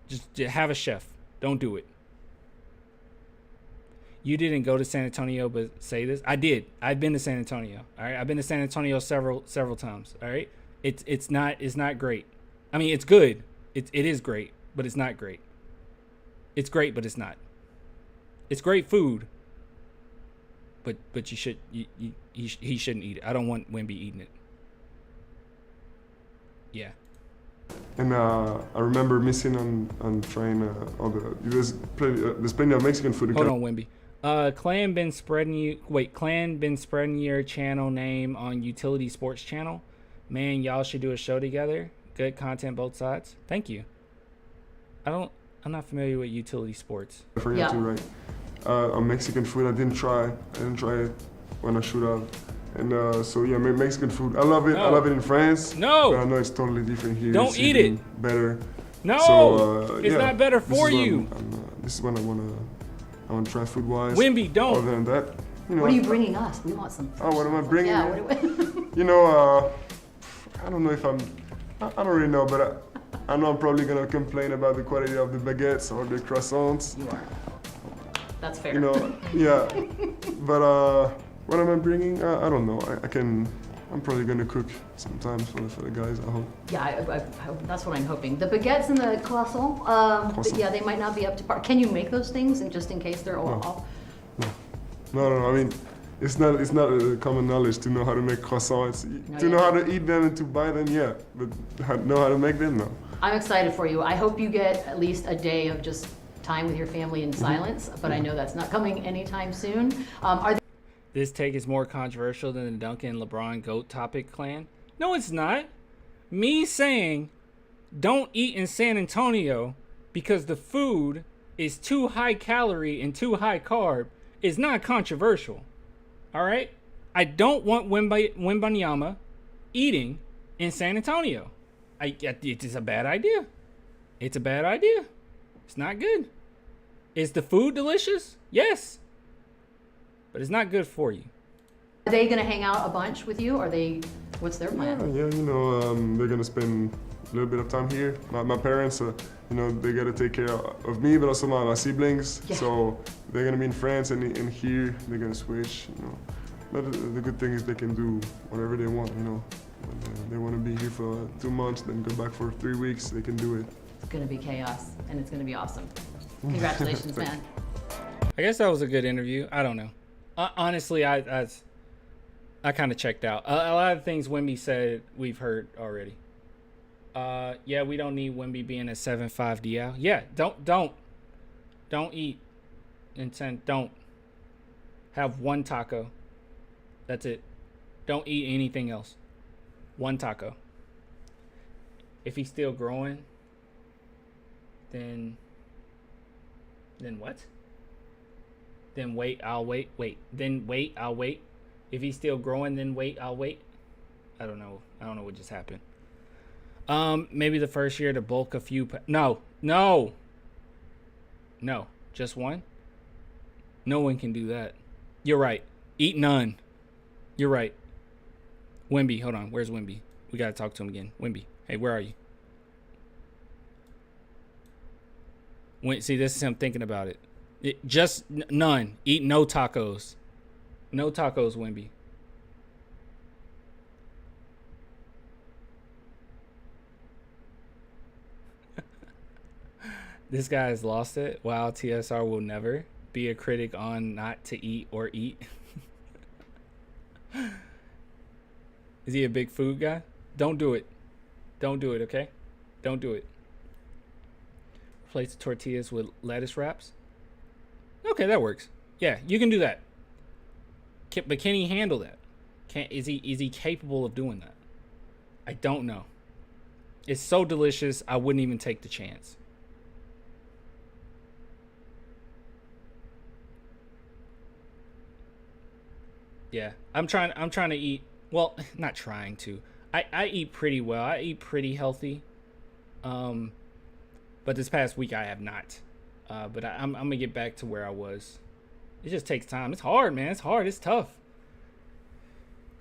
Just have a chef. Don't do it. You didn't go to San Antonio but say this. I did. I've been to San Antonio, all right? I've been to San Antonio several times, all right? It's not great. I mean, it's good. It is great, but it's not great. It's great, but it's not. It's great food, but he shouldn't eat it. I don't want Wemby eating it. Yeah. And I remember missing on trying all the there's plenty of Mexican food. Hold on, Wemby. Clan been spreading your channel name on Utility Sports Channel. Man, y'all should do a show together. Good content, both sides. Thank you. I'm not familiar with Utility Sports. I forgot to, right? Mexican food, I didn't try it when I should have. And so yeah, Mexican food, I love it. No. I love it in France. No. But I know it's totally different here. Don't It's eat even it. Better. No, so, it's not better for you. This is what I wanna try food wise. Wemby, don't. Other than that, you know. What are you bringing us? We want some. Oh, what am I bringing? Yeah. What You know, I don't know if I don't really know, but I know I'm probably gonna complain about the quality of the baguettes or the croissants. you are. That's fair. You know, yeah. But what am I bringing? I don't know. I'm probably gonna cook sometimes for the guys at home. Yeah, I that's what I'm hoping. The baguettes and the croissant, yeah, they might not be up to par. Can you make those things, and just in case they're all off? No. I mean, it's not common knowledge to know how to make croissants. To know how to eat them and to buy them, yeah. But know how to make them, no. I'm excited for you. I hope you get at least a day of just time with your family in silence, but I know that's not coming anytime soon. This take is more controversial than the Duncan and LeBron GOAT topic, Clan. No, it's not. Me saying don't eat in San Antonio because the food is too high calorie and too high carb is not controversial. All right? I don't want Wembanyama eating in San Antonio. It's a bad idea. It's a bad idea. It's not good. Is the food delicious? Yes. But it's not good for you. Are they gonna hang out a bunch with you? What's their plan? Yeah, you know, they're gonna spend a little bit of time here. My parents, you know, they gotta take care of me, but also my siblings. Yeah. So they're gonna be in France and here they're gonna switch, you know. But the good thing is they can do whatever they want, you know. When they want to be here for 2 months, then go back for 3 weeks, they can do it. It's gonna be chaos, and it's gonna be awesome. Congratulations, man. I guess that was a good interview. I don't know. Honestly, I kind of checked out. A lot of things Wemby said we've heard already. Yeah, we don't need Wemby being a 7'5" DL. Yeah, don't eat. Don't have one taco. That's it. Don't eat anything else. One taco. If he's still growing, then what? Then wait, I'll wait. Then wait, I'll wait. If he's still growing, then wait, I'll wait. I don't know what just happened. Maybe the first year to bulk a few. No. Just one. No one can do that. You're right. Eat none. You're right. Wemby, hold on. Where's Wemby? We gotta talk to him again. Wemby, hey, where are you? See, this is him thinking about it. Just none. Eat no tacos. No tacos, Wemby. This guy has lost it. Wow, TSR will never be a critic on not to eat or eat. Is he a big food guy? Don't do it. Don't do it, okay? Don't do it. Replace the tortillas with lettuce wraps. Okay, that works. Yeah, you can do that. But can he handle that? Is he capable of doing that? I don't know. It's so delicious, I wouldn't even take the chance. Yeah, I'm trying to eat. Well, not trying to. I eat pretty well. I eat pretty healthy. But this past week I have not. But I'm gonna get back to where I was. It just takes time. It's hard, man. It's hard. It's tough.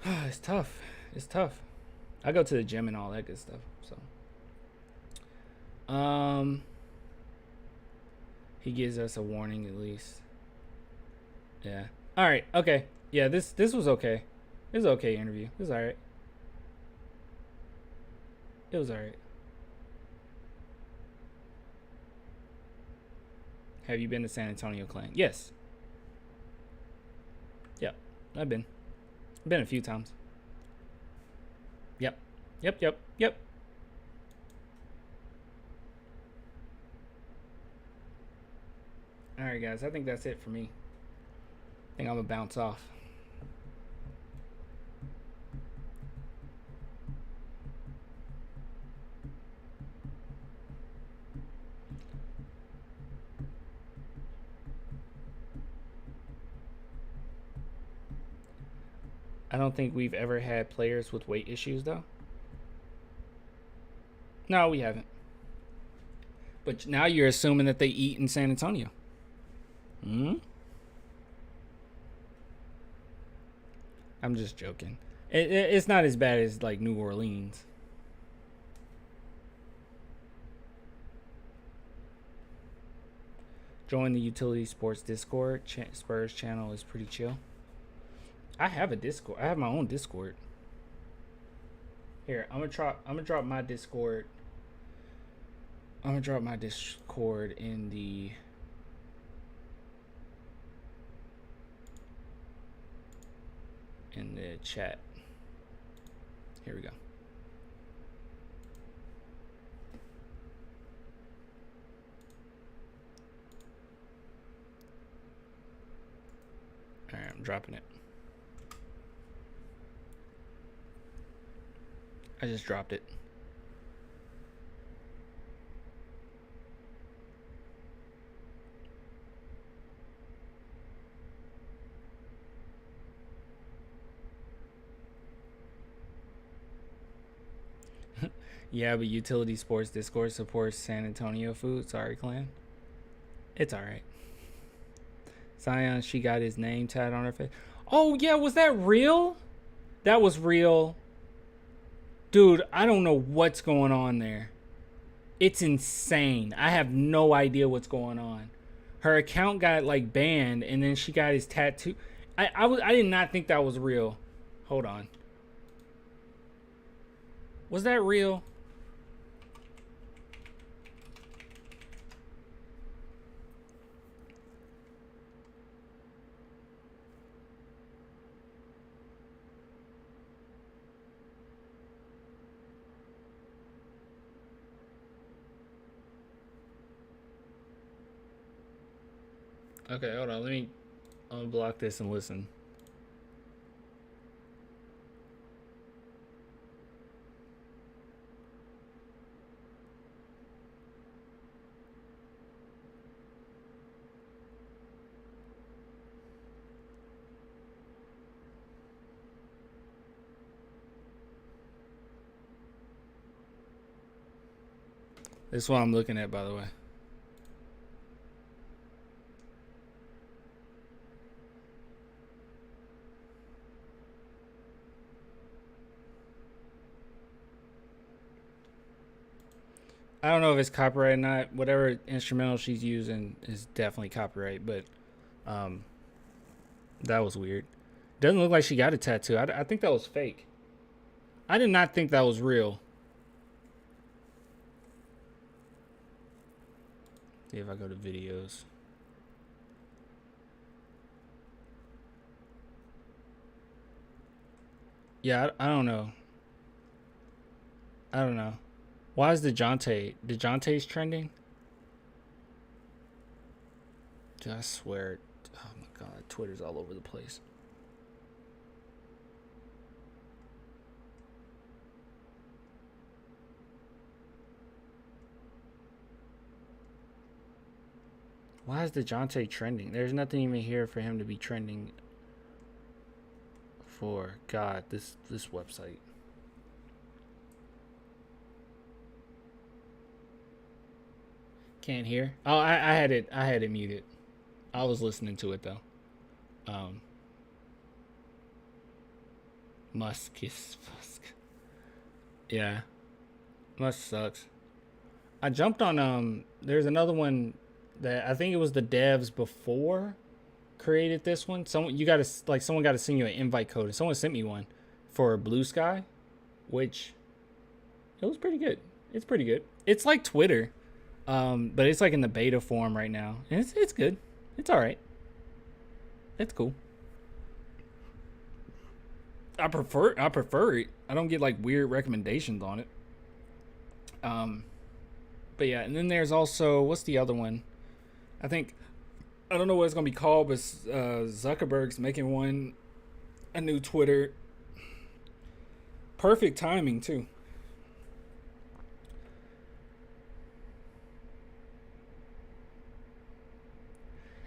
It's tough. It's tough. I go to the gym and all that good stuff. So, he gives us a warning at least. Yeah. All right. Okay. Yeah. This was okay. It was an okay interview. It was all right. It was all right. Have you been to San Antonio, Clan? Yes. Yep. I've been a few times. Yep. All right, guys. I think that's it for me. think I'm gonna bounce off. I don't think we've ever had players with weight issues, though. No, we haven't. But now you're assuming that they eat in San Antonio. Hmm? I'm just joking. It's not as bad as, like, New Orleans. Join the Utility Sports Discord. Spurs channel is pretty chill. I have a Discord. I have my own Discord. Here, I'm gonna drop my Discord. I'm gonna drop my Discord in the chat. Here we go. All right, I'm dropping it. I just dropped it. Yeah, but Utility Sports Discord supports San Antonio food. Sorry, clan. It's alright. Zion, she got his name tatted on her face. Oh, yeah, was that real? That was real. Dude, I don't know what's going on there. It's insane. I have no idea what's going on. Her account got, like, banned, and then she got his tattoo. I did not think that was real. Hold on. Was that real? Okay, hold on. Let me unblock this and listen. This is what I'm looking at, by the way. I don't know if it's copyright or not. Whatever instrumental she's using is definitely copyright, but that was weird. Doesn't look like she got a tattoo. I think that was fake. I did not think that was real. See if I go to videos. Yeah, I don't know. I don't know. Why is DeJounte's trending? Dude, I swear. Oh my God, Twitter's all over the place. Why is DeJounte trending? There's nothing even here for him to be trending for. God, this website. Can't hear. Oh, I had it muted. I was listening to it though. Musk. Yeah. Musk sucks. I jumped on there's another one that I think it was the devs before created this one. Someone got to send you an invite code, and someone sent me one for Blue Sky, which it was pretty good. It's pretty good. It's like Twitter. But it's like in the beta form right now. And it's good. It's all right. It's cool. I prefer it. I don't get like weird recommendations on it. But yeah, and then there's also, what's the other one? I think I don't know what it's gonna be called, but Zuckerberg's making a new Twitter. Perfect timing too.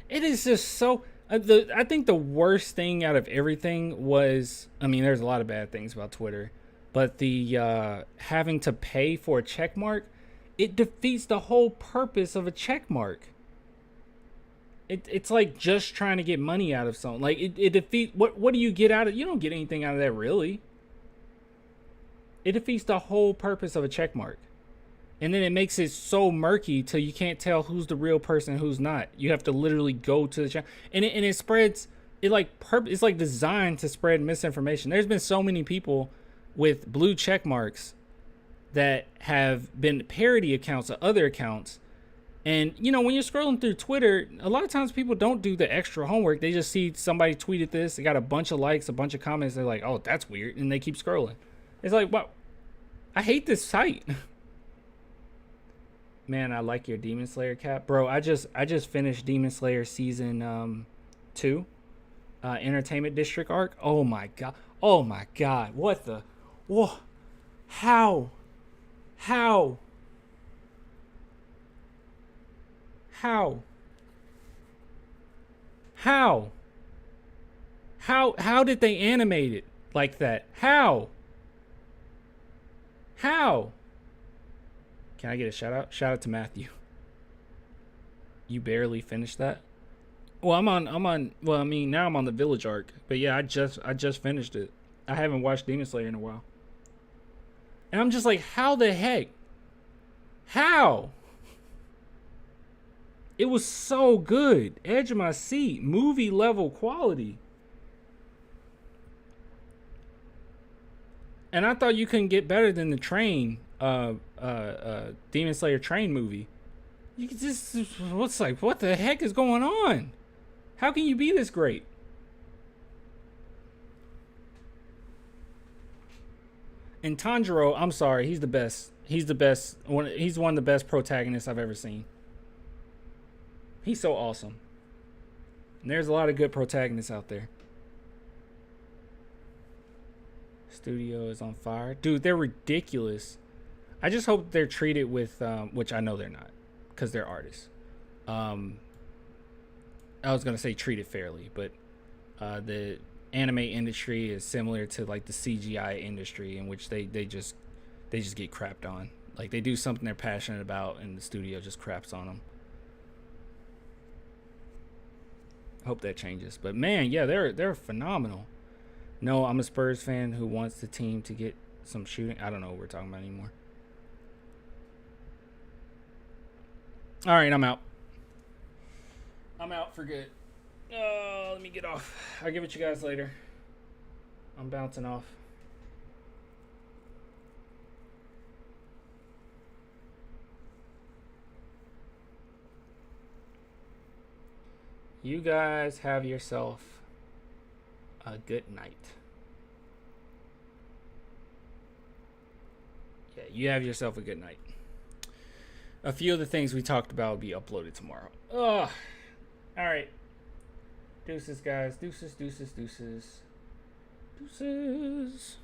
It is just so. I think the worst thing out of everything was, I mean, there's a lot of bad things about Twitter, but the having to pay for a check mark, it defeats the whole purpose of a check mark. It's like just trying to get money out of something. Like it defeats, what do you get out of? You don't get anything out of that, really. It defeats the whole purpose of a check mark. And then it makes it so murky till you can't tell who's the real person and who's not. You have to literally go to the check, and it spreads. It's like designed to spread misinformation. There's been so many people with blue check marks that have been parody accounts of other accounts. And, you know, when you're scrolling through Twitter, a lot of times people don't do the extra homework. They just see somebody tweeted this. They got a bunch of likes, a bunch of comments. They're like, oh, that's weird. And they keep scrolling. It's like, wow, I hate this site. Man, I like your Demon Slayer cap. Bro, I just finished Demon Slayer season 2. Entertainment District arc. Oh my god. Oh my god. What the? Whoa. How? How did they animate it like that? How? Can I get a shout out? Shout out to Matthew. You barely finished that? Well, well, I mean, now I'm on the Village arc. But yeah, I just finished it. I haven't watched Demon Slayer in a while. And I'm just like, how the heck? How? It was so good. Edge of my seat. Movie level quality. And I thought you couldn't get better than the Train, Demon Slayer Train movie. You could just, what the heck is going on? How can you be this great? And Tanjiro, I'm sorry, he's the best. He's the best. He's one of the best protagonists I've ever seen. He's so awesome. And there's a lot of good protagonists out there. Studio is on fire. Dude, they're ridiculous. I just hope they're treated with, which I know they're not, because they're artists. I was going to say treated fairly, but the anime industry is similar to like the CGI industry, in which they just get crapped on. Like they do something they're passionate about and the studio just craps on them. Hope that changes. But man, yeah, they're phenomenal. No, I'm a Spurs fan who wants the team to get some shooting. I don't know what we're talking about anymore. All right, I'm out. I'm out for good. Let me get off. I'll give it to you guys later. I'm bouncing off. You guys have yourself a good night. Yeah, you have yourself a good night. A few of the things we talked about will be uploaded tomorrow. Ugh. All right. Deuces, guys. Deuces, deuces, deuces. Deuces.